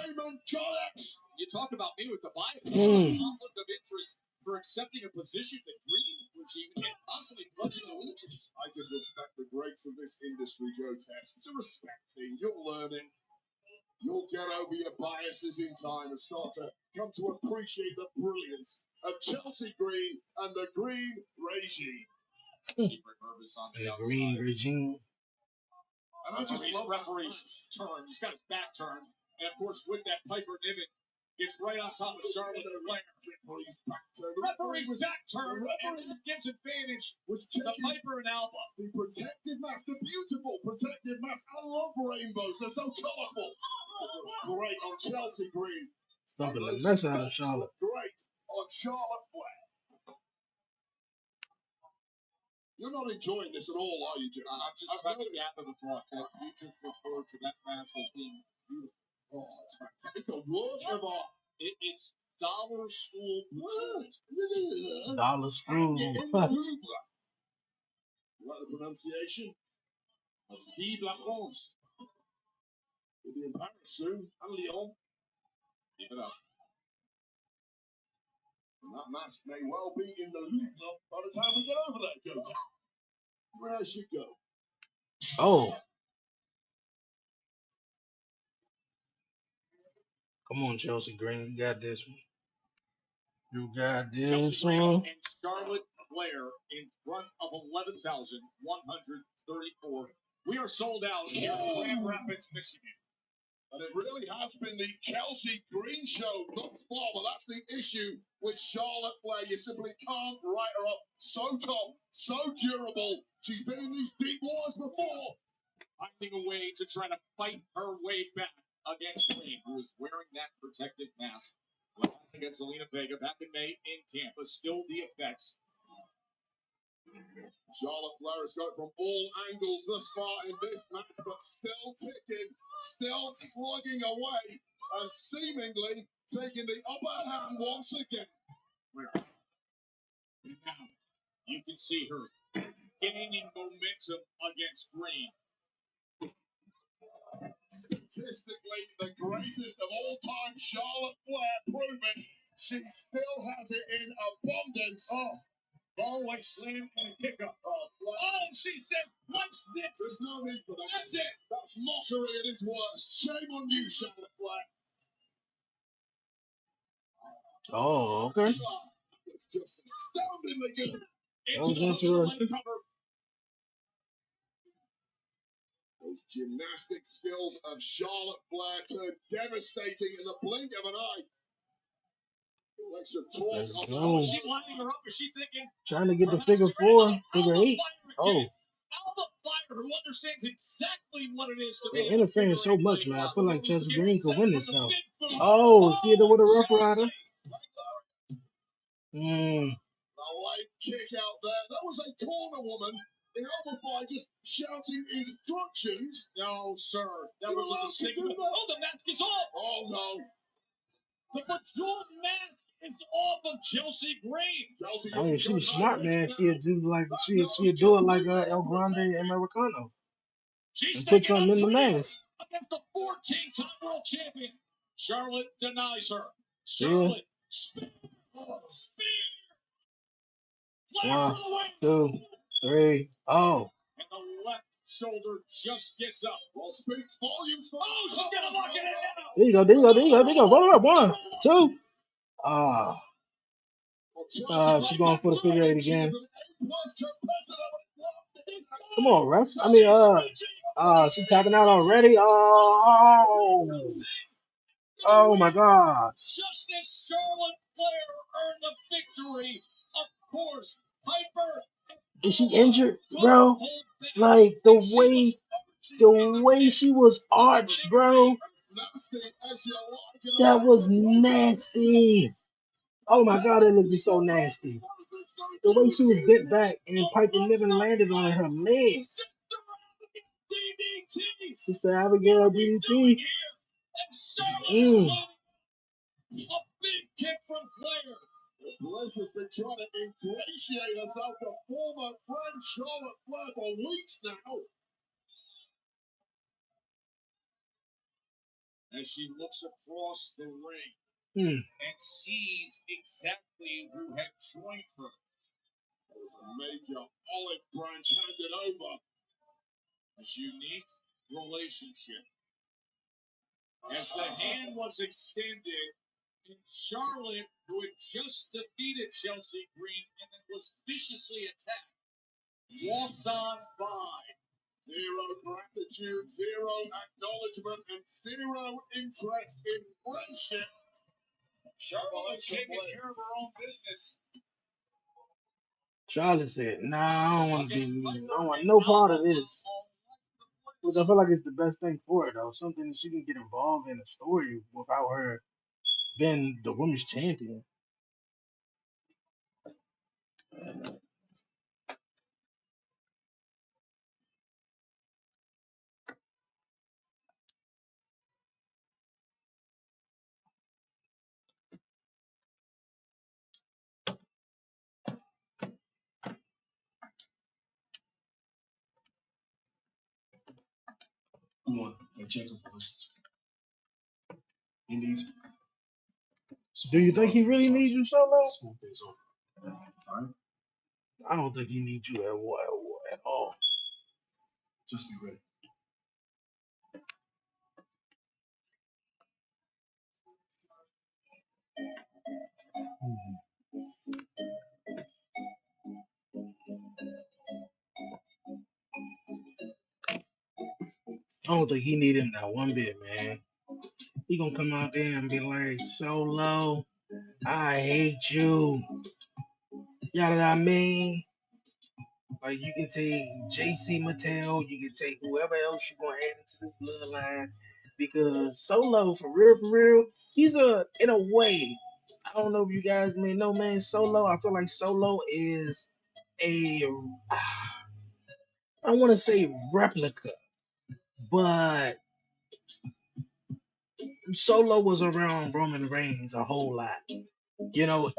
talk about me with the bias, conflict of interest for accepting a position the Green regime and possibly pledging allegiance. I just respect the greats of this industry, Joe Tess. It's a respect thing. You'll learn it. You'll get over your biases in time and start to come to appreciate the brilliance of Chelsea Green and the Green regime. The Green regime. And I just love referee's turn. He's got his back turned. And of course, with that, Piper Niven gets right on top of Charlotte Flair. The referee's back turned, and that gives advantage to Piper and Alba. The protective mask, the beautiful protective mask. I love rainbows. They're so colorful. Great on Chelsea Green. Stumping the mess out of Charlotte. Great on Charlotte Flair. You're not enjoying this at all, are you, Jim? I'm just trying to gather the thought that you just referred to that mask as being beautiful. Oh, it's fantastic. It's a work of art. It's Dollar School. Dollar School. What? You like the pronunciation? Vive la France. We'll be in Paris soon, and Lyon. Keep it up. And that mask may well be in the Louvre by the time we get over there, Joe. Where I should go. Oh. Come on, Chelsea Green. You got this one. You got this one. And Charlotte Flair in front of 11,134. We are sold out here in Grand Rapids, Michigan. And it really has been the Chelsea Green show thus far, but that's the issue with Charlotte Flair. You simply can't write her up. So tough, so durable. She's been in these deep waters before. Finding a way to try to fight her way back against Green, who is wearing that protective mask. Against Zelina Vega back in May in Tampa. Still the effects. Charlotte Flair has got from all angles thus far in this match, but still ticking, still slugging away, and seemingly taking the upper hand once again. And now you can see her gaining momentum against Green. Statistically, the greatest of all time, Charlotte Flair, proving she still has it in abundance. Oh. Always slam and pick up. Oh, she said, punch this. There's no need for that. That's it. That's mockery at its worst. Shame on you, Charlotte Flair. Oh, okay. It's just astoundingly good. That was interesting. Those gymnastic skills of Charlotte Flair turned devastating in the blink of an eye. Let's go. Is she lining her up? Is she thinking? Trying to get the figure 4, figure 8. Oh. Alba Fire, who understands exactly what it is to be. They're interfering so much, man. I feel like Chelsea Green could win this now. Oh, she hit it with a Rough Rider. A light kick out there. That was a corner woman. In Alba Fire just shouting instructions. No, sir. That was a mistake. Oh, the mask is off. Oh, no. The bejeweled mask is off of Chelsea Green. I mean, she was smart, man. She'd do like she'd do it like El Grande Americano. And put something in the mask. Against the 14-time world champion. Charlotte denies her. Charlotte. Spear. 1, 2, 3. Oh. And the left shoulder just gets up. Well, speaks volumes. Oh, she's gonna lock it in now. There you go, there you go, there you go, there you go. Roll it up. 1, 2. She's going for the figure 8 again. Come on, Russ. I mean, she's tapping out already. Oh. Oh my God. Just as Charlotte Flair earned the victory, of course, Piper Is she injured, bro? Like the way she was arched, bro. That was nasty. Oh my God, it looked so nasty. The way she was bent back and Piper never landed on her leg. Sister Abigail DDT. Mm. A big kick from Flair. Bliss has been trying to ingratiate herself to former friend Charlotte Flair for weeks now. As she looks across the ring Mm. and sees exactly who had joined her. There's a major olive branch handed over. This unique relationship. As the hand was extended, and Charlotte, who had just defeated Chelsea Green and then was viciously attacked, walked on by. Zero gratitude, zero acknowledgement, and zero interest in friendship. Charlotte taking care of her own business. Charlotte said, "Nah, I don't want to be. I don't want no part of this." Which I feel like it's the best thing for her, though. Something that she can get involved in a story without her being the women's champion. Come on, and check the voices. He needs Do you think he really needs you, Solo? small things over. All right? I don't think he needs you at all. Just be ready. I don't think he needed him that one bit, man. He gonna come out there and be like, "Solo, I hate you." You know what I mean? Like you can take JC Mattel, you can take whoever else you gonna add into this bloodline, because Solo, for real, he's in a way. I don't know if you guys may know, man. Solo, I feel like Solo is a, I don't want to say replica, but Solo was around Roman Reigns a whole lot. You know,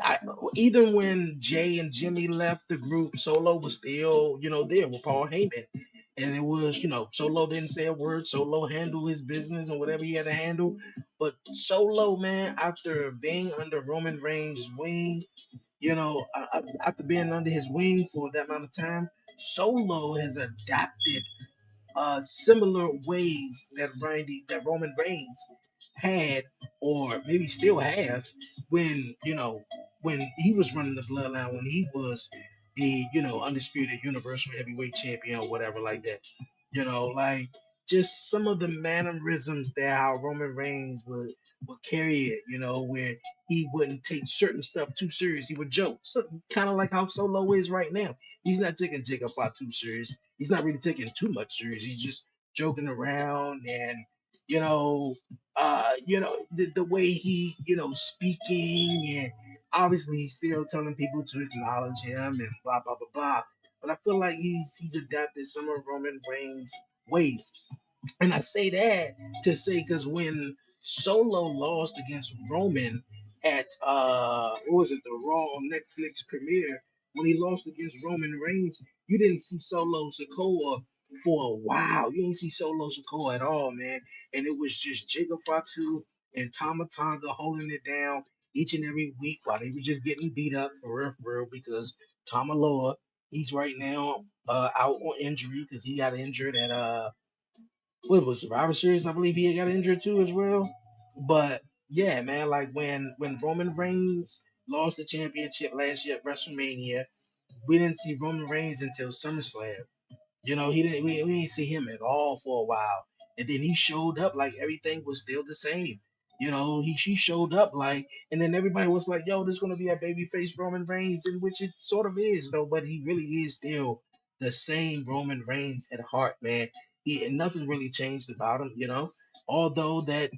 even when Jay and Jimmy left the group, Solo was still, there with Paul Heyman. And it was, Solo didn't say a word. Solo handled his business and whatever he had to handle. But Solo, man, after being under Roman Reigns' wing, after being under his wing for that amount of time, Solo has adapted similar ways that Roman Reigns had, or maybe still have, when when he was running the bloodline, when he was the undisputed universal heavyweight champion or whatever like that. Like just some of the mannerisms that how Roman Reigns would carry it, where he wouldn't take certain stuff too serious. He would joke. So kind of like how Solo is right now. He's not taking Jacob Fat too serious. He's not really taking too much serious. He's just joking around and the way he, speaking, and obviously he's still telling people to acknowledge him and blah blah blah blah. But I feel like he's adapted some of Roman Reigns' ways. And I say that to say because when Solo lost against Roman at what was it, the Raw on Netflix premiere, when he lost against Roman Reigns, you didn't see Solo Sikoa for a while. You didn't see Solo Sikoa at all, man. And it was just Jacob Fatu and Tama Tonga holding it down each and every week while they were just getting beat up for real because Tama Loa, he's right now out on injury because he got injured at what was Survivor Series? I believe he got injured too as well. But yeah, man, like when Roman Reigns lost the championship last year at WrestleMania, we didn't see Roman Reigns until SummerSlam. He didn't we didn't see him at all for a while. And then he showed up like everything was still the same. She showed up like, and then everybody was like, "Yo, this is gonna be a babyface Roman Reigns," in which it sort of is though, but he really is still the same Roman Reigns at heart, man. Nothing really changed about him. Although that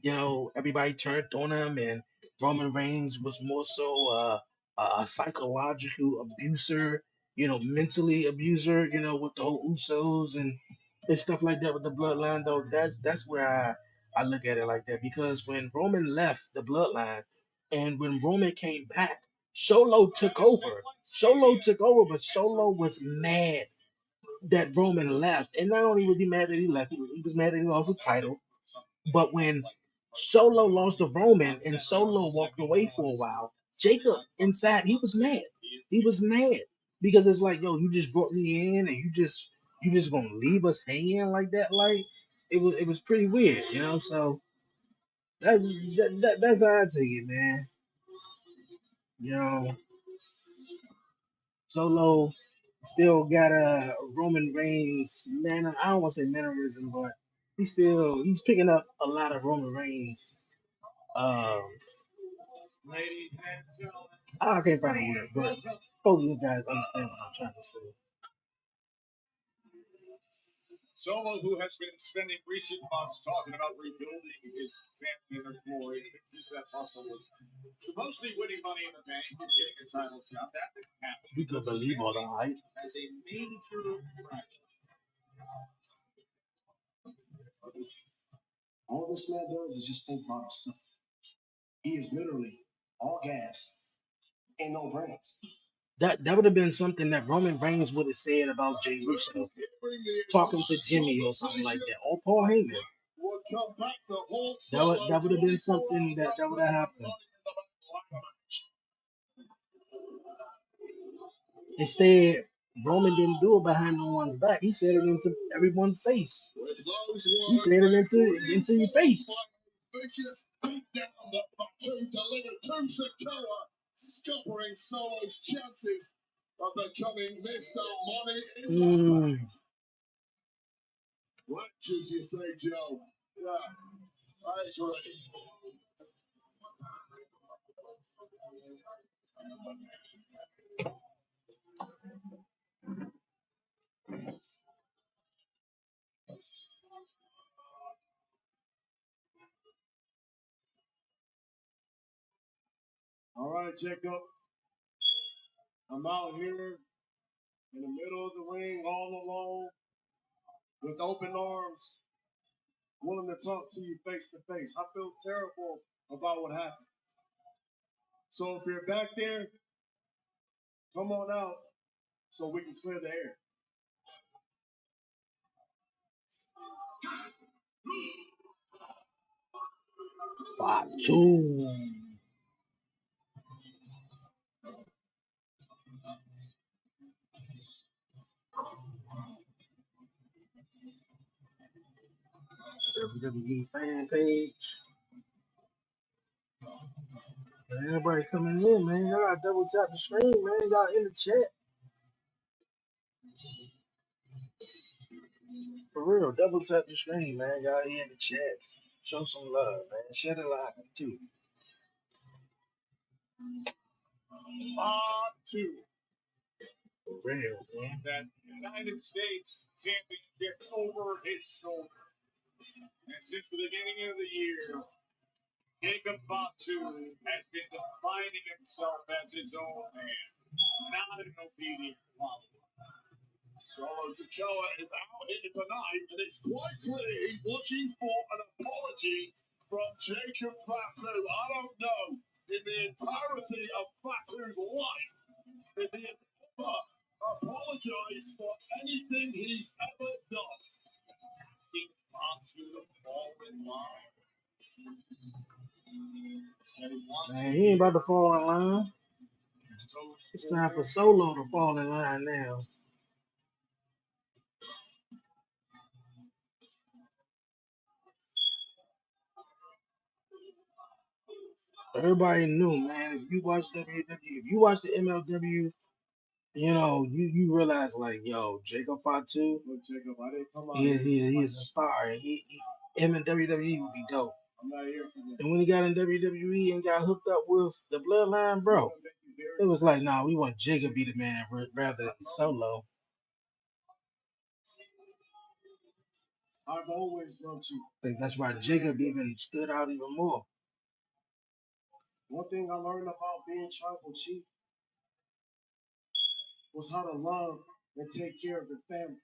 everybody turned on him, and Roman Reigns was more so a psychological abuser, mentally abuser, with the whole Usos and stuff like that with the bloodline though. That's where I look at it like that because when Roman left the bloodline and when Roman came back, Solo took over. Solo took over, but Solo was mad that Roman left. And not only was he mad that he left, he was mad that he lost the title. But when Solo lost to Roman and Solo walked away for a while, Jacob inside, he was mad. He was mad because it's like, yo, you just brought me in and you just gonna leave us hanging like that. Like it was pretty weird. So that's how I take it, man. You know, Solo still got a Roman Reigns man. I don't want to say mannerism, but he's picking up a lot of Roman Reigns. Um, I can't find a word, but hopefully you guys understand what I'm trying to say. Solo, who has been spending recent months talking about rebuilding his family and their glory, because that muscle was supposed to be winning money in the bank and getting a title shot. That didn't happen. You could believe all the hype. As a major fracture. All this man does is just think about himself. He is literally all gas and no brains. That would have been something that Roman Reigns would have said about Jey Uso, talking to Jimmy or something like that, or Paul Heyman. That would have been something that would have happened. Instead, Roman didn't do it behind no one's back. He said it into everyone's face. He said it into your face. Scuppering Solo's chances of becoming Mr. Money in Mm. What should you say, Joe? Yeah, that's right. All right, Jacob. I'm out here in the middle of the ring, all alone, with open arms, willing to talk to you face to face. I feel terrible about what happened. So if you're back there, come on out so we can clear the air. Fatu. WWE fan page. Man, everybody coming in, man. Y'all gotta double tap the screen, man. Y'all in the chat. For real, double tap the screen, man. Y'all in the chat. Show some love, man. Share the live too. Two. For real, man. That United States Championship over his shoulder. And since the beginning of the year, Jacob Fatu has been defining himself as his own man, not an obedient follower. Solo Sikoa is out here tonight, and it's quite clear he's looking for an apology from Jacob Fatu. I don't know in the entirety of Fatu's life if he has ever apologized for anything he's ever done. Asking Fatu to fall in line. Man, he ain't about to fall in line. It's time for Solo to fall in line now. Everybody knew, man. If you watch WWE, if you watch the MLW, you realize like, yo, Jacob Fatu, Look, Jacob, I didn't come out he here is, he, he is a star. Him in WWE would be dope. I'm not here for that. And when he got in WWE and got hooked up with the Bloodline, bro, it was like, nah, we want Jigga to be the man rather than Solo. I've always loved you. I think that's why Jacob even stood out even more. One thing I learned about being tribal chief was how to love and take care of your family.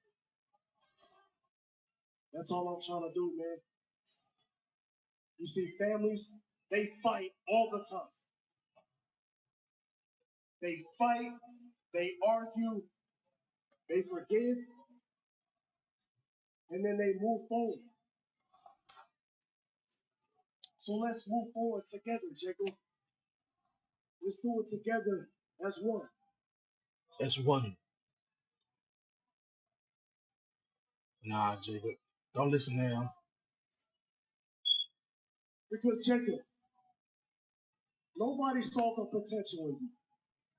That's all I'm trying to do, man. You see, families, they fight all the time. They fight, they argue, they forgive, and then they move forward. So let's move forward together, Jacob. Let's do it together as one. That's one. Nah, Jacob. Don't listen to him. Because, Jacob, nobody saw the potential in you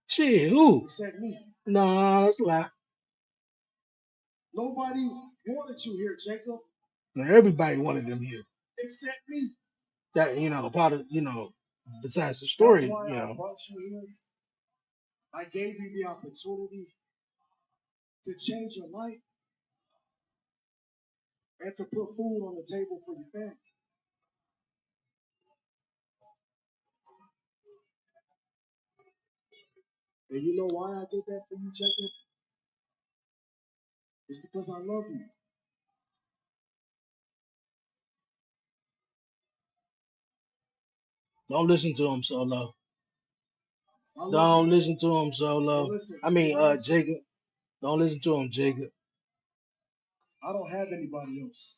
Shit, who? except me. Nah, that's a lie. Nobody wanted you here, Jacob, Now, everybody wanted them here. except me. That, part of, besides the That's story, why I brought you here. I gave you the opportunity to change your life and to put food on the table for your family. And you know why I did that for you, Jacob? It's because I love you. don't listen to him, Solo. I love Don't you. listen to him, But Solo. listen, I to be mean, honest, Jacob. Don't listen to him, Jacob. I don't have anybody else.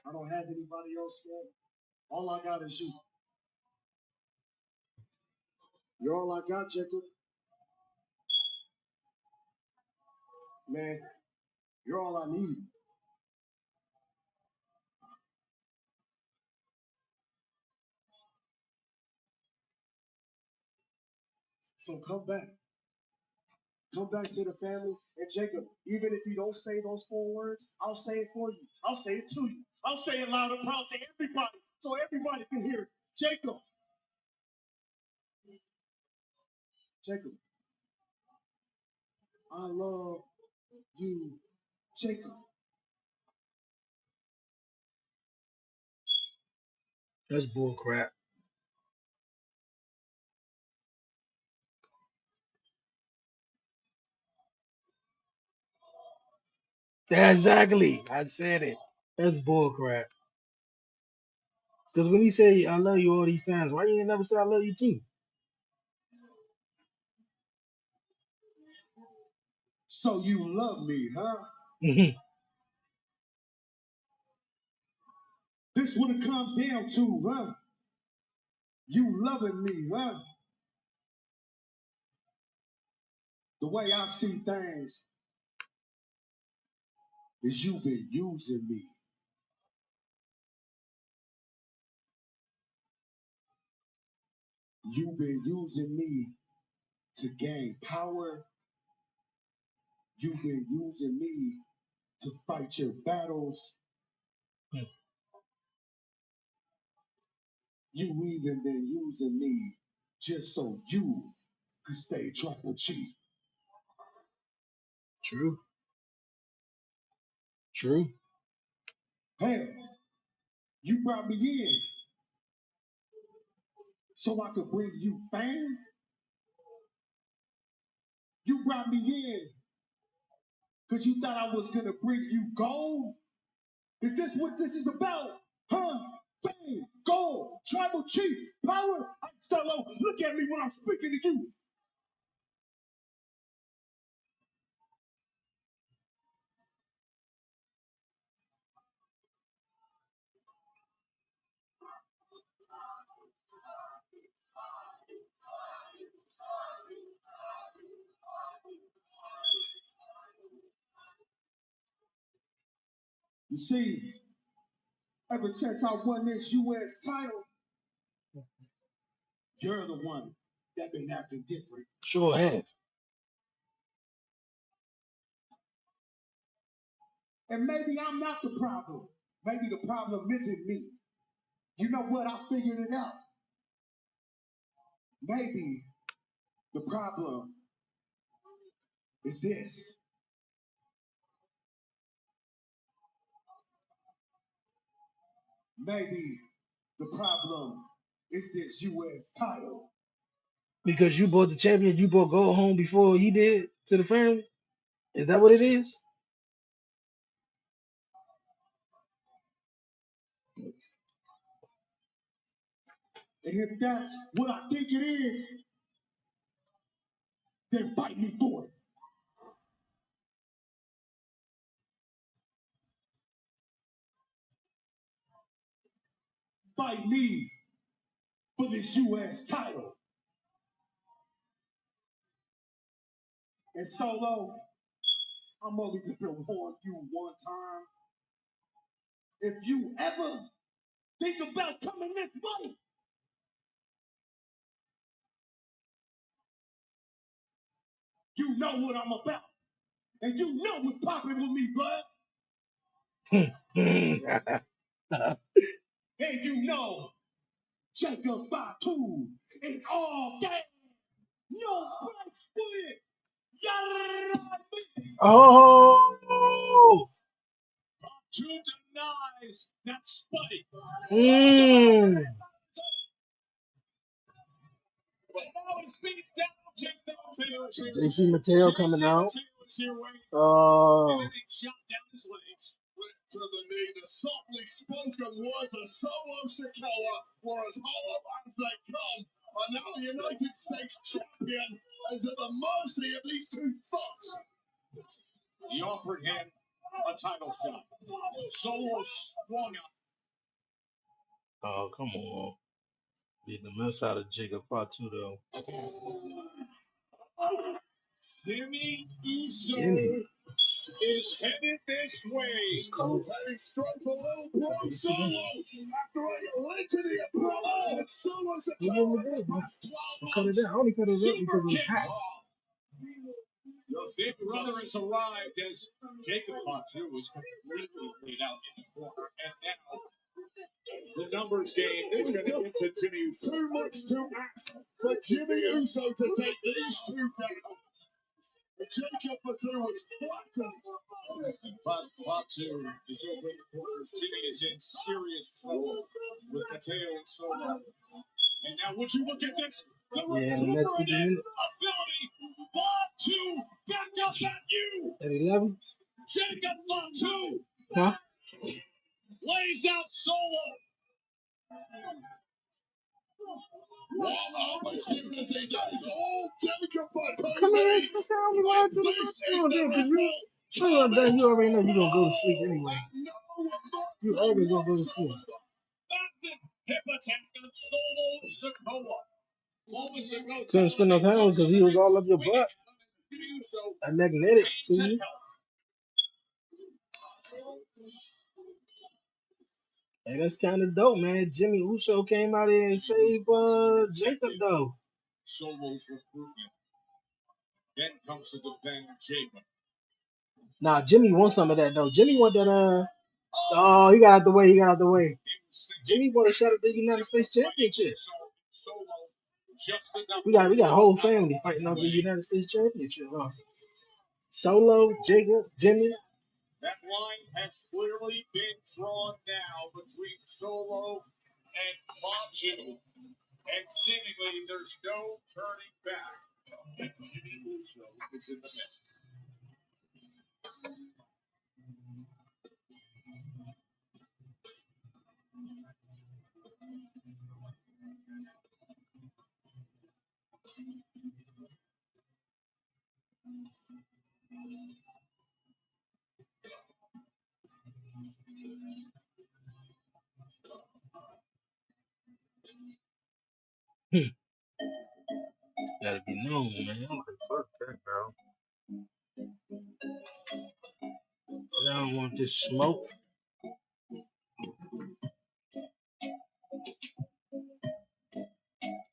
I don't have anybody else, man. All I got is you. You're all I got, Jacob. Man, you're all I need. So come back. Come back to the family. And Jacob, even if you don't say those 4 words, I'll say it for you. I'll say it to you. I'll say it loud and proud to everybody so everybody can hear it. Jacob. Jacob. I love you, Jacob. That's bull crap. Yeah, exactly. I said it. That's bull crap. Because when he say I love you all these times, why you ain't never say I love you too? So you love me, huh? Mhm. This what it comes down to, huh? You loving me, huh? The way I see things is you've been using me. You've been using me to gain power. You've been using me to fight your battles. You even been using me just so you could stay tribal chief. True. True. Hell, you brought me in so I could bring you fame. You brought me in because you thought I was gonna bring you gold. Is this what this is about? Huh? Fame, gold, tribal chief, power. Stella, look at me when I'm speaking to you. You see, ever since I won this U.S. title, you're the one that been acting different. Sure have. And maybe I'm not the problem. Maybe the problem isn't me. You know what? I figured it out. Maybe the problem is this. Maybe the problem is this U.S. title. Because you brought the champion, you brought gold home before he did to the family. Is that what it is? And if that's what I think it is, then fight me for it. Fight me for this U.S. title. And Solo, I'm only gonna warn you one time. If you ever think about coming this way, you know what I'm about. And you know what's popping with me, blood. And you know Jacob Fatu is all game. No price split. Oh. Two denies that spike. Mm. JC Mateo coming out. Shot down his legs. To the knee, the softly spoken words of Solo Sikoa were as hollow as they come. And now the United States champion is at the mercy of these two thugs. He offered him a title shot. Solo swung up. Oh, come on. Beat the mess out of Jacob Fatu, though. Jimmy Uso Jimmy. is headed this way. Having struck a little bro Solo after a lengthy approach. Solo's a Cut it down. I only cut it up because it's hot. Big brother has arrived as Jacob Fatu was completely laid out in the corner. And now the numbers game is going to get to Jimmy Uso. Too much to ask for Jimmy Uso to take these two down. Jacob Fatu was flattened. Fatu is over in the corners. Jimmy is in serious trouble with Mateo and Solo. And now would you look at this? The recuperative ability. Fatu back up at you. At 11? Jacob Fatu Huh? lays out Solo. Opportunity goes all Jacob Fatu. Come here, let's go. We want to do the you already know you're going to go to sleep anyway. You always going to go to sleep. Massive hip attack on Solo Sikoa. Couldn't spend no time because he was all up your butt. A magnetic to you. Hey, that's kind of dope, man. Jimmy Uso came out here and saved Jacob, though. Solo's recruitment. Then comes to defend Jacob. Nah, Jimmy wants some of that, though. Jimmy want that, oh, he got out the way. He got out the way. Jimmy want a shot at the United States Championship. We got a whole family fighting over the United States Championship, huh? Solo, Jacob, Jimmy. That line has clearly been drawn now between Solo and Fatu. And seemingly there's no turning back. And Jimmy Uso is in the mix. Gotta be known, man. I'm like, fuck that, bro. I don't want this smoke.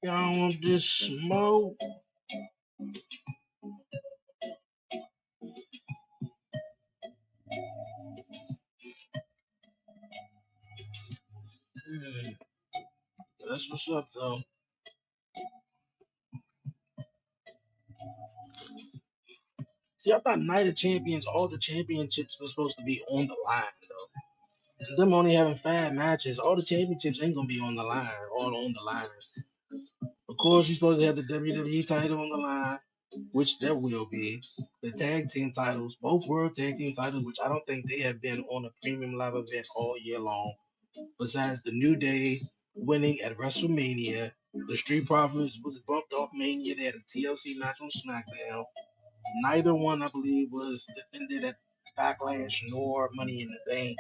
Y'all don't want this smoke. Hmm, that's what's up, though. See, I thought Night of Champions, all the championships were supposed to be on the line, though. Them only having 5 matches, all the championships ain't gonna be on the line, all on the line. Of course, you're supposed to have the WWE title on the line, which there will be. The tag team titles, both world tag team titles, which I don't think they have been on a premium live event all year long. Besides the New Day winning at WrestleMania, the Street Profits was bumped off Mania. They had a TLC match on SmackDown. Neither one, I believe, was defended at Backlash nor Money in the Bank.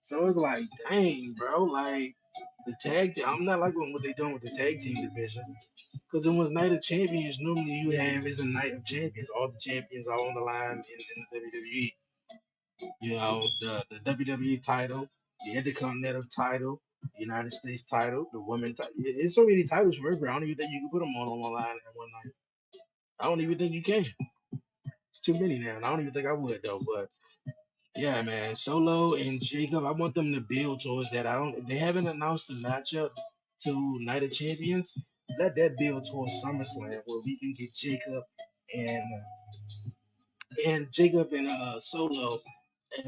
So it's like, dang, bro, like the tag team. I'm not liking what they doing with the tag team division. Because it was Night of Champions. Normally you have is a Night of Champions. All the champions are on the line in the WWE. You know, the WWE title, the Intercontinental title, the United States title, the women title. It's so many titles for every. I don't even think you can put them all on one line at one night. I don't even think you can. It's too many now. And I don't even think I would though. But yeah, man, Solo and Jacob. I want them to build towards that. I don't. They haven't announced the matchup to Night of Champions. Let that build towards SummerSlam where we can get and Jacob and Solo and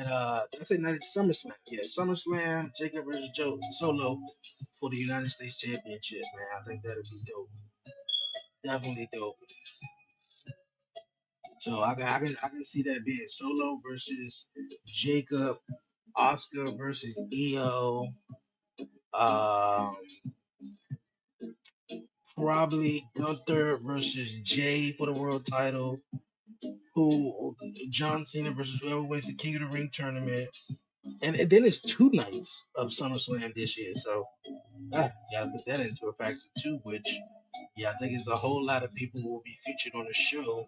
did I say Night of SummerSlam? Yeah, SummerSlam. Jacob versus Joe Solo for the United States Championship. Man, I think that'd be dope. Definitely dope. So I can see that being Solo versus Jacob, Oscar versus EO. Um, Probably Gunther versus Jay for the world title. Who John Cena versus whoever wins the King of the Ring tournament. And then it's 2 nights of SummerSlam this year. So gotta put that into a factor too, which yeah, I think it's a whole lot of people who will be featured on the show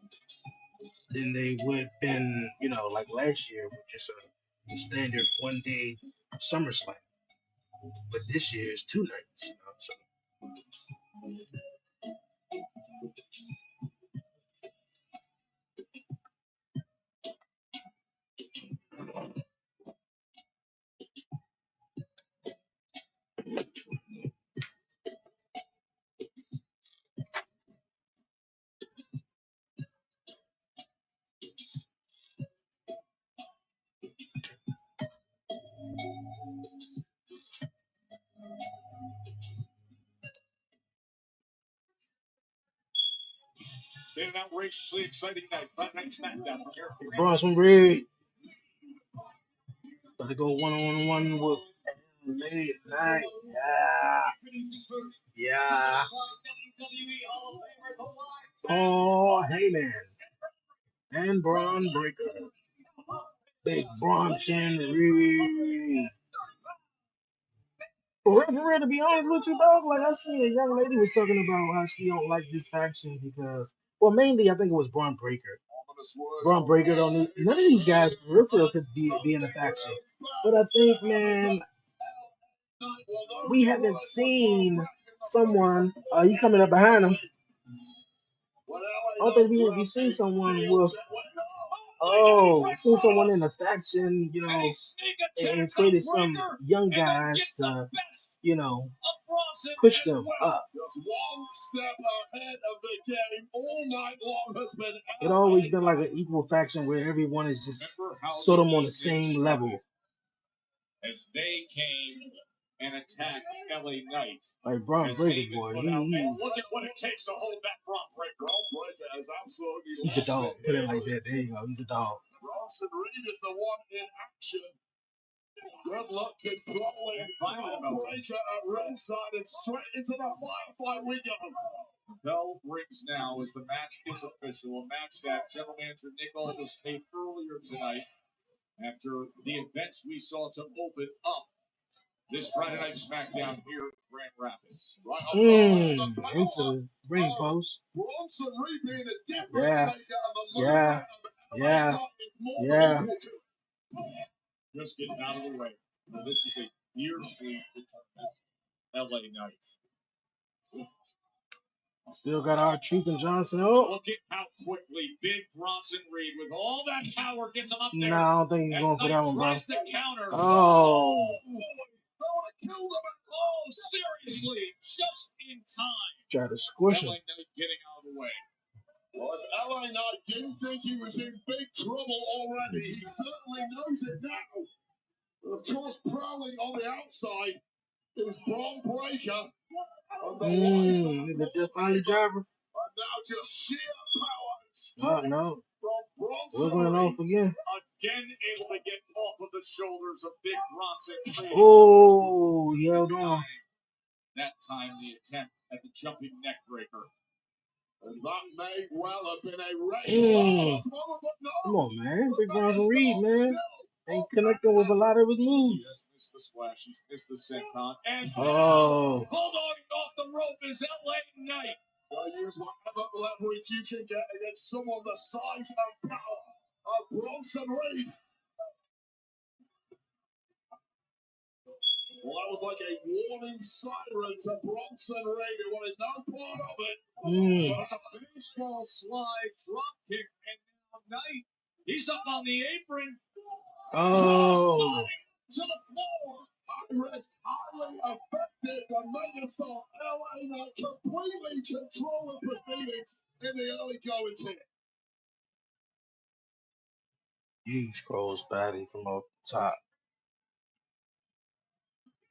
than they would been, like last year with just a standard 1 day SummerSlam. But this year is 2 nights, so Been an outrageously exciting night. Friday Night SmackDown from here. Bronson Reed got to go one-on-one with late night. Yeah. Paul Heyman and Braun Breaker. Big Bronson Reed. For real, to be honest with you, dog, like I seen a young lady was talking about how she don't like this faction because, well, mainly I think it was Braun Breaker. Braun Breaker don't need none of these guys. For real could be in a faction, but I think, man, we haven't seen someone. He's coming up behind him. I don't think we seen someone with. Oh, seen someone in a faction, and created some young guys to, you know, push them up. It always been like an equal faction where everyone is just sort of on the same level. As they came and attacked LA Knight. Like Braun Breaker, boy, Look at what it takes to hold back Braun Breaker. He's a dog. Put it like that. There you go. He's a dog. Bronson Reed is the one in action. Good luck to throwing Braun Breaker at ringside and straight into the firefight we go. The bell rings now as the match is official. A match that General Manager Nick Aldis paid earlier tonight after the events we saw to open up this Friday Night SmackDown here in Grand Rapids. Into the ring post. Yeah. Just getting out of the way. This is a year sleep LA Knight. Still got our Truth and Johnson. Oh. Look at how quickly Big Bronson Reed, with all that power, gets him up there. No, I don't think he's going for that one, bro. To counter. Oh. killed him. Oh, seriously, just in time. Try to squish him. LA Knight getting out of the way. Well, if LA Knight didn't think he was in big trouble already, he certainly knows it now. Of course, prowling on the outside is Braun Breaker. And the wise man Is it the finally driver? are now just sheer power and strength No. from Bronson We're going off Reed. again. Again able to get off of the shoulders of Big Bronson. Oh, he held on. That time the attempt at the jumping neck breaker. And that may well have been a regular moment, but no. Come on, man. Big Bronson Reed, man. Ain't connecting with a lot of his moves. He has missed the splash. He's missed the senton. And bulldogging off the rope is LA Knight. Use whatever leverage you can get against someone the size and power of Bronson Reed. Well, that was like a warning siren to Bronson Reed, who wanted no part of it. Baseball slide, drop kick, and now Knight. He's up on the apron. Oh. To the floor. High-risk, highly effective. The megastar LA Knight completely control the proceedings in the early goings here. Huge cross body from off the top.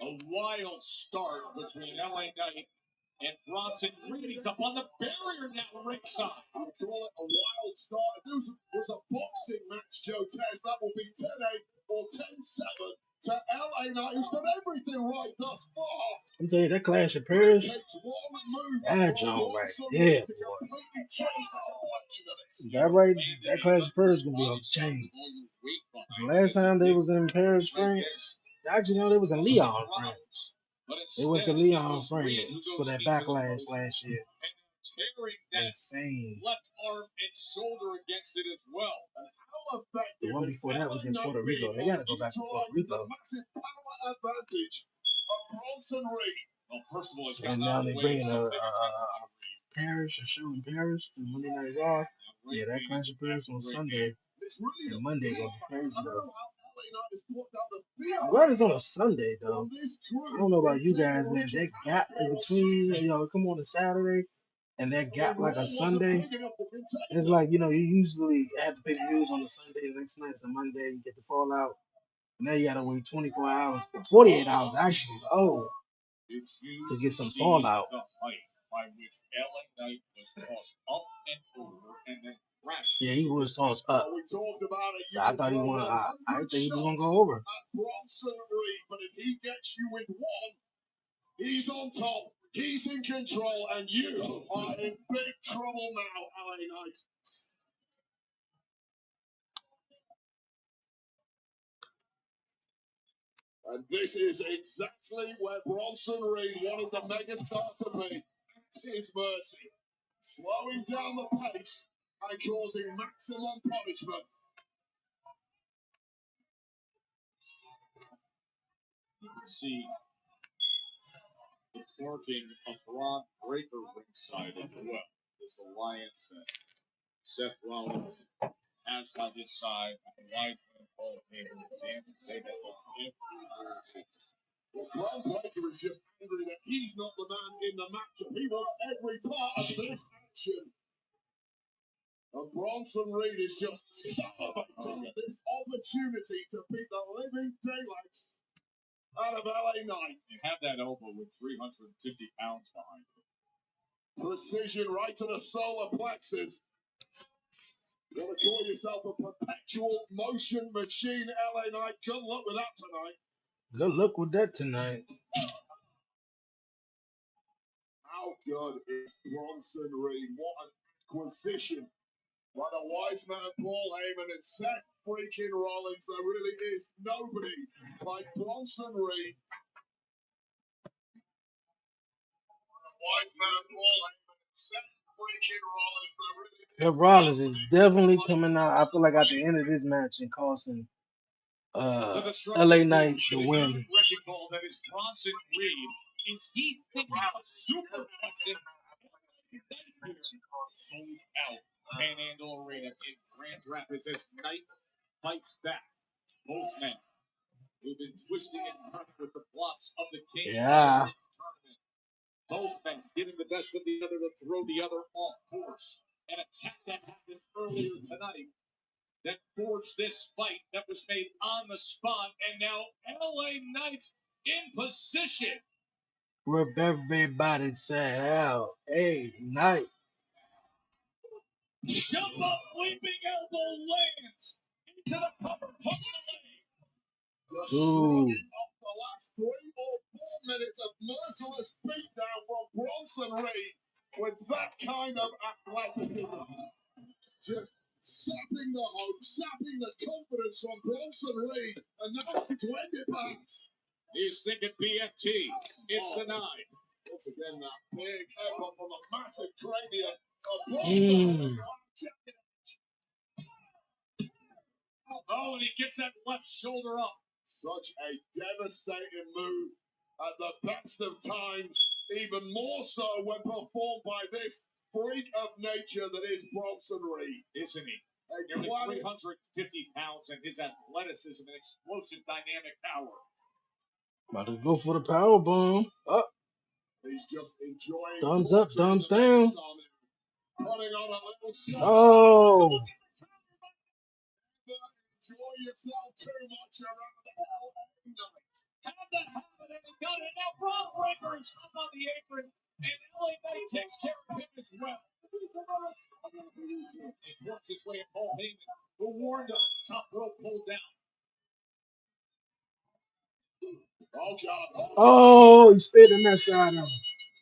A wild start between LA Knight and Bronson Reed. He's up on the barrier now, ringside. I call it a wild start. If this was a boxing match, Joe Tez, that will be 10-8 or 10-7 to LA Knight, who's done everything right thus far. I'm telling you, that Clash of Paris, that John right there, boy. That right, that Clash of Paris is gonna be on the chain. The last time they was in Paris, France, actually no, they was in Lyon, France. They went to Lyon, France for that backlash last year. Insane. Left arm and shoulder against it as well. The one before that was in Puerto Rico. They gotta go back to Puerto Rico. Well, first of all, And now they bringing a Paris, a show in Paris to Monday Night Raw. Yeah, that Clash of Paris on Sunday. And Monday gonna be crazy though. I'm glad it's on a Sunday though. I don't know about you guys, man. That gap in between, come on a Saturday and that gap like a Sunday. It's like, you usually have to pay the views on a Sunday, the next night's a Monday, you get the fallout. Now you gotta wait 24 hours, 48 hours actually, to get some fallout. By which LA Knight was tossed up and over and then crashed. Yeah, he was tossed up. I thought he won. I didn't think he was gonna go over. Bronson Reed, but if he gets you with one, he's on top, he's in control, and you are in big trouble now, LA Knight. And this is exactly where Bronson Reed wanted the megastar to be at his mercy, slowing down the pace and causing maximum punishment. You can see the barking of Braun Breaker ringside as well. This alliance that Seth Rollins has by his side with the Wiseman Hall of Famer. Dan can say that Well, Braun Breaker is just angry that he's not the man in the matchup. He wants every part of this action. And Bronson Reed is just salivating at this opportunity to beat the living daylights out of LA Knight. You have that elbow with 350 pounds behind it. Precision right to the solar plexus. You want to call yourself a perpetual motion machine, LA Knight. Good luck with that tonight. Good luck with that tonight. How good is Bronson Reed? What an acquisition by the wise man Paul Heyman and Seth freaking Rollins. There really is nobody like Bronson Reed. The wise man Paul Heyman and Seth freaking Rollins. There really is Seth Rollins is definitely coming out. I feel like at the end of this match and costing LA Knight the win. Wrecking ball that is Bronson Reed. Is he thinking of superplexing? Sold out Panhandle Arena in Grand Rapids as Knight fights back. Both men who've been twisting and turning with the plots of the King Yeah. of the tournament. Both men giving the best of the other to throw the other off course. An attack that happened earlier tonight that forged this fight that was made on the spot, and now LA Knight in position. With everybody say, hell, hey, night. Jump up, leaping elbow lands into the cover, punch the leg. Ooh. Off the last 3 or 4 minutes of merciless beatdown from Bronson Reed with that kind of athleticism. Just sapping the hope, sapping the confidence from Bronson Reed, and now to end it perhaps. He's thinking BFT. It's denied. Once again, that big effort from a massive cranium of Bronson. Oh, and he gets that left shoulder up. Such a devastating move at the best of times, even more so when performed by this freak of nature that is Bronson Reed. Isn't he? Nearly 350 pounds, and his athleticism and explosive dynamic power. About to go for the power bomb. Up. He's just enjoying. Thumbs up, thumbs down. Putting on a little Oh. Enjoy yourself too much around the LA Knight. Had to have it, and he got it. Now Braun Breaker is up on the apron, and LA Knight takes care of him as well. He works his way at Paul Heyman, who warned him. Top rope pulled down. Oh, God. Oh, he spit in that side of him.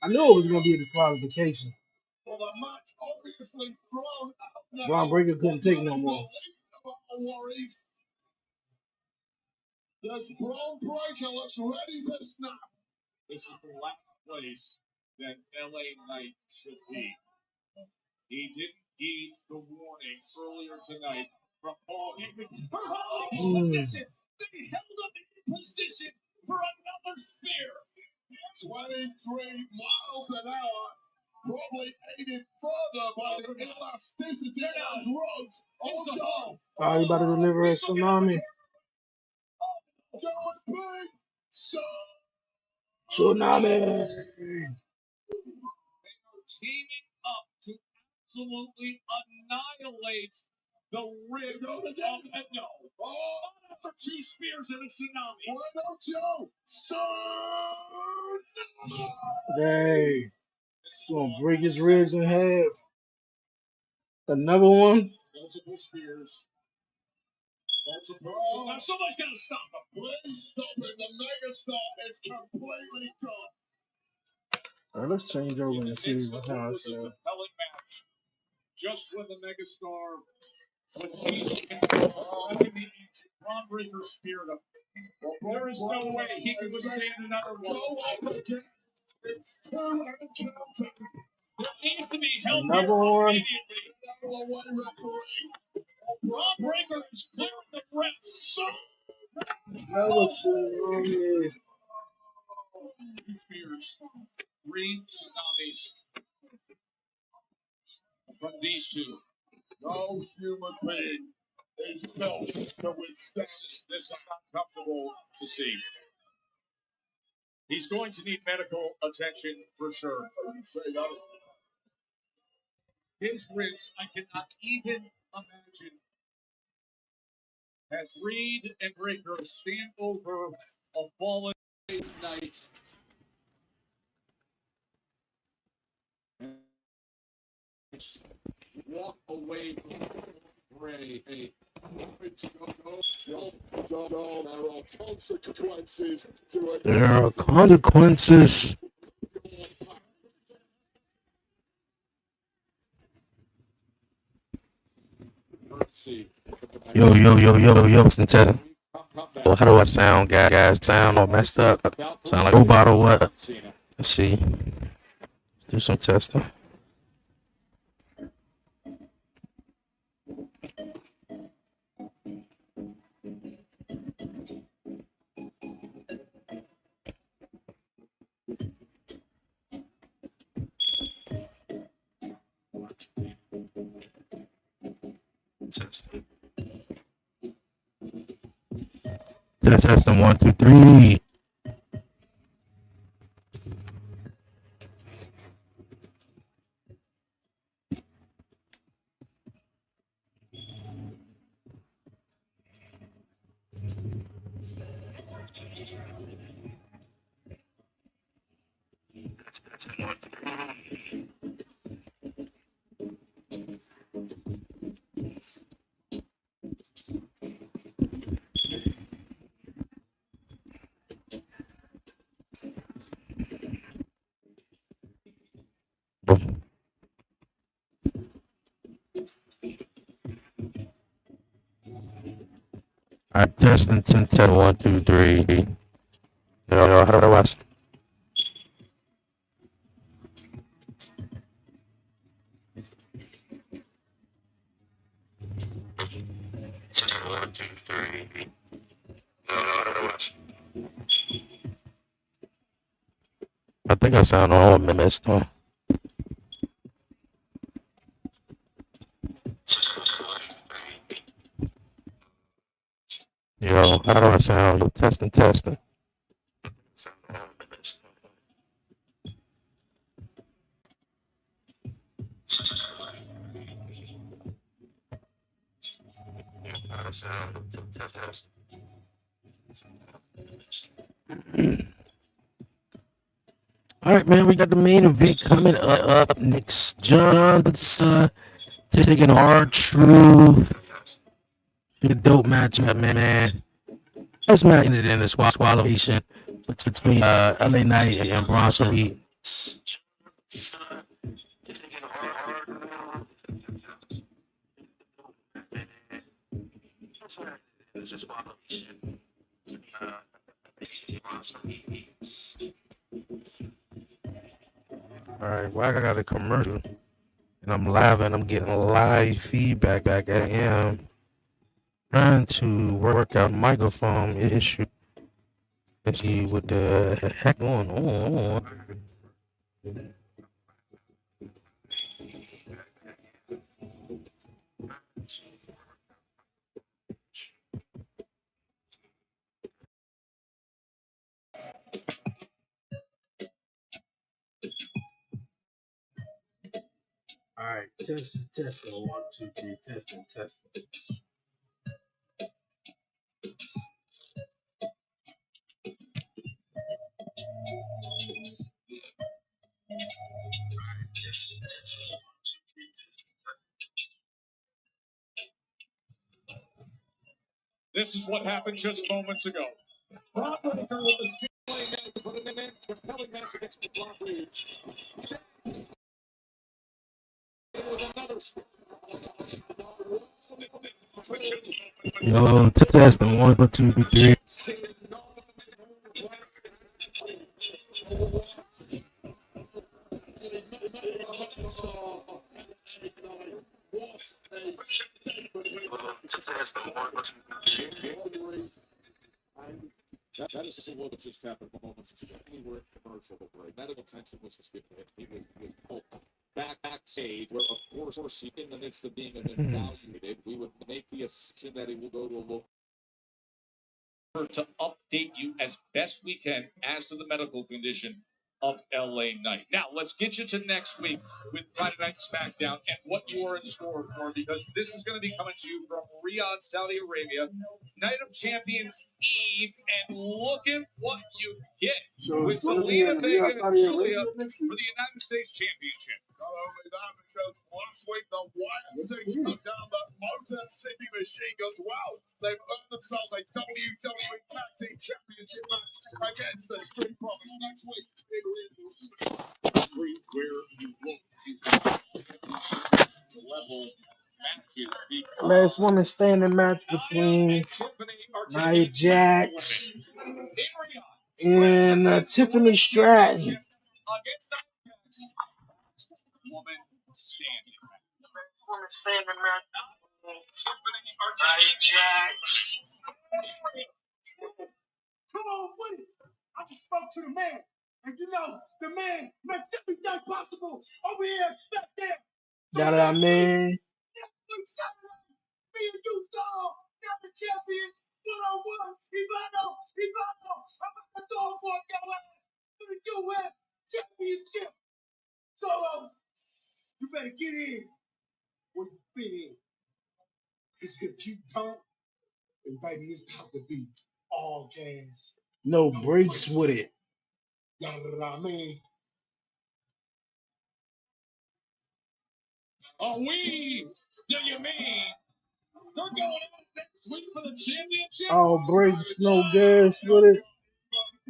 I knew it was going to be a disqualification. Well, the match obviously thrown out now. Braun Breaker couldn't take no more. Worries. This Braun Breaker looks ready to snap. This is the last place that LA Knight should be. He didn't heed the warning earlier tonight from Paul Heyman for holding position. They held him in position for another spear. 23 miles an hour, probably aided further by the elasticity of those roads. Oh, God. Oh, he about to deliver a tsunami. That was big. Tsunami. Teaming up to absolutely annihilate the rib of no. Oh, after 2 spears and a tsunami. Why don't you? Hey, he's gonna break his ribs in half. Another one. Multiple spears. Now somebody's got to stop him. Please stop it. The megastar is completely done. All right, let's change over and see what Compelling happens. match. Just when the megastar was seized in the Braun Breaker speared him. There is no way he can withstand another one. It's 2 encounters. There needs to be help Another here one. immediately. Braun Breaker is clearing the refs. Another tsunami. 2 spears, 3 tsunamis from these two. No human being is built to withstand. This is not comfortable to see. He's going to need medical attention for sure. Say that. His ribs, I cannot even imagine. As Reed and Breaker stand over a fallen Knight. Walk away from Ray. There are consequences. Yo, listen to. How do I sound, guys? Sound all messed up? Sound like a robot or what? Let's see. Do some testing. Testing 1, 2, 3. Boom. All right, testing 10, 10, 1, 2, 3. Yo, how do I? One, two, three. I think I sound all messed up. Yo, how do I sound? Yo, testing, testing. All right, man, we got the main event coming up next. John's taking R-Truth. A dope matchup, man. This match ended in a disqualification between LA Knight and Bronson Reed. All right, well, I got a commercial, and I'm live, and I'm getting live feedback back at him. Trying to work out microphone issue. Let's see what the heck going on. All right, testing, 1, 2, 3, testing. This is what happened just moments ago. Brock Breaker with the speedway man put an end to a compelling match against Brock Reed. With another Yo, testing, 1, 2, 3. That is what just happened moments ago. We were at commercial break. Medical attention was suspicious. He was pulled backstage, where of course he's in the midst of being evaluated. We would make the assumption that he will go to a local to update you as best we can as to the medical condition of LA Knight. Now, let's get you to next week with Friday Night SmackDown and what you are in store for, because this is going to be coming to you from Riyadh, Saudi Arabia, Night of Champions Eve, and look at what you get with Zelina Vega and Julia for the United States Championship. Not only that, because last week the Wyatt Six took down the Motor City Machine Guns. Wow, they've earned themselves a WWE Tag Team Championship match against the Street Profits next week. Where you look, level matches. Last woman standing match between Nia Jax and Tiffany Stratton. Against the woman standing match. Nia Jax. Come on with it. I just spoke to the man. And you know, the man makes everything possible over here at SmackDown. Got what I mean? Me and you, dog. Got the champion. one-on-one. Ivano, I'm about to throw for your ass to the U.S. Championship. Solo, you better get in where you fit in. It's if you don't, then baby, it's about to be all gas. No breaks with it. You know what I mean? Oh, do you mean? They're going out next week for the championship. All breaks, no gas with it. I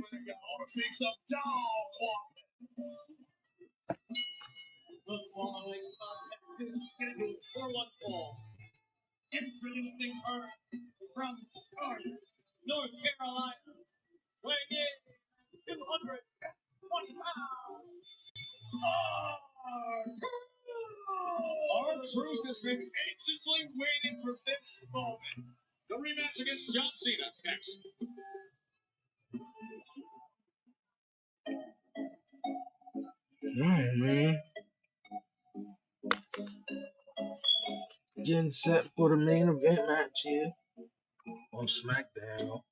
want to see some dog walking. The following contest is scheduled for one fall. Introducing her from Charlotte, North Carolina, weighing in 220 pounds. Our Truth has been anxiously waiting for this moment. The rematch against John Cena next. Alright, man. Getting set for the main event match here on SmackDown.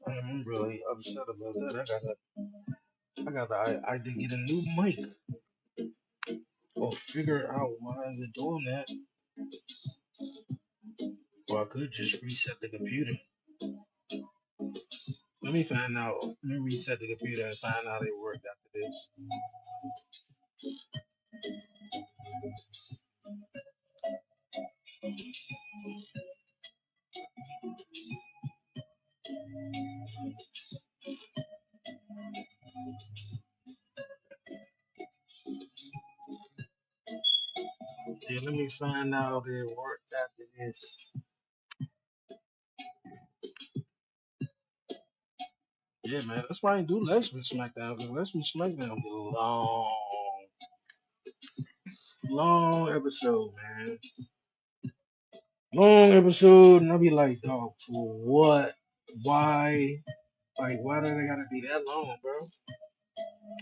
I'm really upset about that. I did get a new mic. Or figure out why is it doing that. Or I could just reset the computer. Let me find out. Let me reset the computer and find out it worked after this. Yeah, let me find out it worked after this. Yeah, man, that's why I do Let's Be SmackDown, because Let's Be SmackDown be long episode, man. Long episode, and I'll be like, dog, for what? Why? Like, why do they gotta be that long, bro?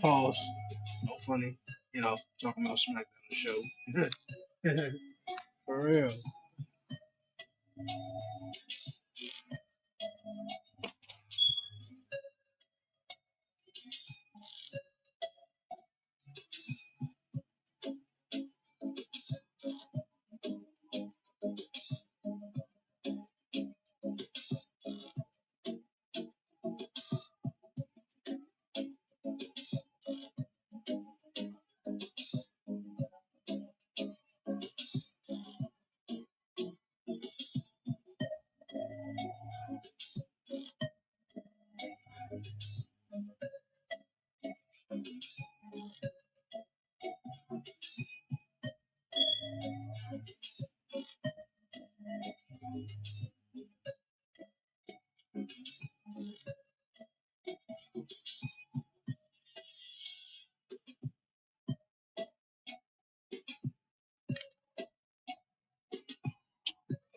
Pause. No funny. Talking about SmackDown the show. For real.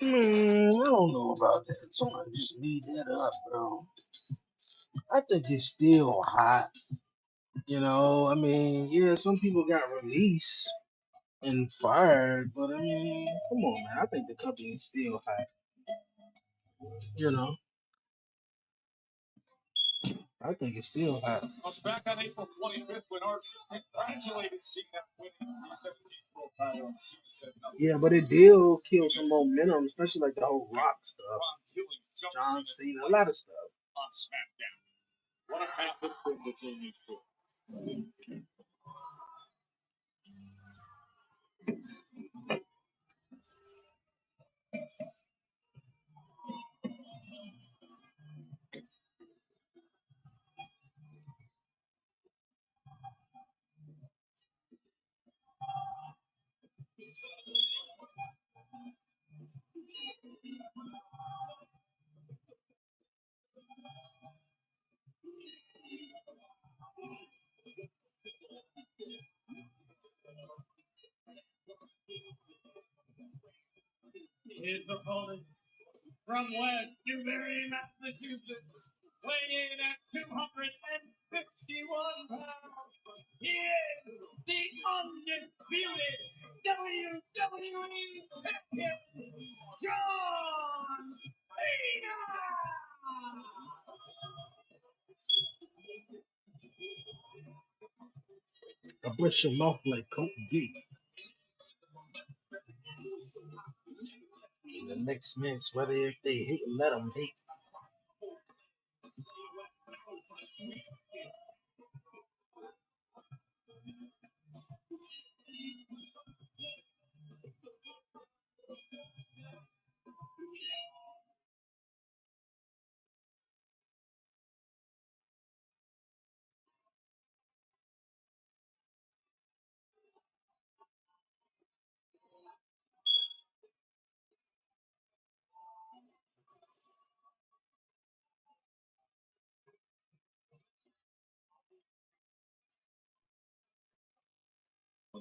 I don't know about that. Somebody just leave that up, bro. I think it's still hot. I mean, yeah, some people got released and fired, but I mean, come on, man. I think the company is still hot. You know, I think it's still hot. I was back on April 25th when Archer congratulated Cena winning the 17th world title. And Cena said nothing. Yeah, but it did kill some momentum, especially like the whole Rock stuff, John Cena, a lot of stuff. On SmackDown. What a path it's been between these two. His opponent from West Newbury, Massachusetts, weighing in at 261 pounds. He is the undisputed WWE champion, John Cena! I brush your mouth like Coke D. The next man's whether if they hate, let them hate.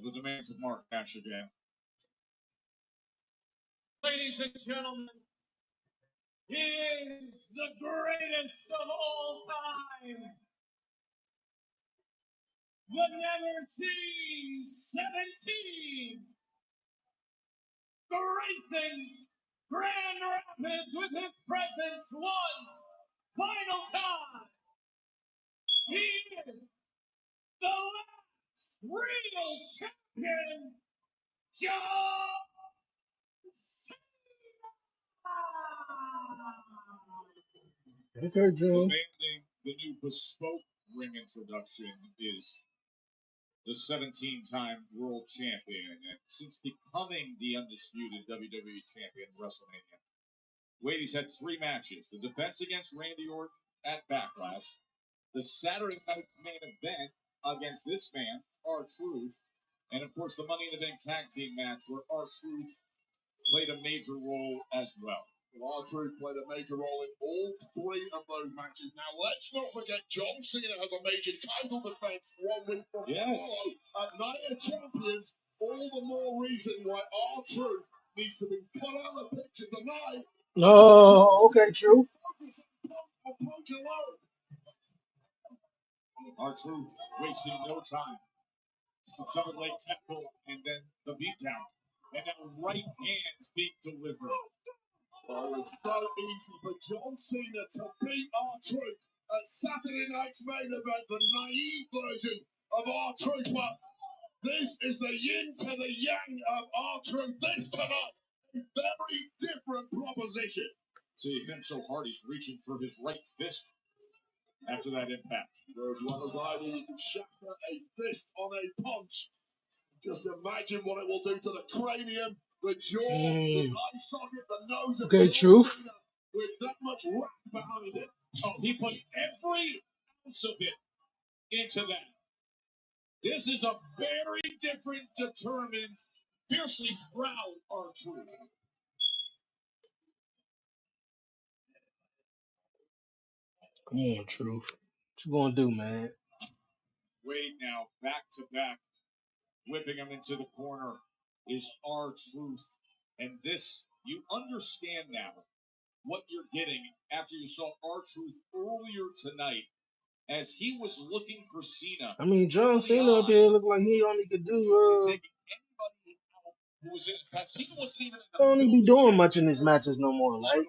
The demands of Mark Cash again. Ladies and gentlemen, he is the greatest of all time. The never seen 17. Gracing Grand Rapids with his presence one final time. He is the last real champion, John Cena. Okay, Joe. Demanding the new bespoke ring introduction is the 17-time world champion, and since becoming the undisputed WWE champion at WrestleMania, Wade's had 3 matches: the defense against Randy Orton at Backlash, the Saturday night main event against this man, R-Truth, and of course the Money in the Bank tag team match where R-Truth played a major role as well. Well, R-Truth played a major role in all 3 of those matches. Now, let's not forget John Cena has a major title defense 1 week from tomorrow at Night of Champions. All the more reason why R-Truth needs to be put out of the picture tonight. Oh, okay, true. R-Truth wasting no time. Covered leg tackle and then the beatdown. And now right hands being delivered. Oh, it's so easy for John Cena to beat R-Truth at Saturday night's main event, the naive version of R-Truth. But this is the yin to the yang of R-Truth. This tonight, a very different proposition. See him so hard he's reaching for his right fist after that impact. As well as I need to shatter a fist on a punch. Just imagine what it will do to the cranium, the jaw, the eye socket, the nose of Okay, John true. Cena with that much wrath behind it. Oh, he put every ounce of it into that. This is a very different, determined, fiercely proud R-Truth. Come on, Truth. What you gonna do, man? Wade now back to back, whipping him into the corner is R-Truth. And this, you understand now what you're getting after you saw R-Truth earlier tonight as he was looking for Cena. I mean, John Cena up here look like he only could do Taking anybody out who was in his path. Cena wasn't even in the don't even be doing much in his matches no more. Like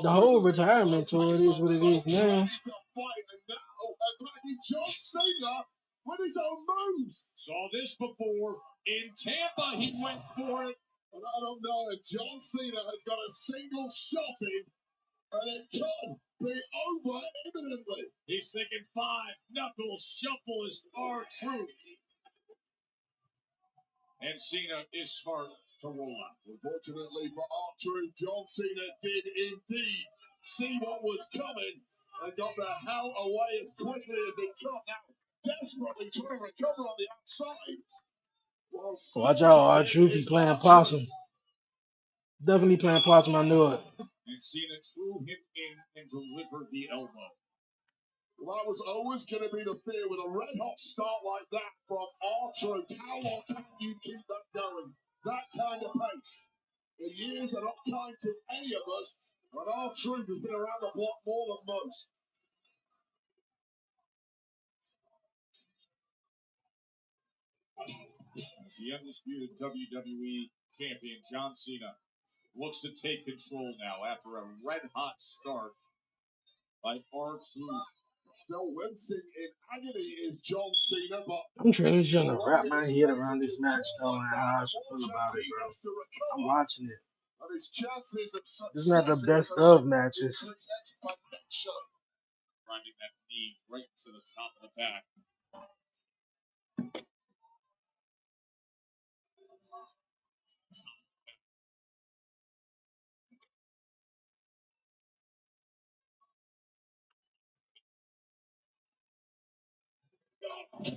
the whole retirement tour, it is what it is now. John Cena with his own moves. Saw this before. In Tampa, he went for it. And I don't know if John Cena has got a single shot in, and it could be over imminently. He's thinking 5 knuckle shuffle is R-Truth. And Cena is smart to roll out. Unfortunately for R-Truth, John Cena did indeed see what was coming and got the hell away as quickly as he could. Now, desperately trying to recover on the outside. Watch out, R-Truth, he's playing possum. Definitely playing possum, I knew it. And Cena threw him in and delivered the elbow. Well, that was always going to be the fear with a red-hot start like that from R-Truth. How long can you keep that going? That kind of pace. The years are not kind to any of us, but our truth has been around the block more than most. As the undisputed WWE champion, John Cena, looks to take control now after a red-hot start by R-Truth. Still wincing in agony is John Cena, but I'm trying to wrap my head around this match, though, and how I should feel about it, bro. I'm watching it. and his chances of This is not the success best of matches. increase exponentially. Driving that knee right to the top of the back.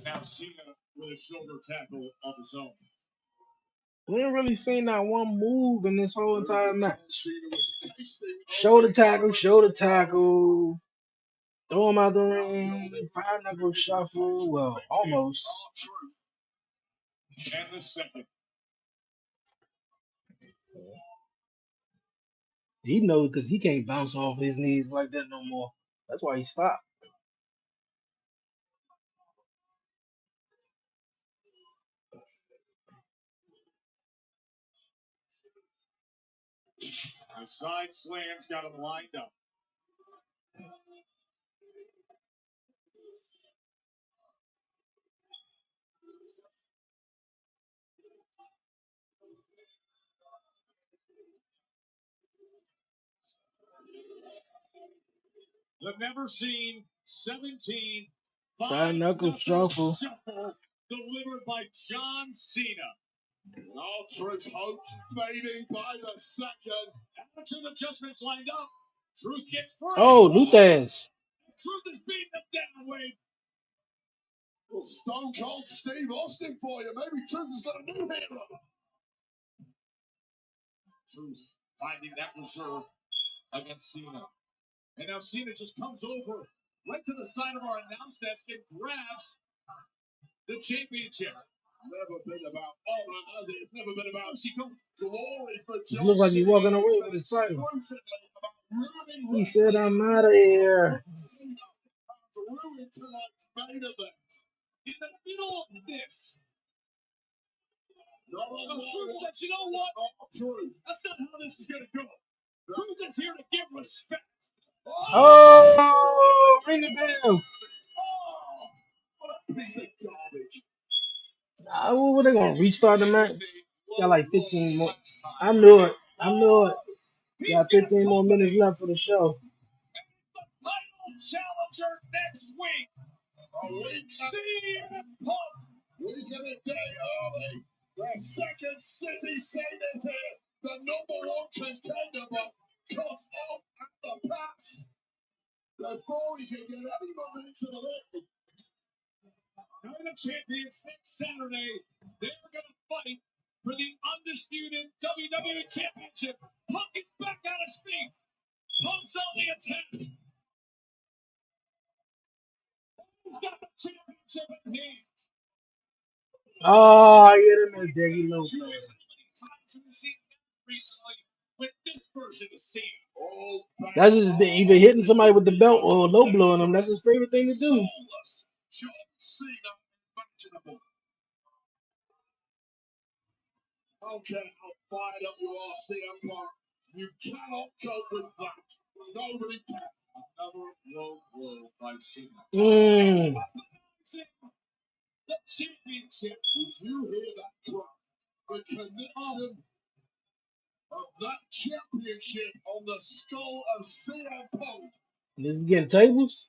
Now Cena with a shoulder tackle of his own. We ain't really seen that one move in this whole entire match. Shoulder tackle, throw him out the ring, 5-knuckle shuffle, well, almost. And the second. He knows because he can't bounce off his knees like that no more. That's why he stopped. The side slams got him lined up. The never seen 17 5-knuckle shuffle. delivered by John Cena. Truth's hopes fading by the second. Amateur adjustments lined up. Truth gets free. Oh, Luthez. Truth is beating him down, Wade. Well, Stone Cold Steve Austin for you. Maybe Truth has got a new hero. Truth finding that reserve against Cena. And now Cena just comes over right to the side of our announce desk and grabs the championship. Never been about honor, has it? It's never been about glory for John. Look like he's walking away with his title. He said, I'm out of here. Ruin tonight's main event. In the middle of this, Truth says, you know what? Truth. That's not how this is going to go. Truth is here to give respect. Oh, ring the bell. What a piece of garbage. What, they going to restart the match? Got like 15 more. I knew it. Got 15 more minutes left for the show. The title challenger next week. A week and a day early. The second city Saints here. The number one contender, but cut off at the pass. Before he can get any momentum in. Night of Champions next Saturday. They're going to fight for the undisputed WWE Championship. Punk is back on his feet. Punk's on the attack. He's got the championship in hand. Oh, yeah, them are Deggy low blow. Times we've seen recently with this version of Cena. That's just either hitting somebody with the belt or low blowing them. That's his favorite thing to do. John Cena imaginable. I don't care how fired up you are, CM Punk. You cannot cope with that. Nobody can. Another low blow by Cena. Mm. The championship. Did you hear that crowd? The connection of that championship on the skull of CM Punk. This is getting tables?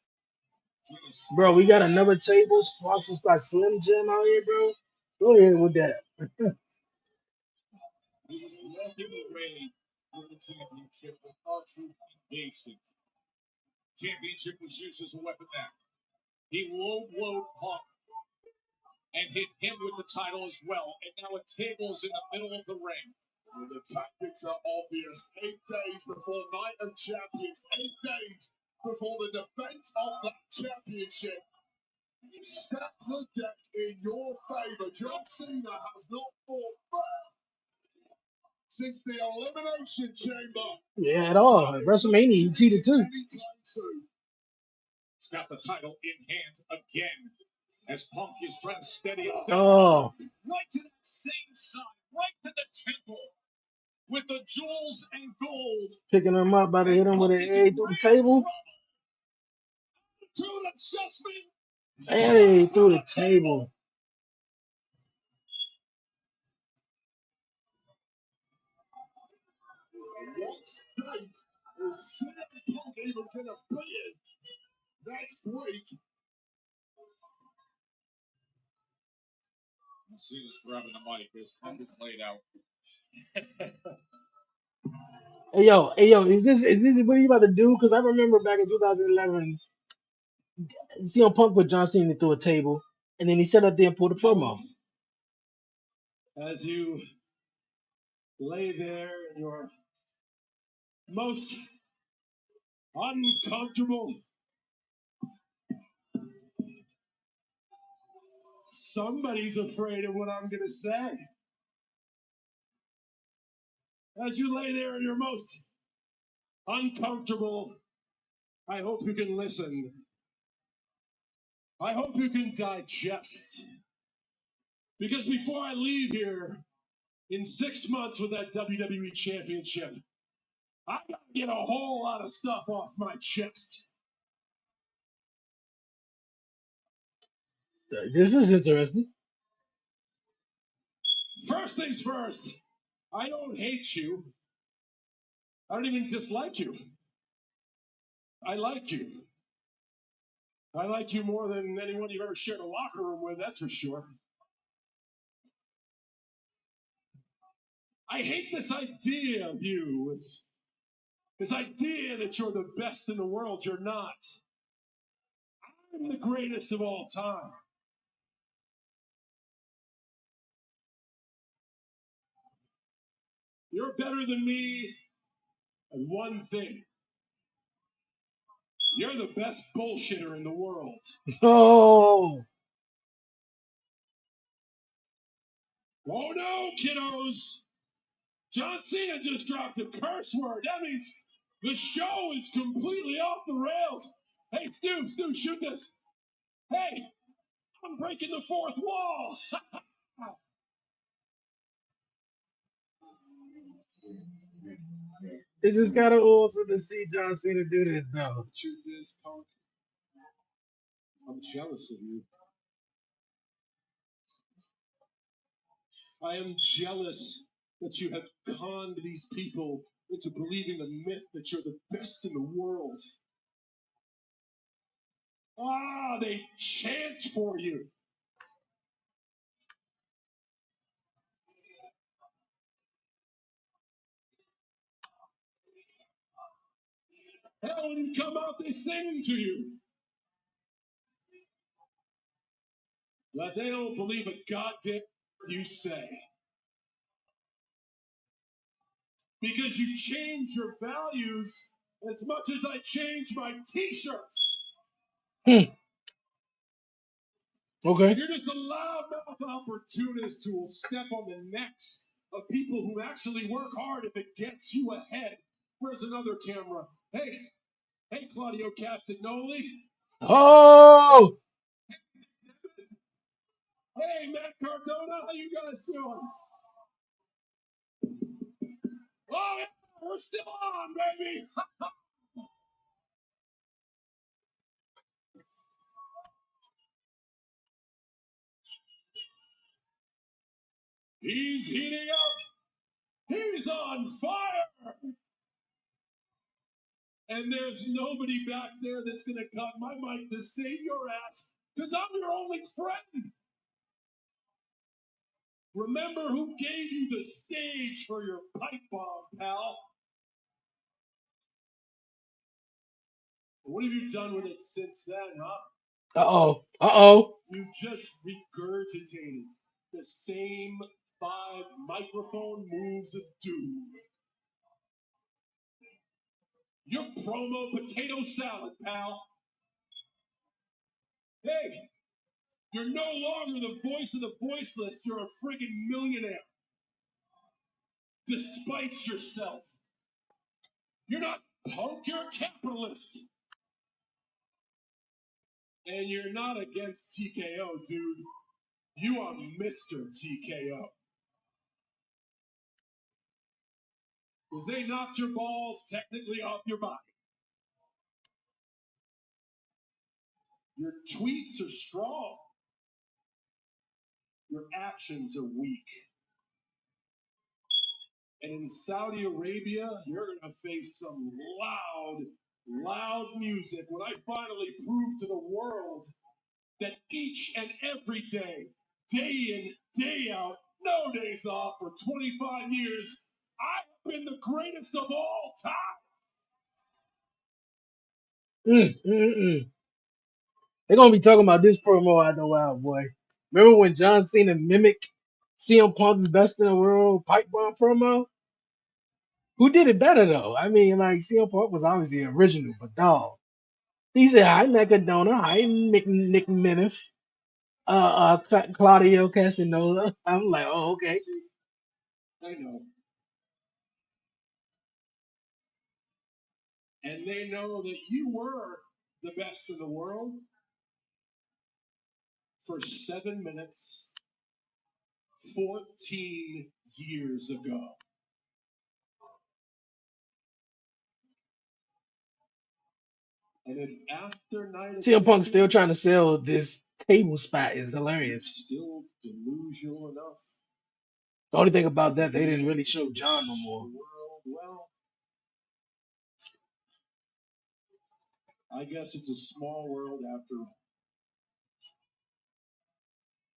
Bro, we got another table sponsored by Slim Jim out here, bro. Go ahead with that. He was walking away from the championship with R-Truth engaged in. Championship was used as a weapon now. He low-blowed Punk and hit him with the title as well. And now a table's in the middle of the ring. Well, the tactics are obvious. 8 days before Night of Champions. 8 days before the defense of that championship. Stack the deck in your favor. John Cena has not fought fair. since the Elimination Chamber. Yeah, at all. At WrestleMania, he cheated too. Anytime soon. He's got the title in hand again as Punk is trying to steady up. Oh, Right to that same side, right to the temple with the jewels and gold. picking him up, about to hit him with an A through the table. To the adjustment. Hey, through the table. What state is CM Punk even going to be in next week? Cena's grabbing the mic as Punk is laid out. Hey yo, is this what are you about to do? Because I remember back in 2011, CM Punk with John Cena through a table, and then he sat up there and pulled a promo. As you lay there in your most uncomfortable, somebody's afraid of what I'm going to say. As you lay there in your most uncomfortable, I hope you can listen. I hope you can digest. Because before I leave here in 6 months with that WWE Championship, I gotta get a whole lot of stuff off my chest. This is interesting. First things first, I don't hate you. I don't even dislike you. I like you. I like you more than anyone you've ever shared a locker room with, that's for sure. I hate this idea of you, this idea that you're the best in the world. You're not. I'm the greatest of all time. You're better than me at one thing. You're the best bullshitter in the world. Oh, Oh no, kiddos! John Cena just dropped a curse word. That means the show is completely off the rails. Hey, Stu, shoot this. Hey, I'm breaking the fourth wall. this is kind of awesome to see John Cena do this, though. The truth is, Punk, I'm jealous of you. I am jealous that you have conned these people into believing the myth that you're the best in the world. Ah, they chant for you. Hell, when you come out, they sing to you. But they don't believe a goddamn word you say. Because you change your values as much as I change my t-shirts. Okay. You're just a loudmouth opportunist who will step on the necks of people who actually work hard if it gets you ahead. Where's another camera? Hey, Claudio Castagnoli. Oh, Hey, Matt Cardona, how you guys doing? Oh, yeah, we're still on, baby. He's heating up. He's on fire. And there's nobody back there that's going to cut my mic to save your ass because I'm your only friend. Remember who gave you the stage for your pipe bomb, pal? What have you done with it since then, huh? uh-oh. You just regurgitated the same 5 microphone moves of doom. You're promo potato salad, pal. Hey, you're no longer the voice of the voiceless. You're a friggin' millionaire. despite yourself. You're not punk, you're a capitalist. And you're not against TKO, dude. You are Mr. TKO. Because they knocked your balls technically off your body. Your tweets are strong. Your actions are weak. And in Saudi Arabia, you're going to face some loud music when I finally prove to the world that each and every day, day in, day out, no days off for 25 years, I've been the greatest of all time. They're gonna be talking about this promo after a while, boy. Remember when John Cena mimicked CM Punk's "Best in the World" pipe bomb promo? Who did it better though? I mean, like CM Punk was obviously original, but dog, he said, "Hi, Macadona. Hi, Nick Miniff. Claudio Castagnoli." I'm like, oh, okay. I know. And they know that you were the best in the world for 7 minutes, 14 years ago. And if after night of CM Punk still trying to sell this table spot is hilarious. still delusional enough, The only thing about that, they didn't really show John no more. well, I guess it's a small world after all.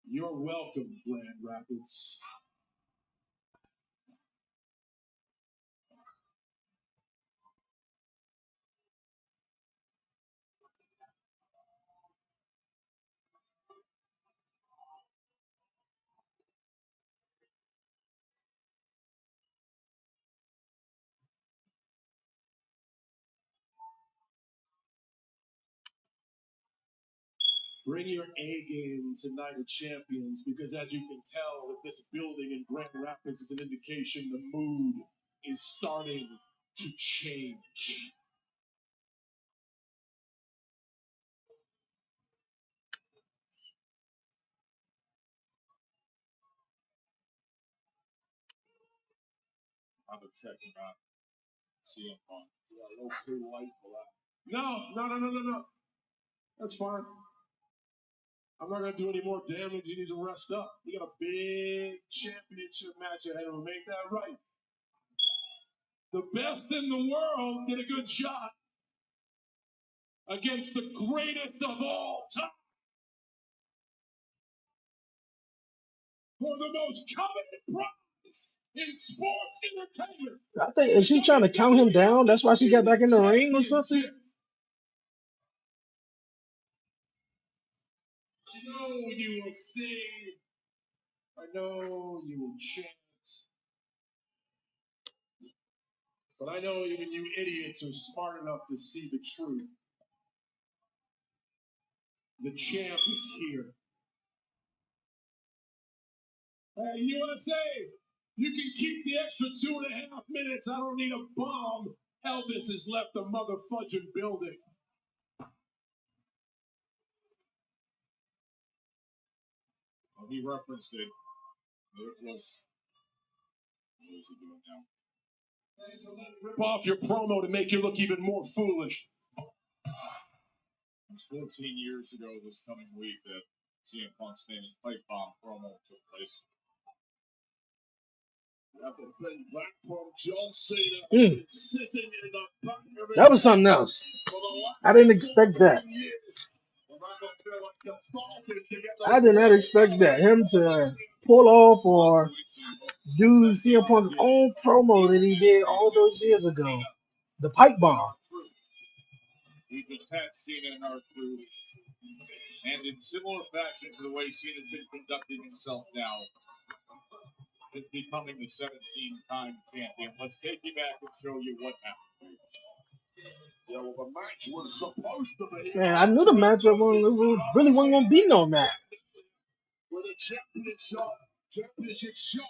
You're welcome, Grand Rapids. Bring your A game to Night of Champions because, as you can tell, with this building in Grand Rapids is an indication the mood is starting to change. I'm checking out CM Punk. Yeah, a little too light for that. No. That's fine. I'm not going to do any more damage. He needs to rest up. We got a big championship match ahead of him. Make that right. The best in the world get a good shot against the greatest of all time for the most coveted prize in sports entertainment. I think is she trying to count him down? That's why she got back in the ring or something. I know you will sing. I know you will chant. But I know even you idiots are smart enough to see the truth. The champ is here. Hey, USA, you can keep the extra 2.5 minutes. I don't need a bomb. Elvis has left the motherfudging building. Well, he referenced it. What is he doing now? Rip off your promo to make you look even more foolish. It was 14 years ago this coming week that CM Punk's famous pipe bomb promo took place. That was something else. I didn't expect that. I did not expect that. Him to pull off or do CM Punk's own promo that he did all those years ago. The pipe bomb. We just had Cena in our crew. And in similar fashion to the way Cena's been conducting himself now, since becoming the 17-time champion, let's take you back and show you what happened. Yeah, well, the match was supposed to be. Man, I knew the matchup really wasn't going to be no match. With a championship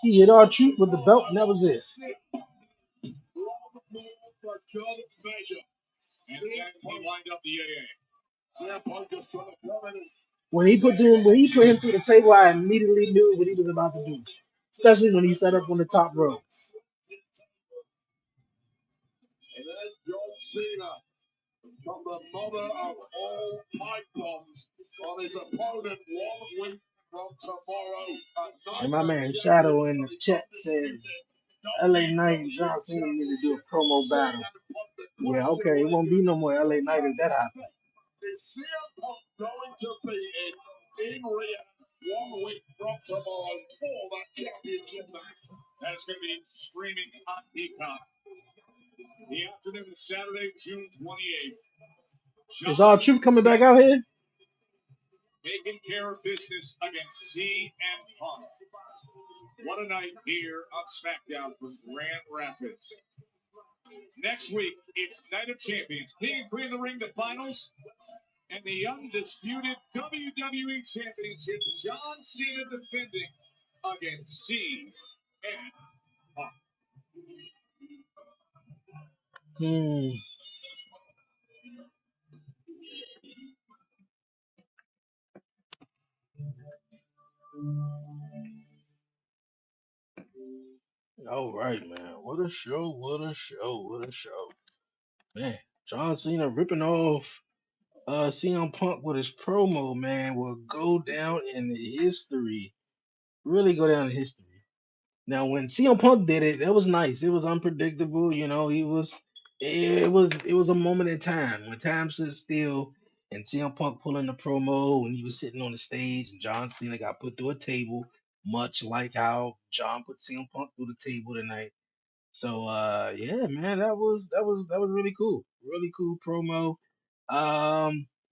He hit our truth with the belt, and that was it. And then he lined up the AA. When he put him through the table, I immediately knew what he was about to do. Especially when he set up on the top rope. And then John Cena from the mother of all pipe bombs on his opponent 1 week from tomorrow. And my man Shadow in the chat says LA Knight and John Cena need to do a promo battle. Yeah, okay, it won't be no more LA Knight if that happens. Is CM Punk going to be in Riyadh 1 week from tomorrow for that championship match? That's going to be streaming on Peacock. The afternoon of Saturday, June 28th. Is our truth coming back out here? Taking care of business against CM Punk. What a night here on SmackDown from Grand Rapids. Next week, it's Night of Champions. King and Queen of the Ring, the finals, and the undisputed WWE Championship. John Cena defending against CM Punk. All right, man. What a show, what a show, what a show. Man, John Cena ripping off CM Punk with his promo, man, will go down in history. Really go down in history. Now, when CM Punk did it, that was nice. It was unpredictable. You know, it was a moment in time when time stood still, and CM Punk pulling the promo when he was sitting on the stage, and John Cena got put through a table, much like how John put CM Punk through the table tonight. So yeah, man, that was really cool. Really cool promo.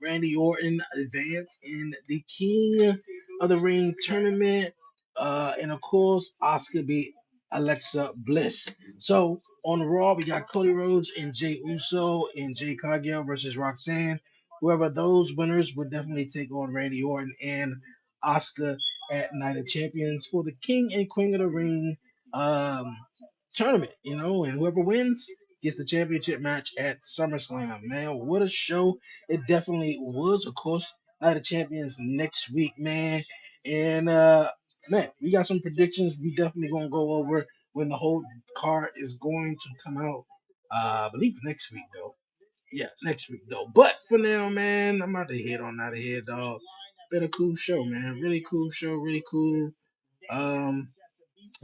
Randy Orton advanced in the King of the Ring tournament. And of course, Oscar beat Alexa Bliss. So on Raw, we got Cody Rhodes and Jey Uso and Jay Cargill versus Roxanne. Whoever those winners would definitely take on Randy Orton and Oscar at Night of Champions for the King and Queen of the Ring. Tournament, and whoever wins gets the championship match at SummerSlam. Man, what a show it definitely was. Of course, Night of Champions next week, man. And man, we got some predictions. We definitely gonna go over when the whole card is going to come out. I believe next week though. Yeah, next week though. But for now, man, I'm about to head on out of here, dog. Been a cool show, man. Really cool show. Really cool. Um,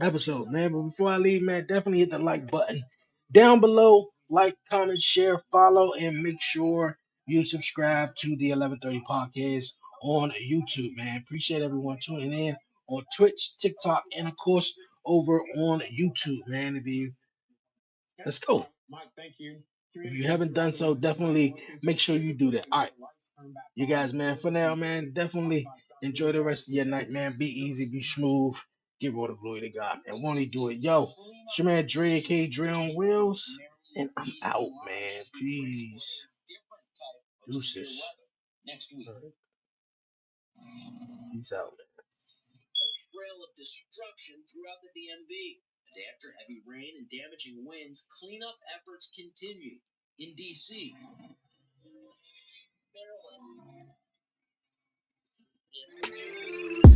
episode, man. But before I leave, man, definitely hit the like button down below. Like, comment, share, follow, and make sure you subscribe to the 1130 podcast on YouTube, man. Appreciate everyone tuning in on Twitch, TikTok, and of course over on YouTube, man. Let's go. If you haven't done so, definitely make sure you do that. All right. You guys, man, for now, man, definitely enjoy the rest of your night, man. Be easy, be smooth. Give all the glory to God, man. Won't he do it? Yo, it's your man Dre, aka Dre on Wheels, and I'm out, man. Peace. Deuces. Peace out. Trail of destruction throughout the DMV. And after heavy rain and damaging winds, cleanup efforts continue in D.C. Maryland.